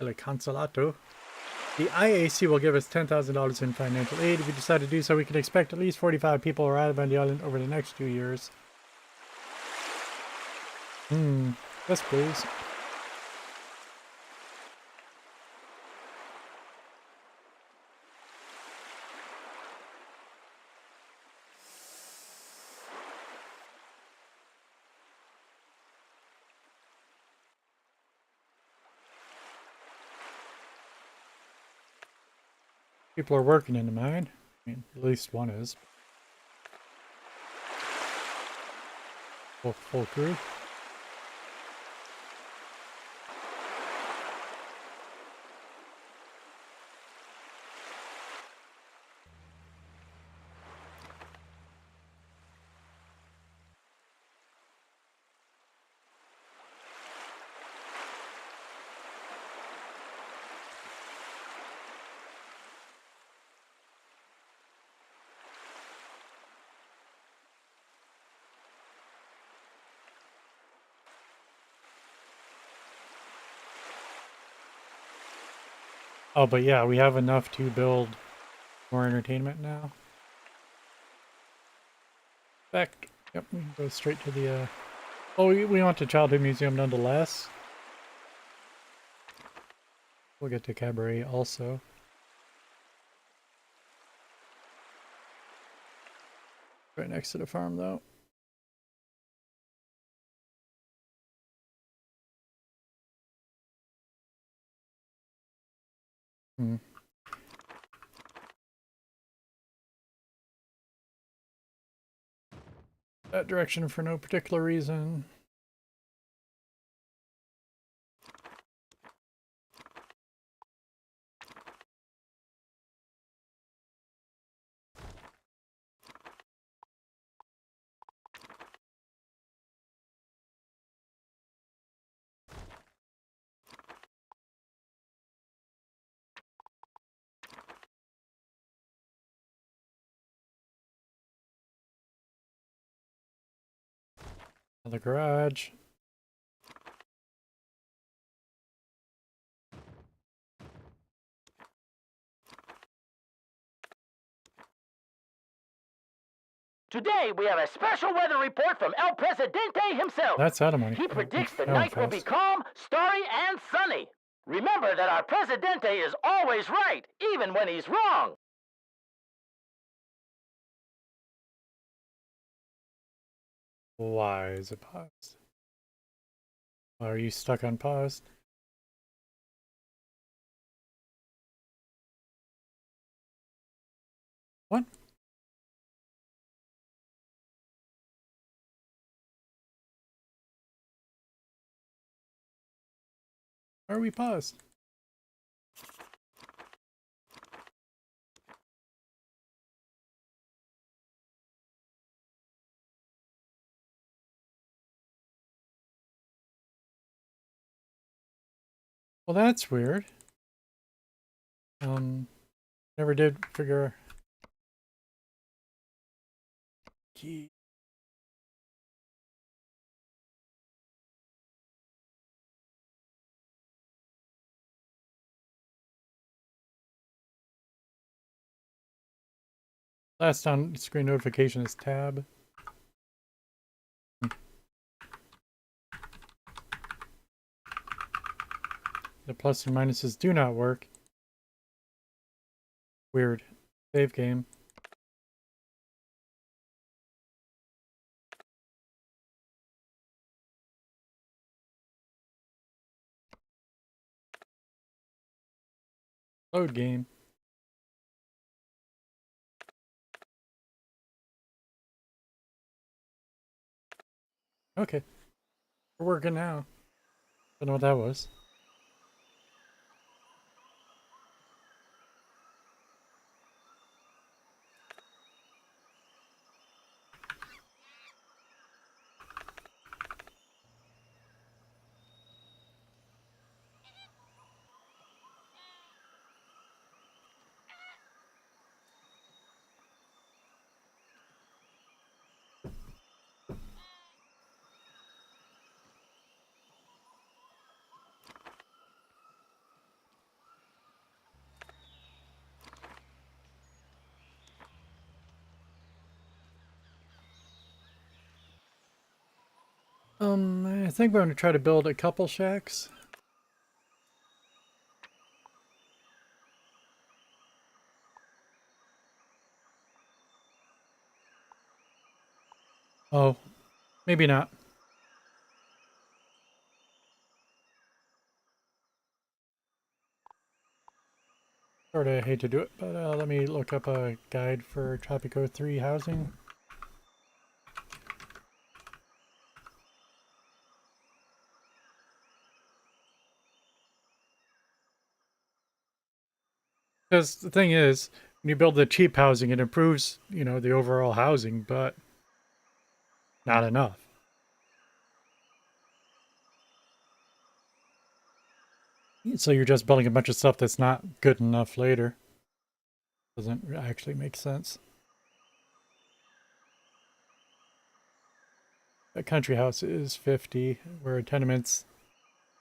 El Consolato. The IAC will give us $10,000 in financial aid. If we decide to do so, we can expect at least 45 people arrive on the island over the next 2 years. Yes, please. People are working in the mine. I mean, at least one is. Full crew. Oh, but yeah, we have enough to build more entertainment now. Back. Yep, we can go straight to the, Oh, we want the Childhood Museum nonetheless. We'll get to Cabaret also. Right next to the farm, though. That direction for no particular reason. The garage. Today, we have a special weather report from El Presidente himself. That's out of money. He predicts the Oh, night will be fast. calm, starry, and sunny. Remember that our Presidente is always right, even when he's wrong. Why is it paused? Why are you stuck on pause? What? Why are we paused? Well, that's weird. Never did figure. Key. Last on screen notification is tab. The plus and minuses do not work. Weird. Save game. Load game. Okay. We're working now. Don't know what that was. I think we're going to try to build a couple shacks. Oh, maybe not. Sort of hate to do it, but let me look up a guide for Tropico 3 housing. Because the thing is, when you build the cheap housing, it improves, you know, the overall housing, but not enough. So you're just building a bunch of stuff that's not good enough later. Doesn't actually make sense. A country house is 50, where tenements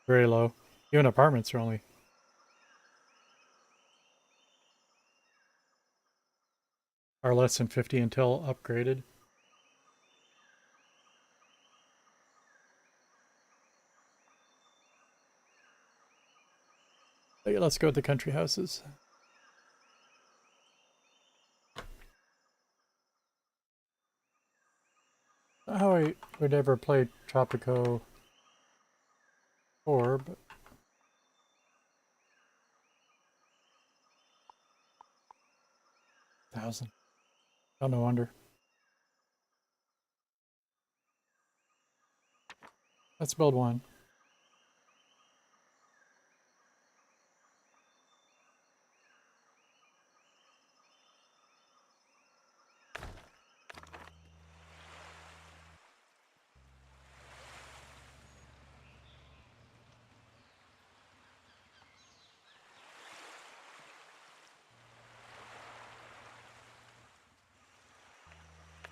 very low. Even apartments are only are less than 50 until upgraded. But yeah, let's go with the country houses. Not how I would ever play Tropico 4, but 1,000. Oh, no wonder. Let's build one.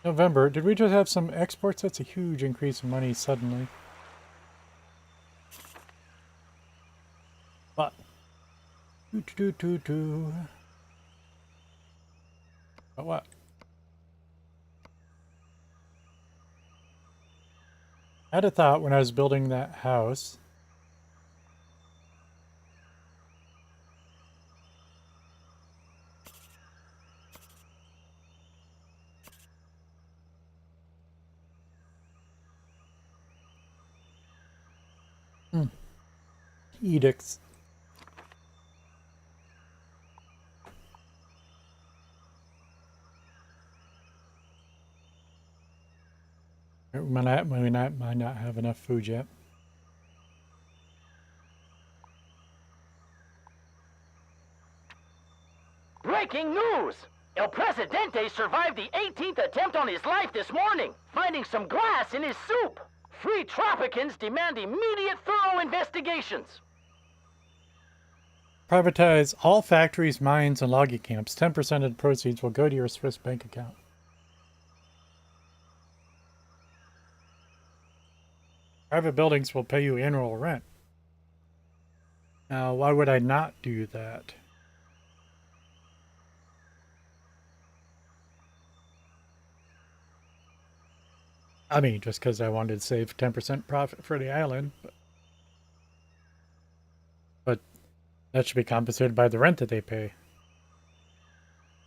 November. Did we just have some exports? That's a huge increase in money suddenly. But But what? I had a thought when I was building that house. Edicts. We might not have enough food yet. Breaking news! El Presidente survived the 18th attempt on his life this morning, finding some glass in his soup. Free Tropicans demand immediate, thorough investigations. Privatize all factories, mines, and logging camps. 10% of the proceeds will go to your Swiss bank account. Private buildings will pay you annual rent. Now, why would I not do that? I mean, just because I wanted to save 10% profit for the island. But that should be compensated by the rent that they pay.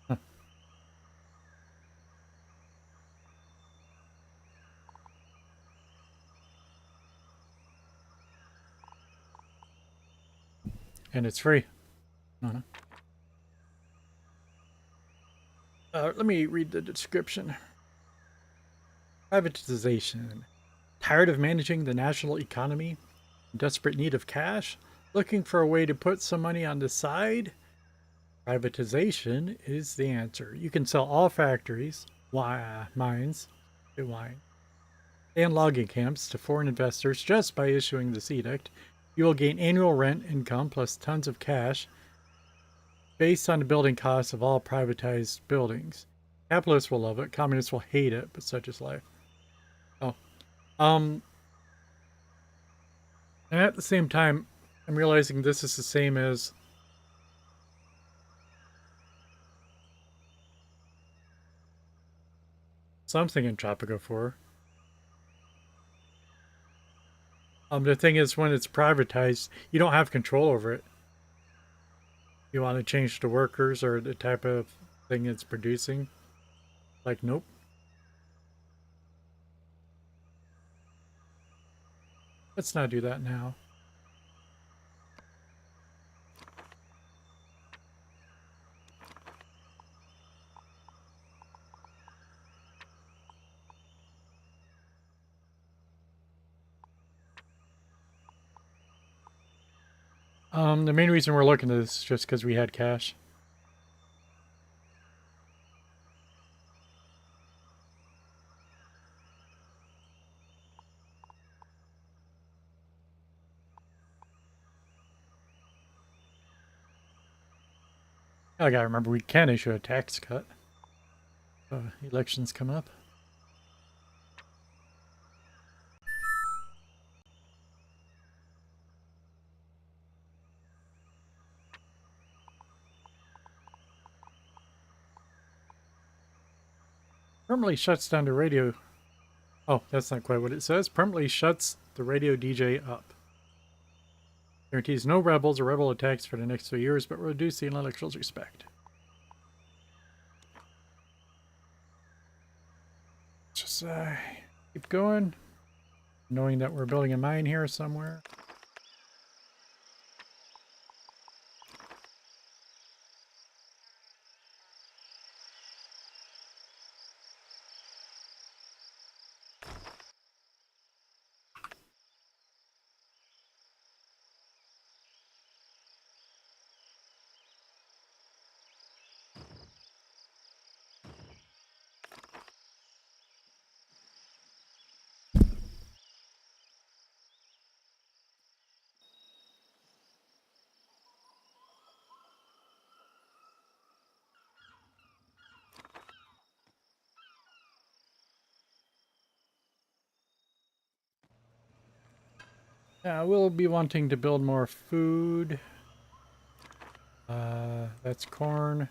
Huh. And it's free. Let me read the description. Privatization. Tired of managing the national economy? In desperate need of cash? Looking for a way to put some money on the side? Privatization is the answer. You can sell all factories, mines, and logging camps to foreign investors just by issuing this edict. You will gain annual rent income plus tons of cash based on the building costs of all privatized buildings. Capitalists will love it. Communists will hate it, but such is life. Oh. And at the same time, I'm realizing this is the same as something in Tropico 4. The thing is, when it's privatized, you don't have control over it. You want to change the workers or the type of thing it's producing? Like, nope. Let's not do that now. The main reason we're looking at this is just because we had cash. I gotta remember, we can issue a tax cut. Elections come up. Permanently shuts down the radio. Oh, that's not quite what it says. Permanently shuts the radio DJ up. Guarantees no rebels or rebel attacks for the next 2 years, but will reduce the intellectual's respect. Just keep going, knowing that we're building a mine here somewhere. Yeah, we'll be wanting to build more food. That's corn.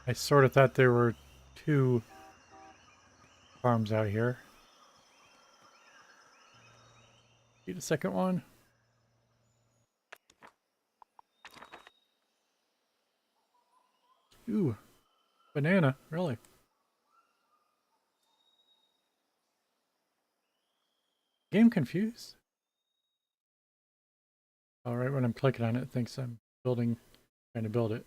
I sort of thought there were 2 farms out here. See the second one? Ooh, banana, really? Game confused? All right, when I'm clicking on it, it thinks I'm trying to build it.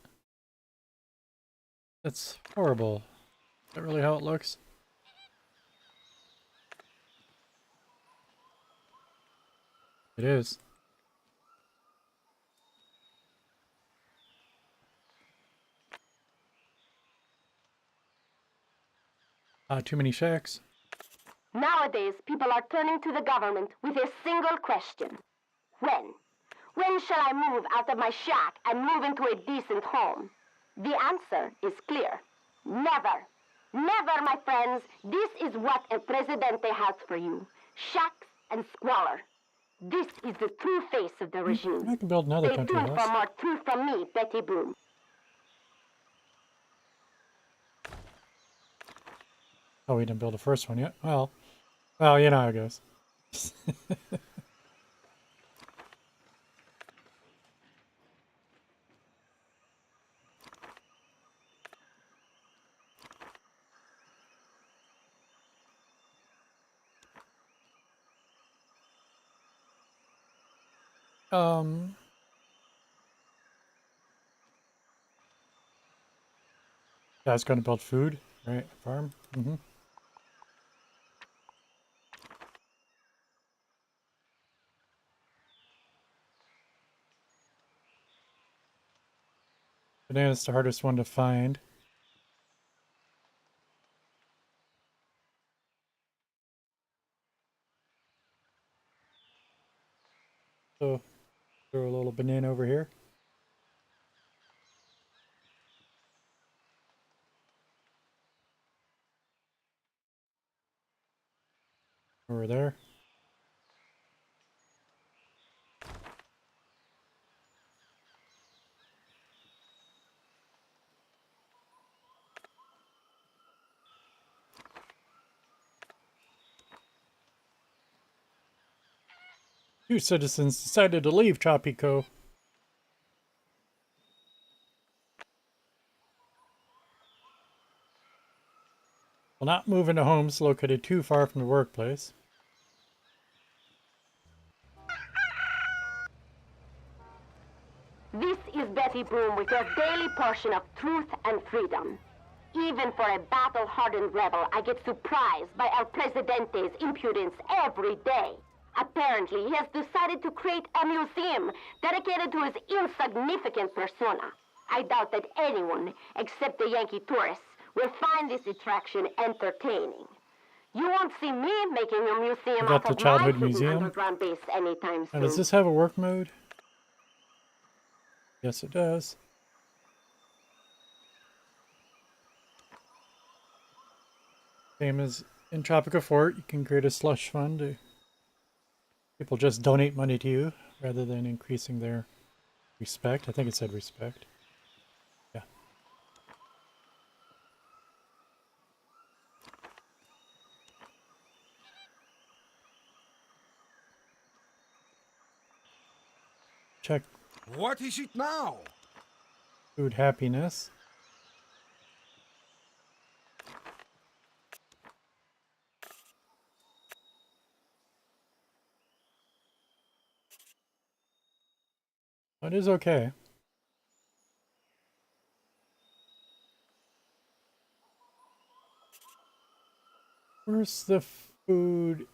That's horrible. Is that really how it looks? It is. Too many shacks. Nowadays, people are turning to the government with a single question. When? When shall I move out of my shack and move into a decent home? The answer is clear. Never. Never, my friends. This is what El Presidente has for you. Shacks and squalor. This is the true face of the regime. I can build another Stay country tuned house. for more truth from me, Betty Boom. Oh, we didn't build the first one yet. Well, you know how it goes. Yeah, it's going to build food, right? Farm. Banana's the hardest one to find. So, throw a little banana over here. Over there. Two citizens decided to leave Tropico. Will not move into homes located too far from the workplace. This is Betty Boom with your daily portion of truth and freedom. Even for a battle-hardened rebel, I get surprised by El Presidente's impudence every day. Apparently, he has decided to create a museum dedicated to his insignificant persona. I doubt that anyone, except the Yankee tourists, will find this attraction entertaining. You won't see me making a museum got out the of my childhood hidden museum. underground base anytime Now, soon. does this have a work mode? Yes, it does. Same as in Tropico Fort, you can create a slush fund. People just donate money to you rather than increasing their respect. I think it said respect. Yeah. Check What is it now? food happiness. It is okay. Where's the food?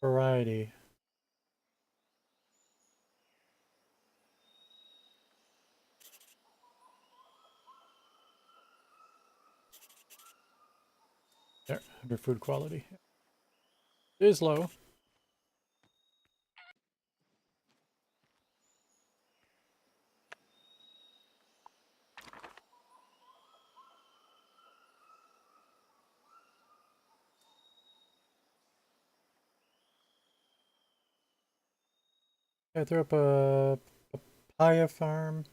Variety. There, under food quality. It is low. I threw up a papaya farm.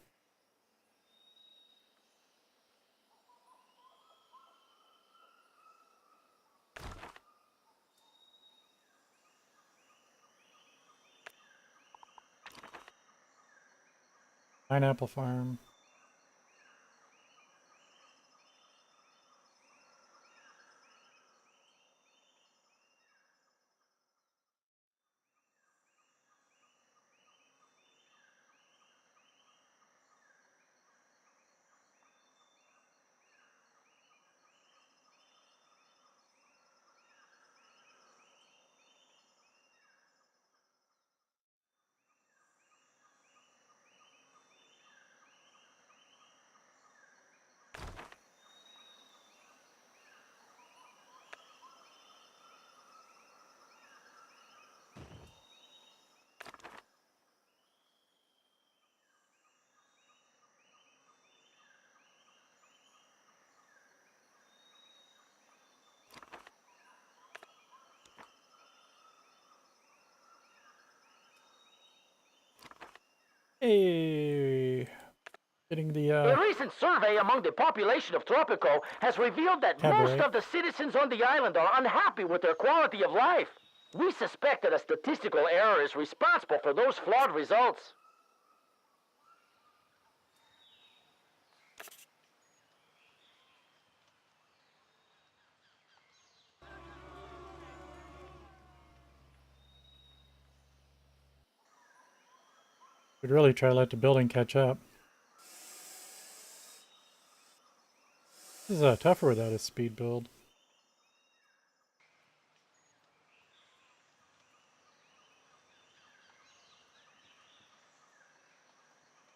Pineapple farm. Hey, getting the A recent survey among the population of Tropico has revealed that most Cabaret. of the citizens on the island are unhappy with their quality of life. We suspect that a statistical error is responsible for those flawed results. Would really try to let the building catch up. This is tougher without a speed build.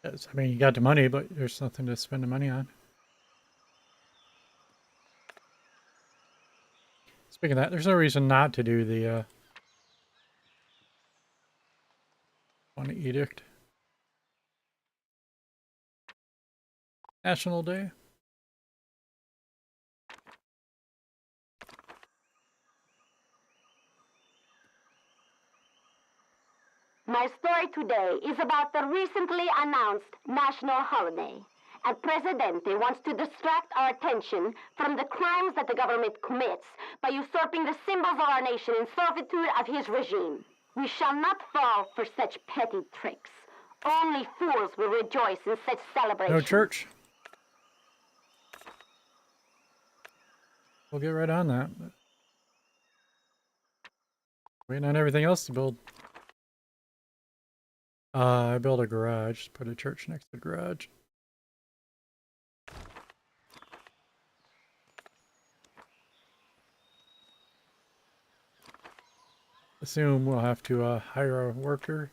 Yes, I mean, you got the money, but there's nothing to spend the money on. Speaking of that, there's no reason not to do the one edict. National Day. My story today is about the recently announced national holiday. and Presidente wants to distract our attention from the crimes that the government commits by usurping the symbols of our nation in servitude of his regime. We shall not fall for such petty tricks. Only fools will rejoice in such celebrations. No church. We'll get right on that. But waiting on everything else to build. I built a garage. Put a church next to the garage. Assume we'll have to hire a worker.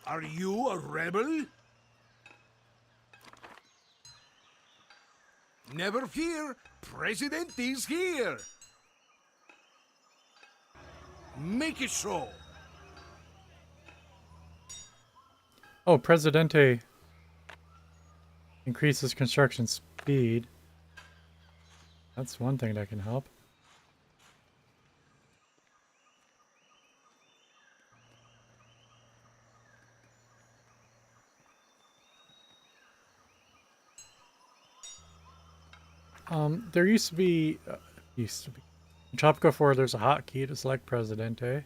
Are you a rebel? Never fear, President is here. Make it so. Oh, Presidente increases construction speed. That's one thing that can help. There used to be in Tropico 4, there's a hotkey to select Presidente.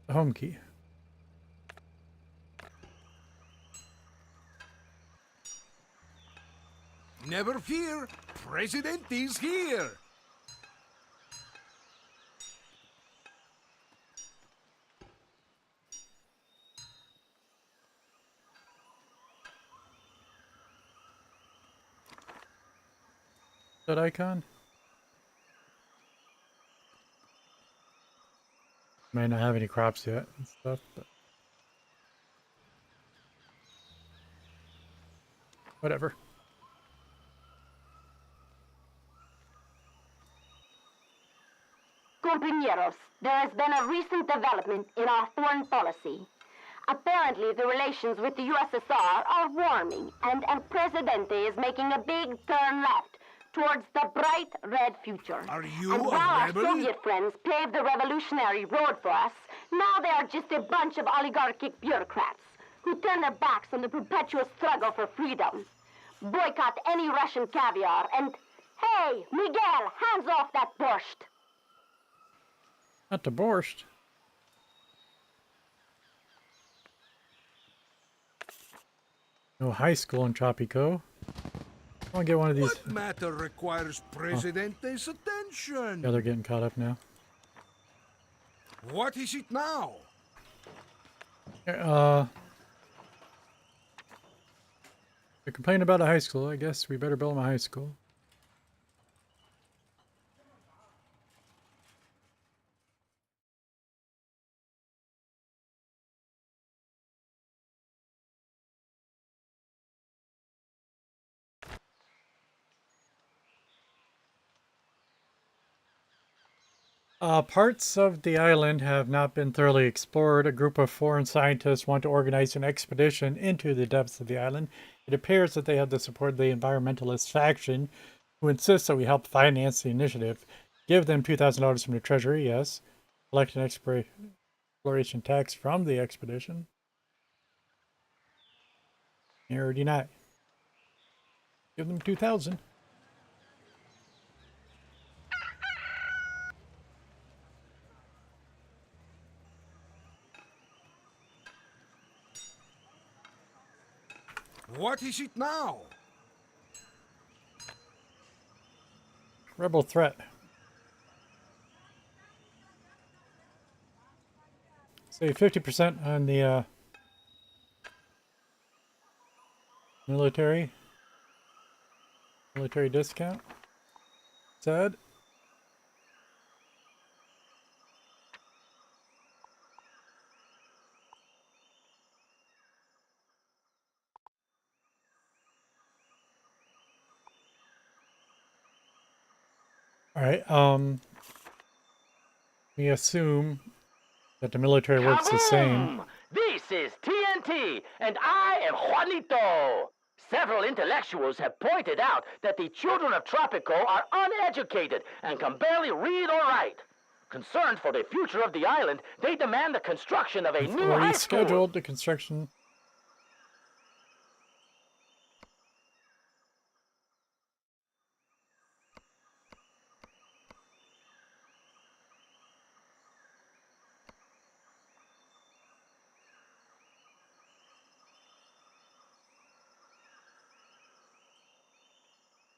The home key. Never fear, President is here. That icon? May not have any crops yet and stuff, but whatever. Compañeros, there has been a recent development in our foreign policy. Apparently, the relations with the USSR are warming, and El Presidente is making a big turn left towards the bright red future. Are you and a while our rebel? Soviet friends paved the revolutionary road for us, now they are just a bunch of oligarchic bureaucrats who turn their backs on the perpetual struggle for freedom. Boycott any Russian caviar, and hey, Miguel, hands off that borscht. Not the borscht. No high school in Tropico. I want to get one of these. What matter requires Presidente's attention? Yeah, they're getting caught up now. What is it now? They're complaining about a high school. I guess we better build them a high school. Parts of the island have not been thoroughly explored. A group of foreign scientists want to organize an expedition into the depths of the island. It appears that they have the support of the environmentalist faction, who insists that we help finance the initiative. Give them $2,000 from the treasury, yes. Collect an exploration tax from the expedition. Or deny. Give them $2,000. What is it now? Rebel threat. Say 50% on the military discount. Sad. All right. We assume that the military works the same. Kaboom! This is TNT, and I am Juanito. Several intellectuals have pointed out that the children of Tropico are uneducated and can barely read or write. Concerned for the future of the island, they demand the construction of a We've new already high school. scheduled the construction.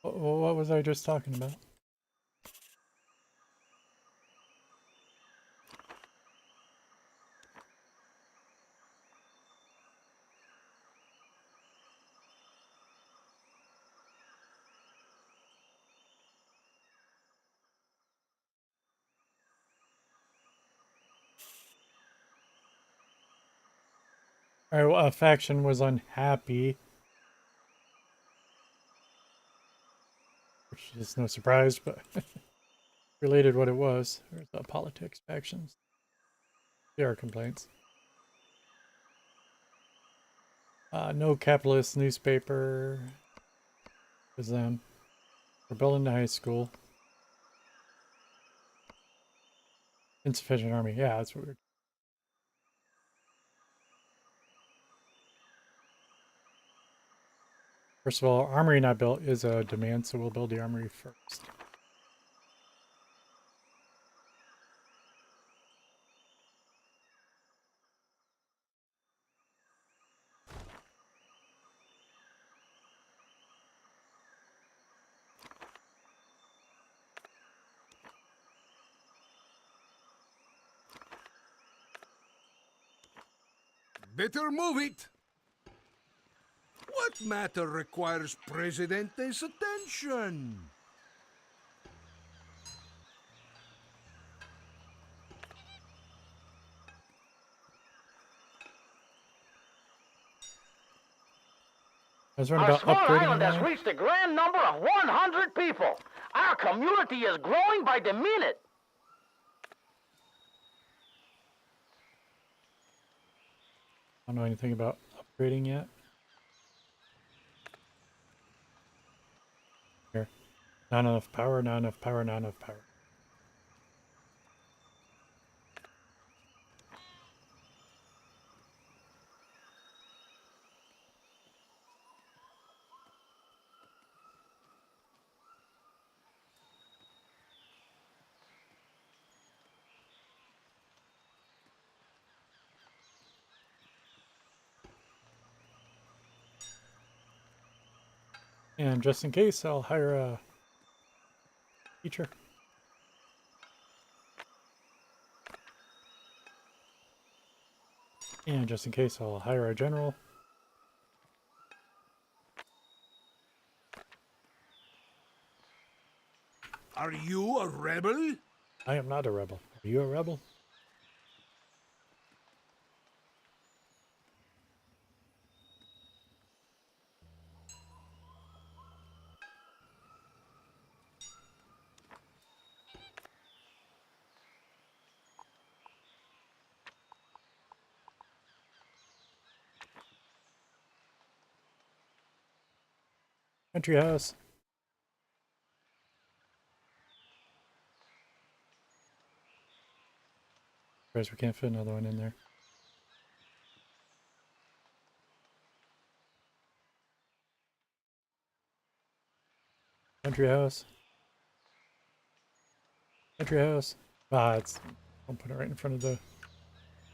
What was I just talking about? Alright, well, a faction was unhappy. Which is no surprise, but related what it was. There's politics factions. There are complaints. No capitalist newspaper. Was them. We're building the high school. Insufficient army. Yeah, that's what we're. First of all, armory not built is a demand, so we'll build the armory first. Better move it. What matter requires Presidente's attention? I was wondering Our about small upgrading island has that. reached a grand number of 100 people. Our community is growing by the minute. I don't know anything about upgrading yet. Here. Not enough power, not enough power, not enough power. And just in case, I'll hire a teacher. And just in case, I'll hire a general. Are you a rebel? I am not a rebel. Are you a rebel? Country house. Surprised we can't fit another one in there. Country house. Country house. Ah, it's. I'll put it right in front of the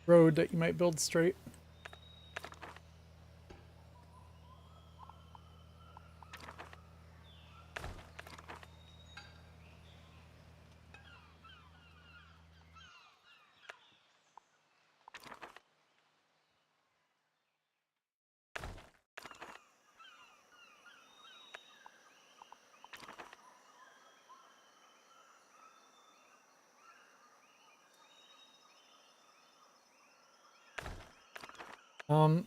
road that you might build straight.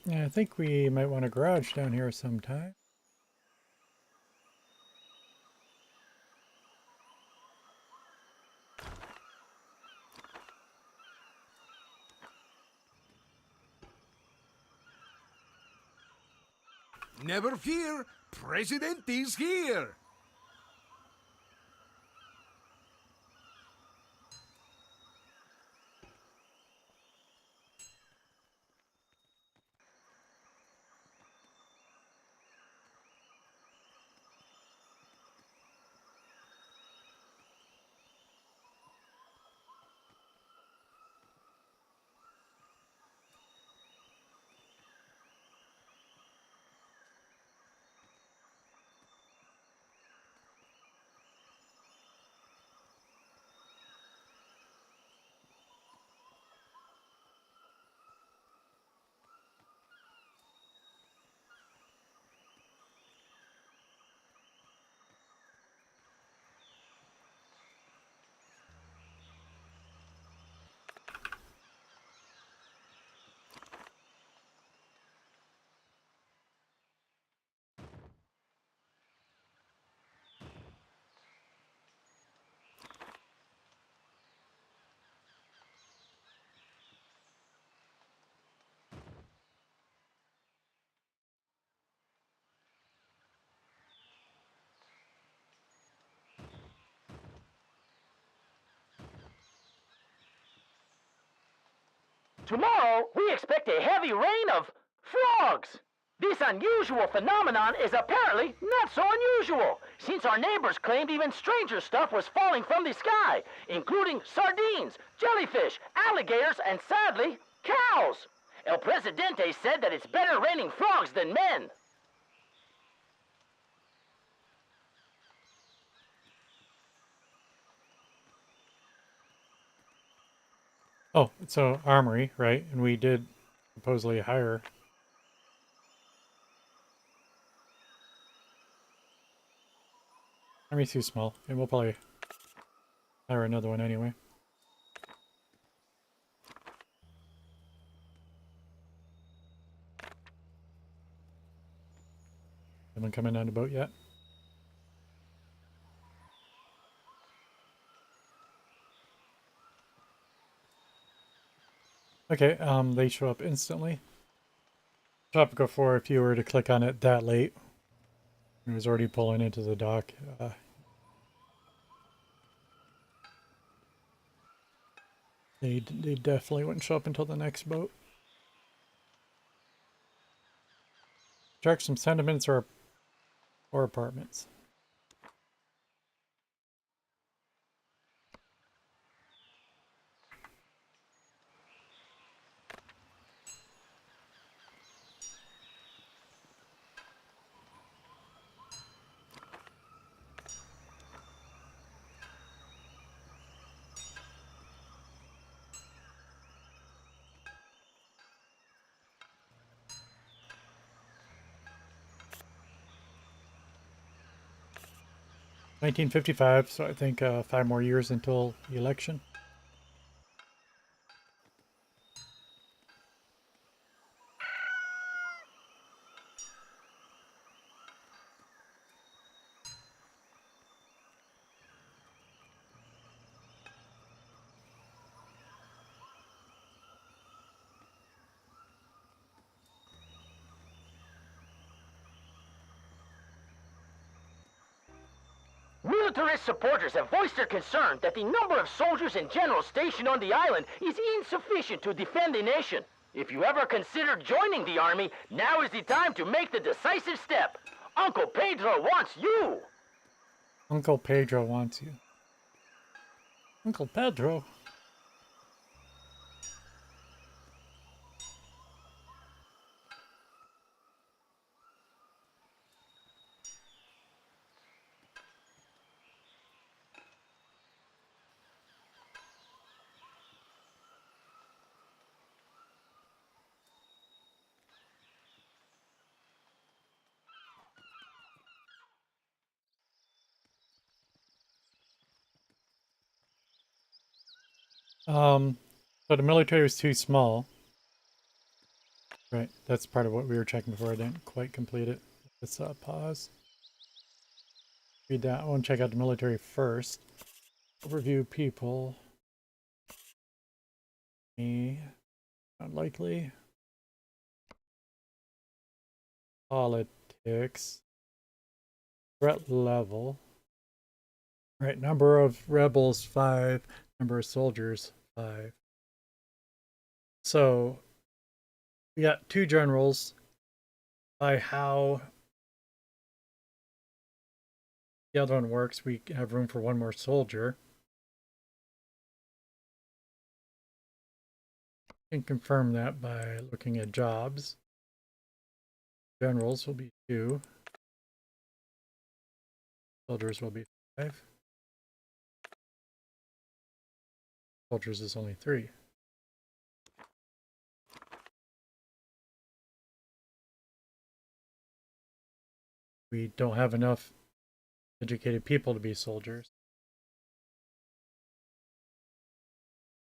Yeah, I think we might want a garage down here sometime. Never fear, President is here. Tomorrow, we expect a heavy rain of frogs. This unusual phenomenon is apparently not so unusual, since our neighbors claimed even stranger stuff was falling from the sky, including sardines, jellyfish, alligators, and sadly, cows. El Presidente said that it's better raining frogs than men. Oh, so armory, right? And we did supposedly hire. Army's too small, and we'll probably hire another one anyway. Anyone coming on the boat yet? Okay, they show up instantly. Tropico 4, if you were to click on it that late, it was already pulling into the dock. They definitely wouldn't show up until the next boat. Check some sentiments or apartments. $1955, so I think 5 more years until the election. Militarist supporters have voiced their concern that the number of soldiers and generals stationed on the island is insufficient to defend the nation. If you ever considered joining the army, now is the time to make the decisive step. Uncle Pedro wants you! Uncle Pedro wants you. Uncle Pedro? So the military was too small. Right, that's part of what we were checking before. I didn't quite complete it. Let's pause. Read that. I want to check out the military first. Overview people. Me. Unlikely. Politicians. politics. Threat level. Right, number of rebels 5, number of soldiers 5. So we got 2 generals. By how the other one works, we have room for 1 more soldier. You can confirm that by looking at jobs. Generals will be 2. Soldiers will be 5. Soldiers is only 3. We don't have enough educated people to be soldiers.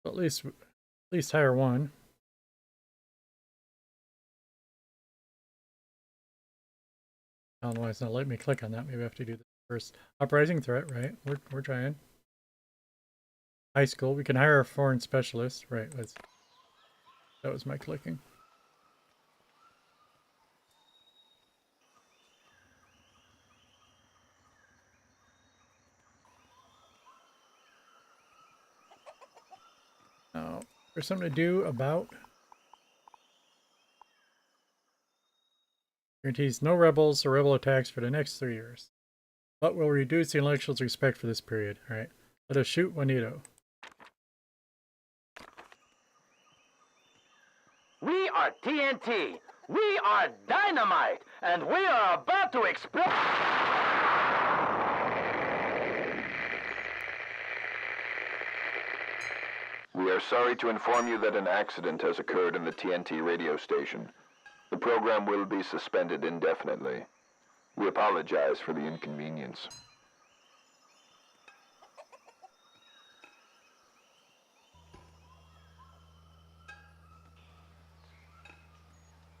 But at least hire 1. I don't know why it's not letting me click on that. Maybe I have to do this first. Uprising threat, right? We're trying. High school. We can hire a foreign specialist. Right, that was my clicking. Now, there's something to do about guarantees no rebels or rebel attacks for the next 3 years, but will reduce the intellectual's respect for this period. All right, let us shoot Juanito. We are TNT. We are dynamite. And we are about to explode. We are sorry to inform you that an accident has occurred in the TNT radio station. The program will be suspended indefinitely. We apologize for the inconvenience.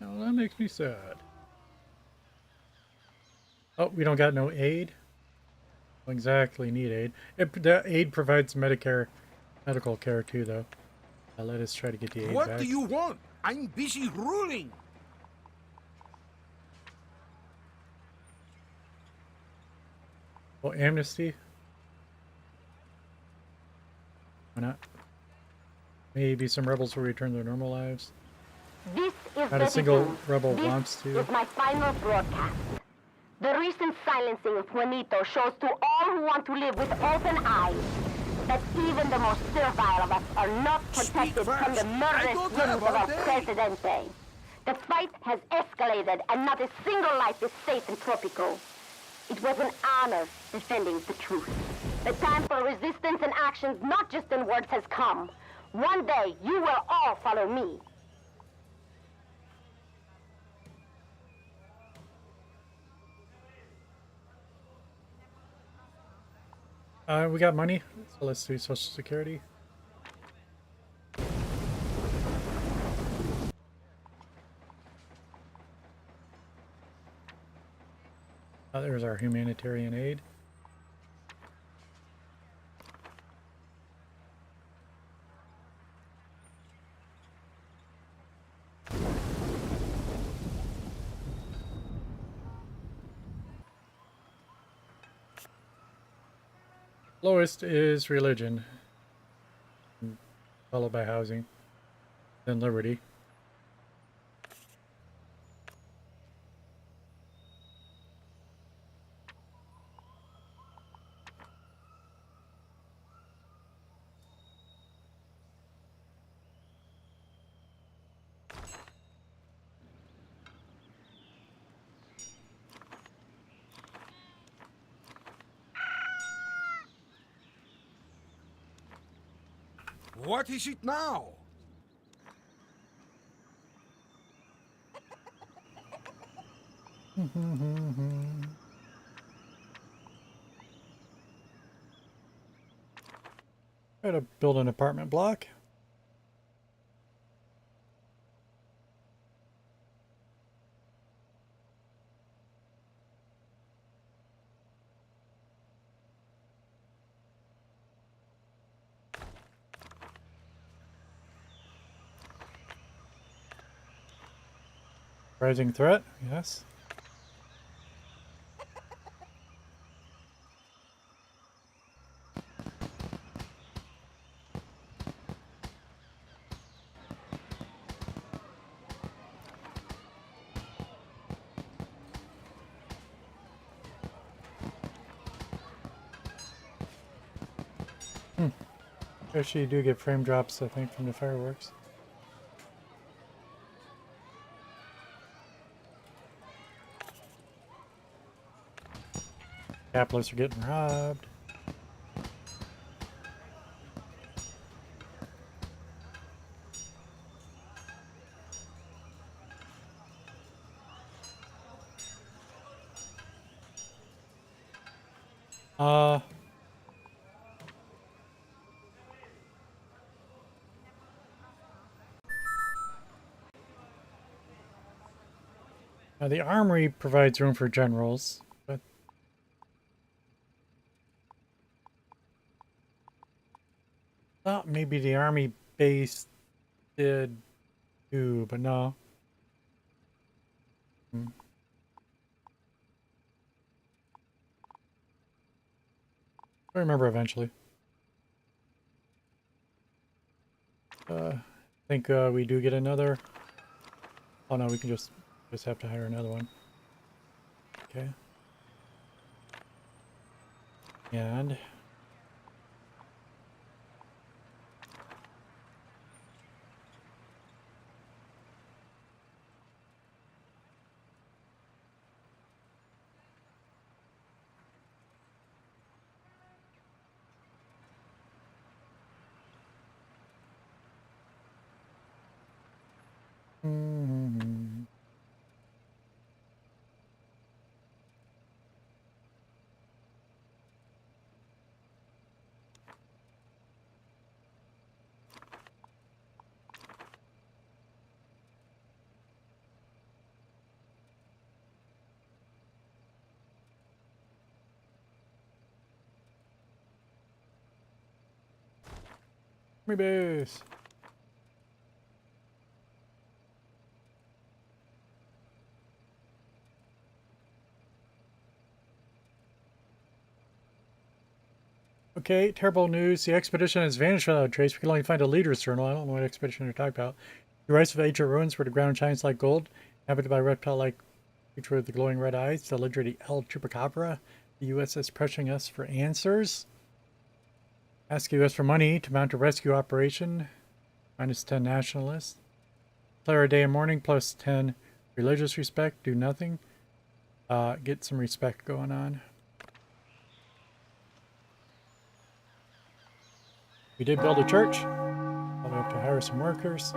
Now that makes me sad. Oh, we don't got no aid? Don't exactly need aid. The aid provides medical care too, though. Let us try to get the aid What back. do you want? I'm busy ruling. Oh, amnesty? Why not? Maybe some rebels will return to their normal lives. This is Not a single Boom. rebel This wants to. is my final broadcast. The recent silencing of Juanito shows to all who want to live with open eyes that even the most servile of us are not protected from the fast. I murderous don't whims have of all our day. presidente. The fight has escalated and not a single life is safe in Tropico. It was an honor defending the truth. The time for resistance and actions, not just in words, has come. One day, you will all follow me. We got money, so let's do Social Security. There's our humanitarian aid. Lowest is religion, followed by housing, then liberty. What is it now? Try to build an apartment block. Rising threat, yes. Actually, you do get frame drops, I think, from the fireworks. Capitalists are getting robbed. Now the armory provides room for generals, but thought maybe the army base did too, but no. I remember eventually. I think we do get another. Oh no, we can just have to hire another one. Okay. And army base. Okay, terrible news. The expedition has vanished without a trace. We can only find a leader's journal. I don't know what expedition you're talking about. The rise of ancient ruins where the ground shines like gold, inhabited by reptile-like creature with the glowing red eyes. The Legendary El Chupacabra. The U.S. is pressuring us for answers. Ask U.S. for money to mount a rescue operation. Minus 10 nationalists. Declare a day and mourning plus 10 religious respect. Do nothing. Get some respect going on. We did build a church. Probably have to hire some workers.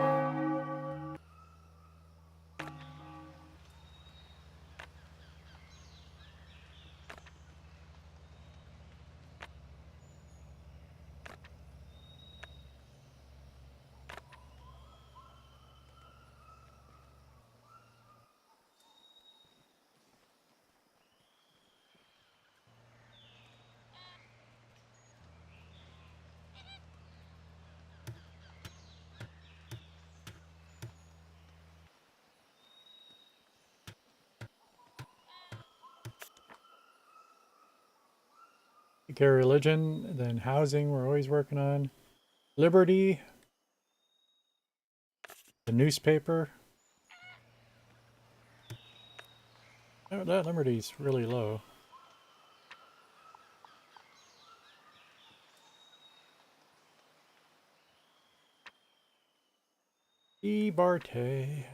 Take care of religion, then housing we're always working on. Liberty. The newspaper. Oh, that liberty's really low. Barte.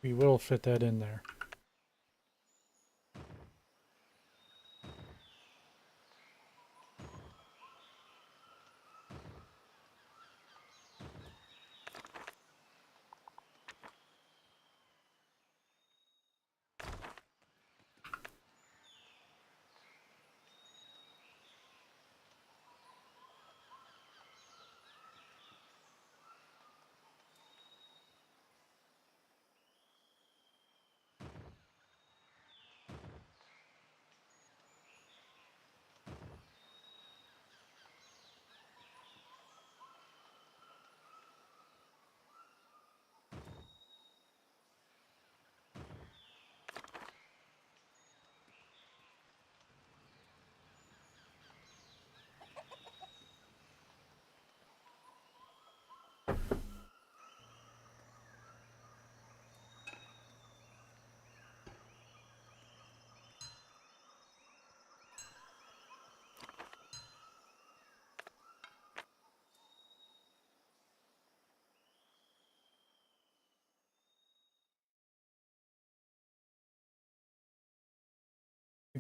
We will fit that in there.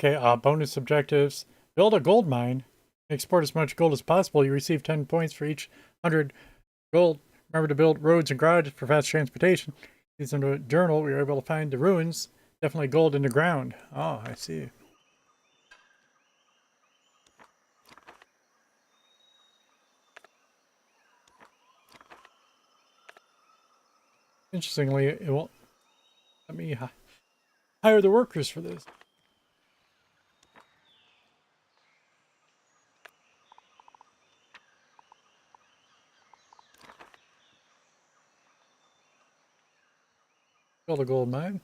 Okay, bonus objectives. Build a gold mine. Export as much gold as possible. You receive 10 points for each 100 gold. Remember to build roads and garages for fast transportation. Use them to journal. We were able to find the ruins. Definitely gold in the ground. Oh, I see. Interestingly, it won't let me hire the workers for this. Build a gold mine.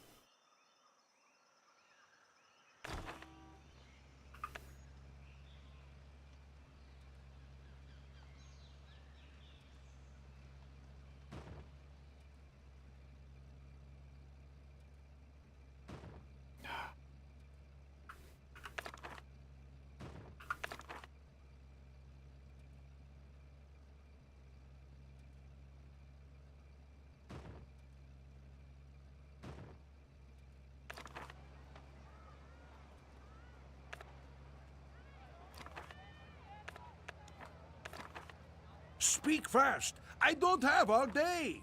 Speak fast. I don't have all day.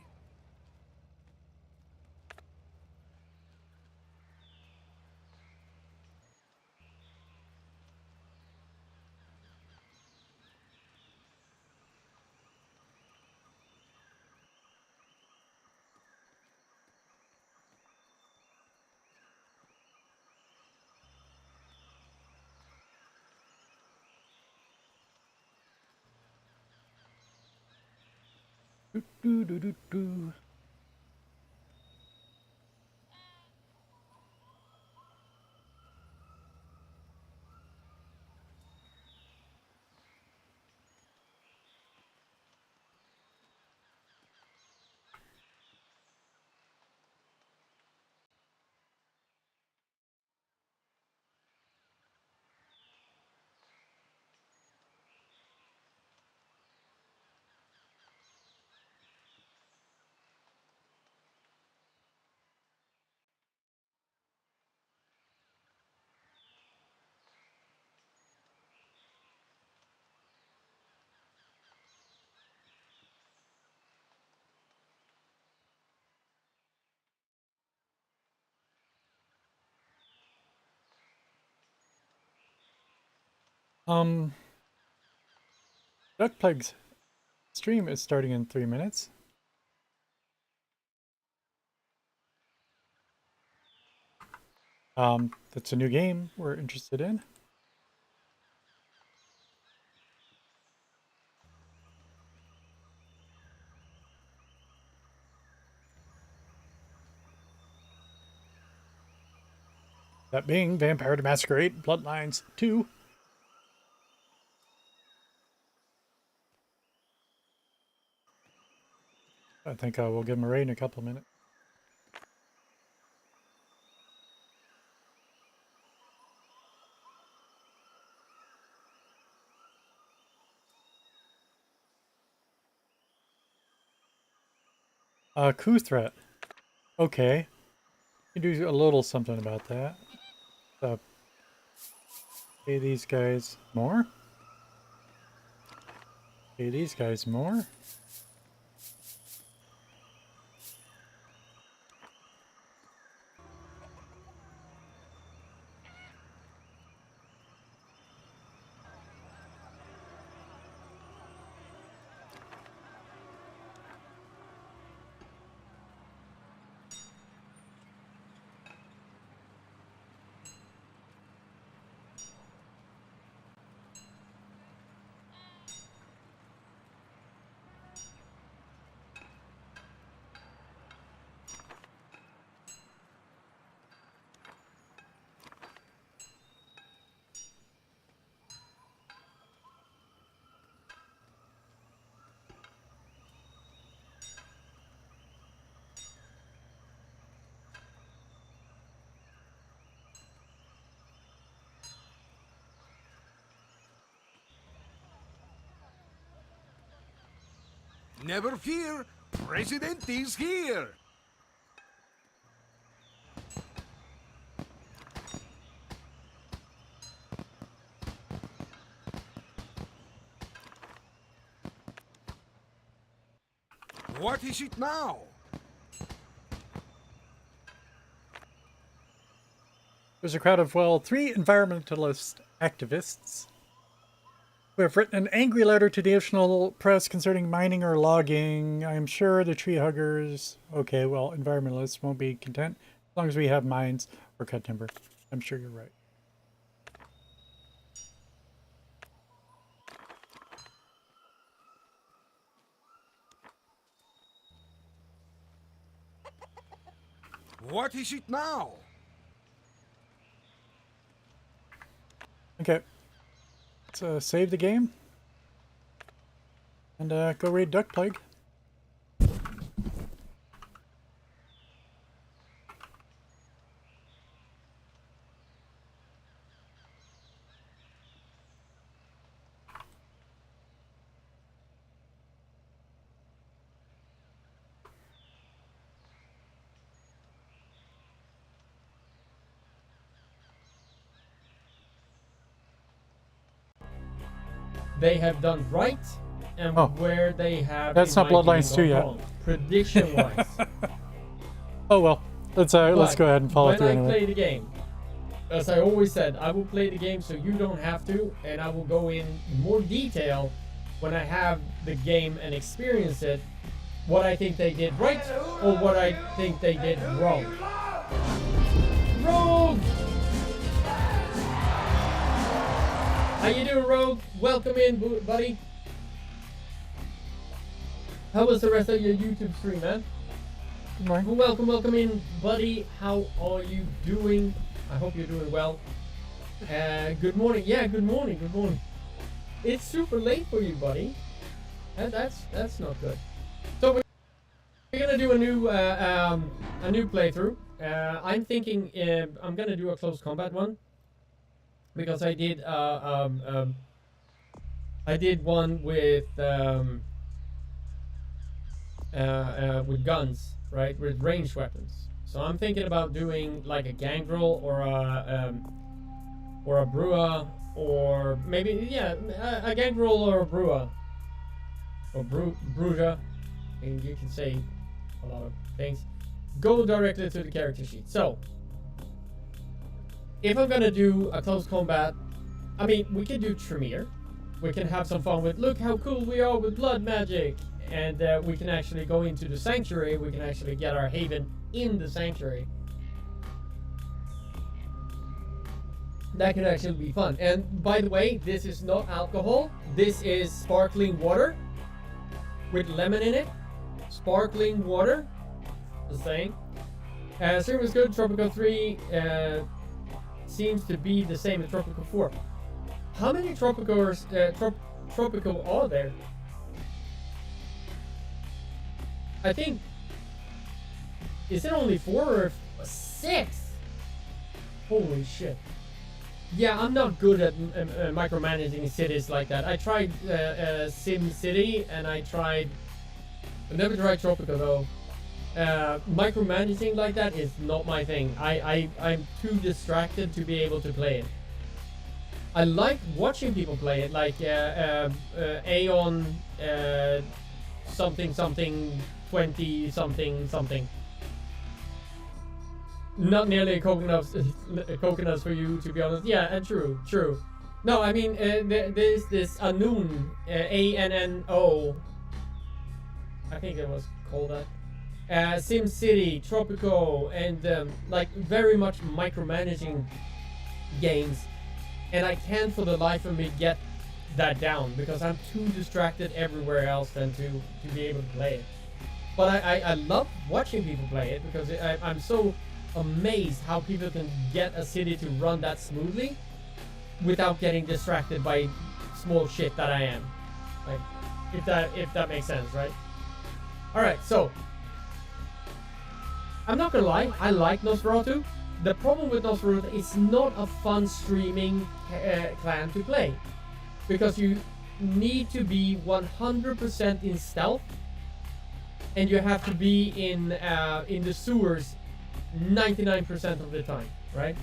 Do, do, do, do. Duck Plague's stream is starting in 3 minutes. That's a new game we're interested in. That being Vampire the Masquerade Bloodlines 2. I think we'll give him a raid in a couple of minutes. Coup threat. Okay. You do a little something about that. Pay these guys more. Pay these guys more. Never fear, President is here. What is it now? There's a crowd of, well, 3 environmentalist activists who have written an angry letter to the national press concerning mining or logging. I'm sure the tree huggers, okay, well, environmentalists won't be content as long as we have mines or cut timber. I'm sure you're right. What is it now? Okay. Let's save the game. And go raid Duck Plague. They have done right, and where they have. That's not Bloodlines 2 yet. Prediction-wise. Oh well, let's go ahead and follow through anyway. When I play the game, as I always said, I will play the game so you don't have to, and I will go in more detail when I have the game and experience it, what I think they did right or what I think they did wrong. Rogue! How you doing, Rogue? Welcome in, buddy. How was the rest of your YouTube stream, man? Good morning. Welcome in, buddy. How are you doing? I hope you're doing well. Good morning. Yeah, good morning. Good morning. It's super late for you, buddy. That's not good. So we're gonna do a new playthrough. I'm thinking I'm gonna do a close combat one. Because I did one with guns, right, with ranged weapons. So I'm thinking about doing like a gangrel or a brua, or maybe a gangrel or a brua, or bruja, and you can say a lot of things. Go directly to the character sheet. So if I'm gonna do a close combat, I mean, we can do Tremere. We can have some fun with, look how cool we are with blood magic. And we can actually go into the sanctuary. We can actually get our haven in the sanctuary. That could actually be fun. And by the way, this is not alcohol. This is sparkling water with lemon in it. Sparkling water. Just saying. Stream is good. Tropico 3 seems to be the same as Tropico 4. How many Tropico are there? I think, is it only 4 or 6? Holy shit. Yeah, I'm not good at micromanaging cities like that. I tried Sim City and I never tried Tropico though. Micromanaging like that is not my thing. I'm too distracted to be able to play it. I like watching people play it, like Aeon something 20 something. Not nearly coconuts for you, to be honest. Yeah, and true. No, I mean there's this Anno, ANNO. I think it was called that. Sim City, Tropico, and like very much micromanaging games, and I can't for the life of me get that down because I'm too distracted everywhere else than to be able to play it. But I love watching people play it because I'm so amazed how people can get a city to run that smoothly without getting distracted by small shit that I am. Like, if that makes sense, right? All right, so I'm not gonna lie, I like Nosferatu. The problem with Nosferatu, it's not a fun streaming clan to play because you need to be 100% in stealth, and you have to be in the sewers 99% of the time, right?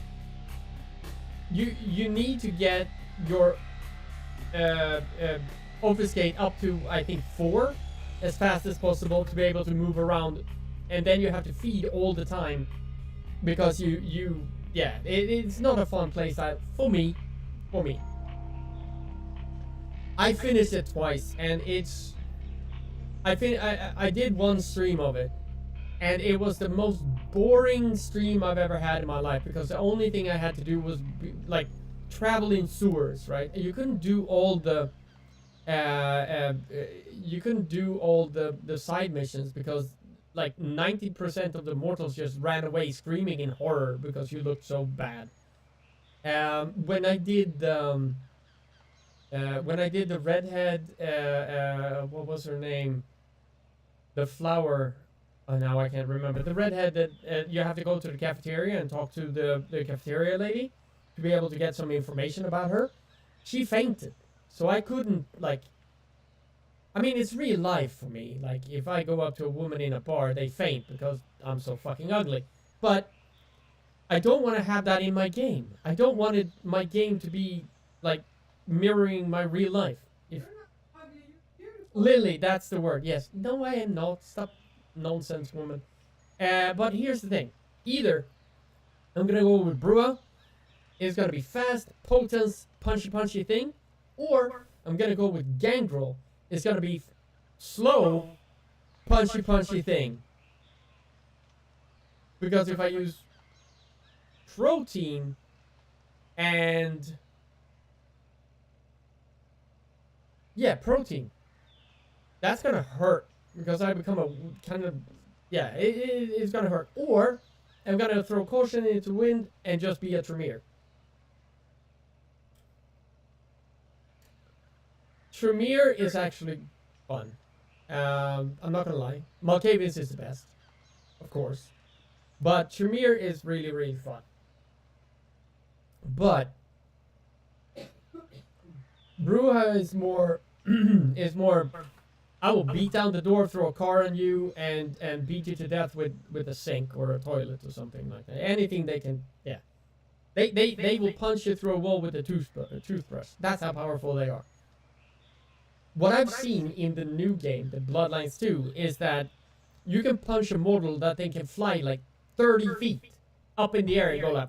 You need to get your obfuscate up to I think 4 as fast as possible to be able to move around, and then you have to feed all the time because it's not a fun play style for me. I finished it twice, and I did one stream of it, and it was the most boring stream I've ever had in my life, because the only thing I had to do was like travel in sewers, right? And you couldn't do all the side missions because like 90% of the mortals just ran away screaming in horror because you looked so bad. When I did the redhead, what was her name? The flower. Oh, now I can't remember. The redhead that you have to go to the cafeteria and talk to the cafeteria lady to be able to get some information about her. She fainted, so I couldn't like. I mean, it's real life for me. Like, if I go up to a woman in a bar, they faint because I'm so fucking ugly. But I don't want to have that in my game. I don't want my game to be like mirroring my real life. Lily, that's the word. Yes. No, I am not. Stop, nonsense, woman. But here's the thing. Either I'm gonna go with Brua. It's gonna be fast, potent, punchy thing, or I'm gonna go with Gangrel. It's gonna be slow, punchy thing. Because if I use protein and protein, that's gonna hurt because I become a kind of it's gonna hurt. Or I'm gonna throw caution into wind and just be a Tremere. Tremere is actually fun. I'm not gonna lie. Malkavians is the best, of course. But Tremere is really, really fun. But Bruja is more I will beat down the door, throw a car on you, and beat you to death with a sink or a toilet or something like that. Anything they can, yeah. They will punch you through a wall with a toothbrush. That's how powerful they are. What I've seen in the new game, the Bloodlines 2, is that you can punch a mortal that they can fly like 30 feet up in the air and go like...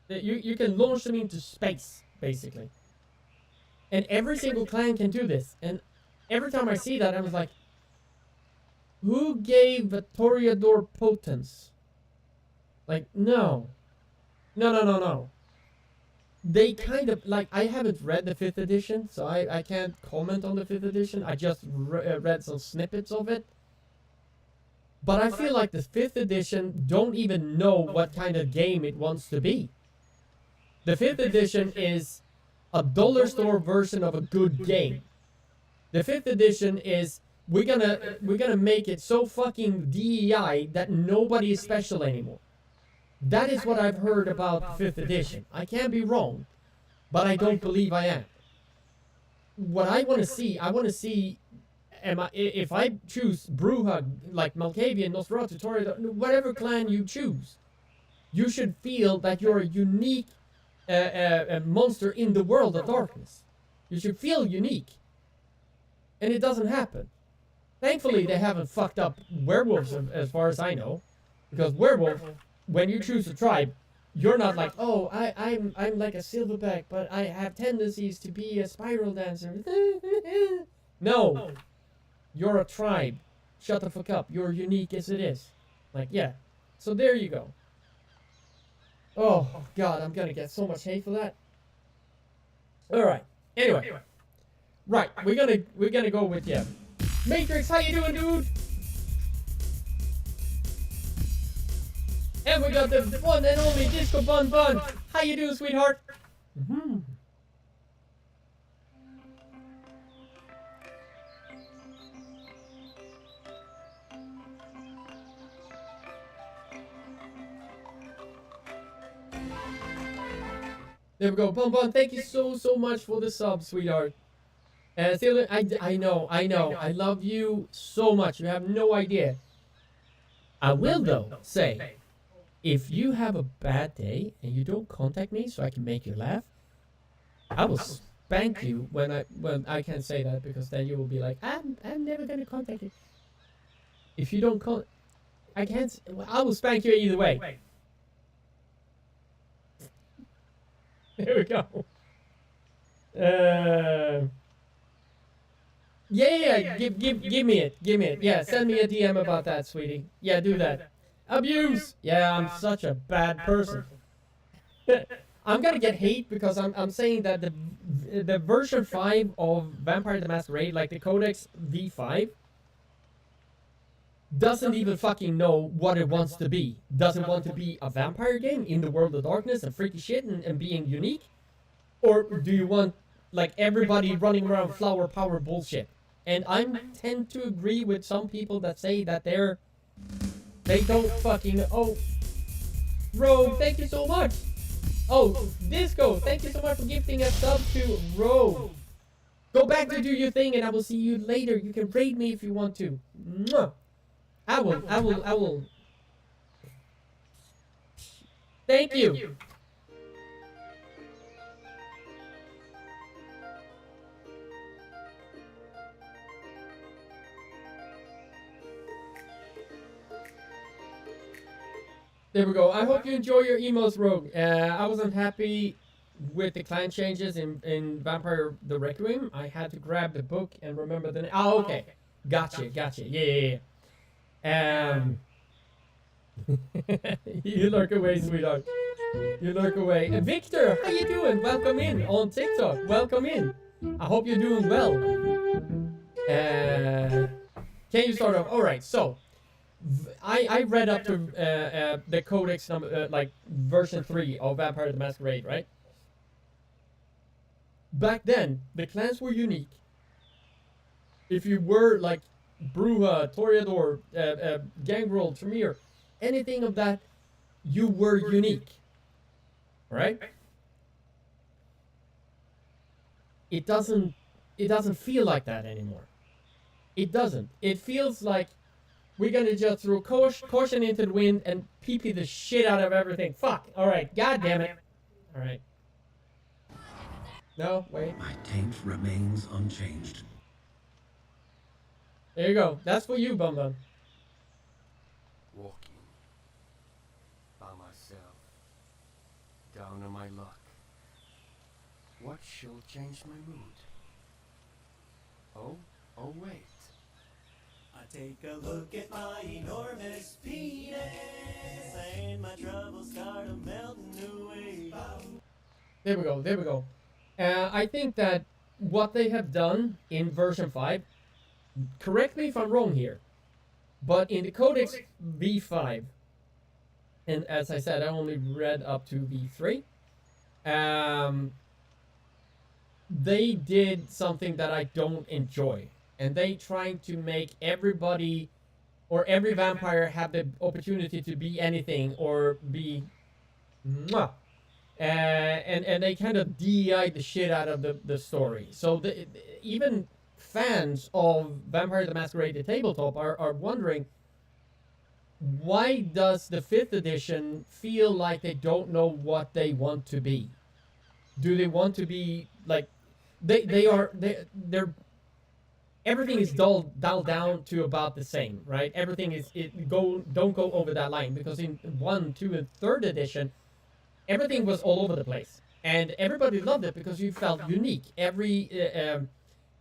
You can launch them into space, basically. And every single clan can do this. And every time I see that, I was like, who gave a Toreador potence? Like, no. No. They kind of, like, I haven't read the 5th edition, so I can't comment on the 5th edition. I just read some snippets of it. But I feel like the 5th edition don't even know what kind of game it wants to be. The 5th edition is a dollar store version of a good game. The 5th edition is we're gonna make it so fucking DEI that nobody is special anymore. That is what I've heard about 5th edition. I can't be wrong, but I don't believe I am. What I want to see, if I choose Bruja, like Malkavian, Nosferatu, Toreador, whatever clan you choose, you should feel that you're a unique monster in the world of darkness. You should feel unique. And it doesn't happen. Thankfully, they haven't fucked up werewolves as far as I know. Because werewolf, when you choose a tribe, you're not like, oh, I'm like a silverback, but I have tendencies to be a spiral dancer. No. You're a tribe. Shut the fuck up. You're unique as it is. Like, yeah. So there you go. Oh, God, I'm gonna get so much hate for that. Alright. Anyway. Right, we're gonna go with, yeah. Matrix, how you doing, dude? And we got the one and only Disco Bun Bun. How you doing, sweetheart? Mm-hmm. There we go, Bun Bun. Thank you so much for the sub, sweetheart. Still, I know. I love you so much. You have no idea. I will though say, if you have a bad day and you don't contact me so I can make you laugh, I will spank you when I can't say that because then you will be like, I'm never gonna contact you. If you don't call, I can't. I will spank you either way. There we go. Yeah. Give me it. Yeah, send me a DM about that, sweetie. Yeah, do that. Abuse. Yeah, I'm such a bad person. I'm gonna get hate because I'm saying that the version 5 of Vampire the Masquerade, like the Codex V5, doesn't even fucking know what it wants to be. Does it want to be a vampire game in the world of darkness and freaky shit and being unique? Or do you want like everybody running around flower power bullshit? And I tend to agree with some people that say that they don't fucking Rogue, thank you so much. Oh, Disco, thank you so much for gifting a sub to Rogue. Go back to do your thing and I will see you later. You can raid me if you want to. Mwah. I will. Thank you. There we go. I hope you enjoy your emos, Rogue. I wasn't happy with the clan changes in Vampire the Requiem. I had to grab the book and remember the name. Oh, okay. Gotcha. Yeah. You lurk away, sweetheart. You lurk away. Victor, how you doing? Welcome in on TikTok. Welcome in. I hope you're doing well. Can you start off? All right. So, I read up to the Codex number, like version 3 of Vampire the Masquerade, right? Back then, the clans were unique. If you were like Bruja, Toreador, Gangrel, Tremere, anything of that, you were unique. Right? It doesn't feel like that anymore. It doesn't. It feels like we're gonna just throw caution into the wind and pee the shit out of everything. Fuck. Alright, god damn it. Alright. No, wait. My taint remains unchanged. There you go. That's for you, Bum Bum. Walking by myself, down on my luck. What shall change my mood? Oh wait. I take a look at my enormous penis, and my troubles start melting away. There we go. I think that what they have done in version 5, correct me if I'm wrong here, but in the Codex V5, and as I said, I only read up to V3, they did something that I don't enjoy. And they trying to make everybody, or every vampire, have the opportunity to be anything, or be... Mwah. And they kind of DEI the shit out of the story. So even fans of Vampire the Masquerade the tabletop are wondering, why does the 5th edition feel like they don't know what they want to be? Do they want to be like they're everything is dialed down to about the same, right? Everything is don't go over that line, because in 1, 2, and 3rd edition, everything was all over the place, and everybody loved it because you felt unique. Every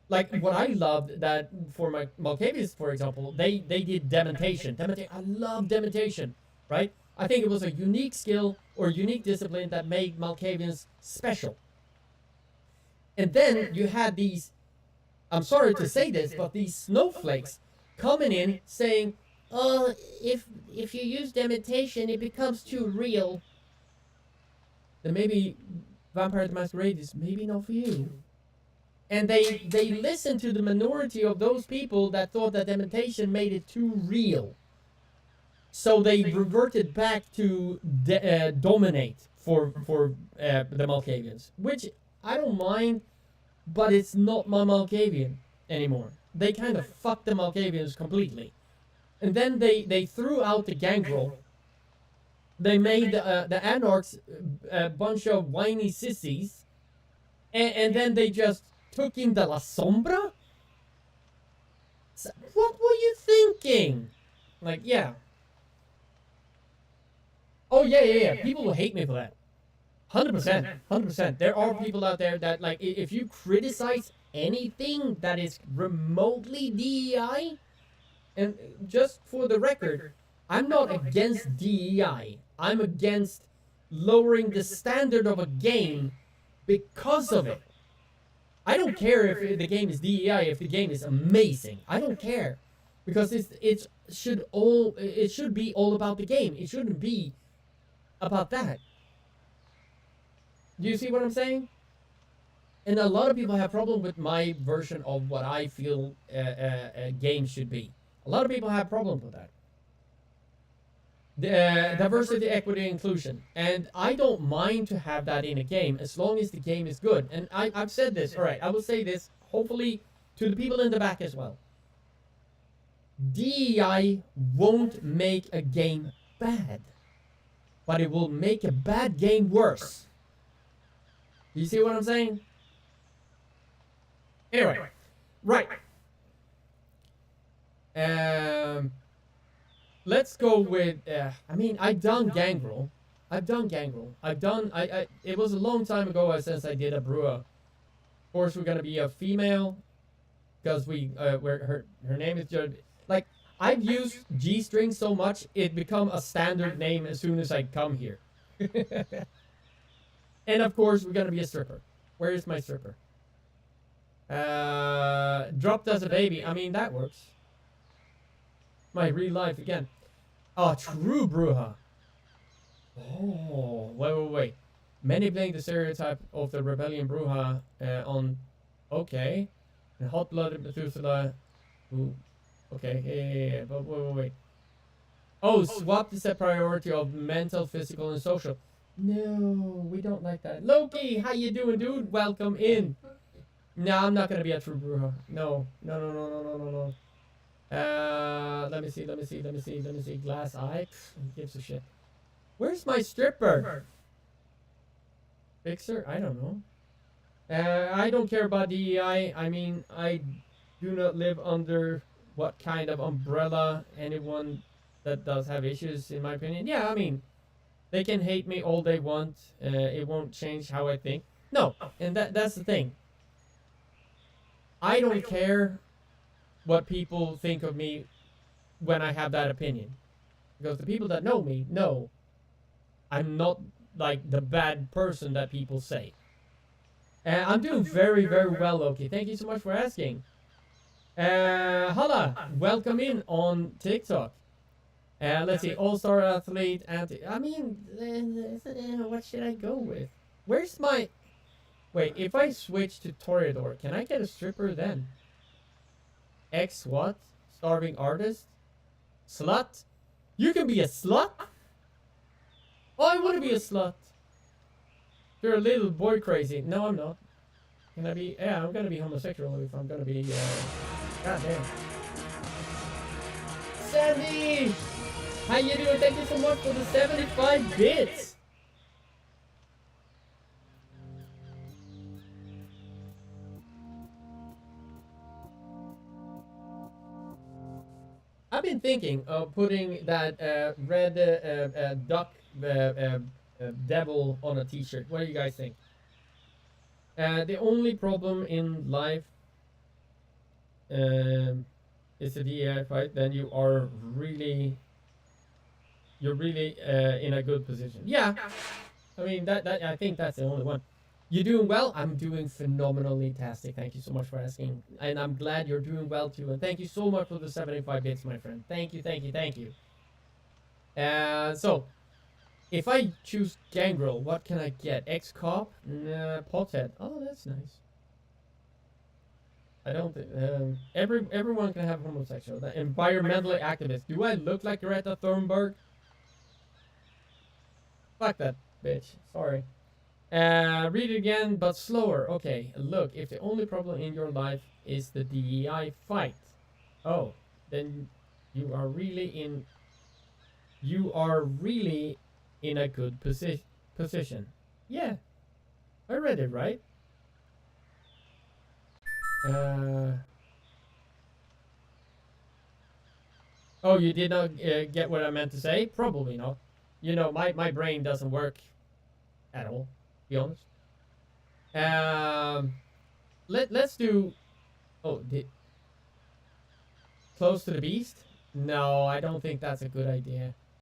like what I loved, that for my Malkavians, for example, they did dementation. I love dementation, right? I think it was a unique skill or unique discipline that made Malkavians special. And then you had these, I'm sorry to say this, but these snowflakes coming in saying, oh, if you use dementation, it becomes too real. Then maybe Vampire the Masquerade is maybe not for you. And they listened to the minority of those people that thought that dementation made it too real. So they reverted back to dominate for the Malkavians, which I don't mind, but it's not my Malkavian anymore. They kind of fucked the Malkavians completely. And then they threw out the Gangrel. They made the Anarchs a bunch of whiny sissies. And then they just took in the La Sombra? So, what were you thinking? Like, yeah. Oh, yeah. People will hate me for that. 100%. 100%. There are people out there that, like, if you criticize anything that is remotely DEI, and just for the record, I'm not against DEI. I'm against lowering the standard of a game because of it. I don't care if the game is DEI, if the game is amazing. I don't care. Because it should be all about the game. It shouldn't be about that. Do you see what I'm saying? And a lot of people have problem with my version of what I feel a game should be. A lot of people have problem with that. Diversity, equity, inclusion. And I don't mind to have that in a game as long as the game is good. And I've said this. All right, I will say this, hopefully to the people in the back as well. DEI won't make a game bad, but it will make a bad game worse. You see what I'm saying? Anyway, right. Let's go with. I mean, I've done Gangrel. It was a long time ago since I did a Brua. Of course, we're gonna be a female, because her name is just like, I've used G-string so much it become a standard name as soon as I come here. And of course, we're gonna be a stripper. Where is my stripper? Dropped as a baby. I mean, that works. My real life again. Oh, true Bruja. Oh, wait. Many blame the stereotype of the rebellion Bruja on. Okay. And hot-blooded Methuselah. Ooh. Okay. Yeah. But wait. Oh, swap the set priority of mental, physical, and social. No, we don't like that. Loki, how you doing, dude? Welcome in. No, I'm not gonna be a true Bruja. No. Let me see. Glass eye. Who gives a shit? Where's my stripper? Fixer? I don't know. I don't care about DEI. I mean, I do not live under what kind of umbrella anyone that does have issues, in my opinion. Yeah, I mean, they can hate me all they want. It won't change how I think. No, and that's the thing. I don't care what people think of me when I have that opinion. Because the people that know me know I'm not like the bad person that people say. And I'm doing very, very well, Loki. Thank you so much for asking. Hala, welcome in on TikTok. Let's see, all-star athlete, I mean, what should I go with? Where's my... Wait, if I switch to Toreador, can I get a stripper then? X what? Starving artist? Slut? You can be a slut? Oh, I want to be a slut. You're a little boy crazy. No, I'm not. Can I be... Yeah, I'm gonna be homosexual if I'm gonna be... God damn. Sandy! How you doing? Thank you so much for the 75 bits! I've been thinking of putting that red duck devil on a t-shirt. What do you guys think? The only problem in life is a DEI fight, then you're really in a good position. Yeah, I mean I think that's the only one. You doing well? I'm doing phenomenally tastic. Thank you so much for asking, and I'm glad you're doing well too. And thank you so much for the 75 bits, my friend. Thank you. So, if I choose Gangrel, what can I get? Ex-cop? Nah, pothead. Oh, that's nice. I don't think everyone can have homosexual. The environmentally activist. Do I look like Greta Thunberg? Fuck that bitch. Sorry. Read it again, but slower. Okay, look, if the only problem in your life is the DEI fight, oh, then you are really in a good position. Yeah, I read it right. Oh, you did not get what I meant to say? Probably not. You know, my brain doesn't work at all, to be honest. Let's do... Oh, Close to the Beast? No, I don't think that's a good idea.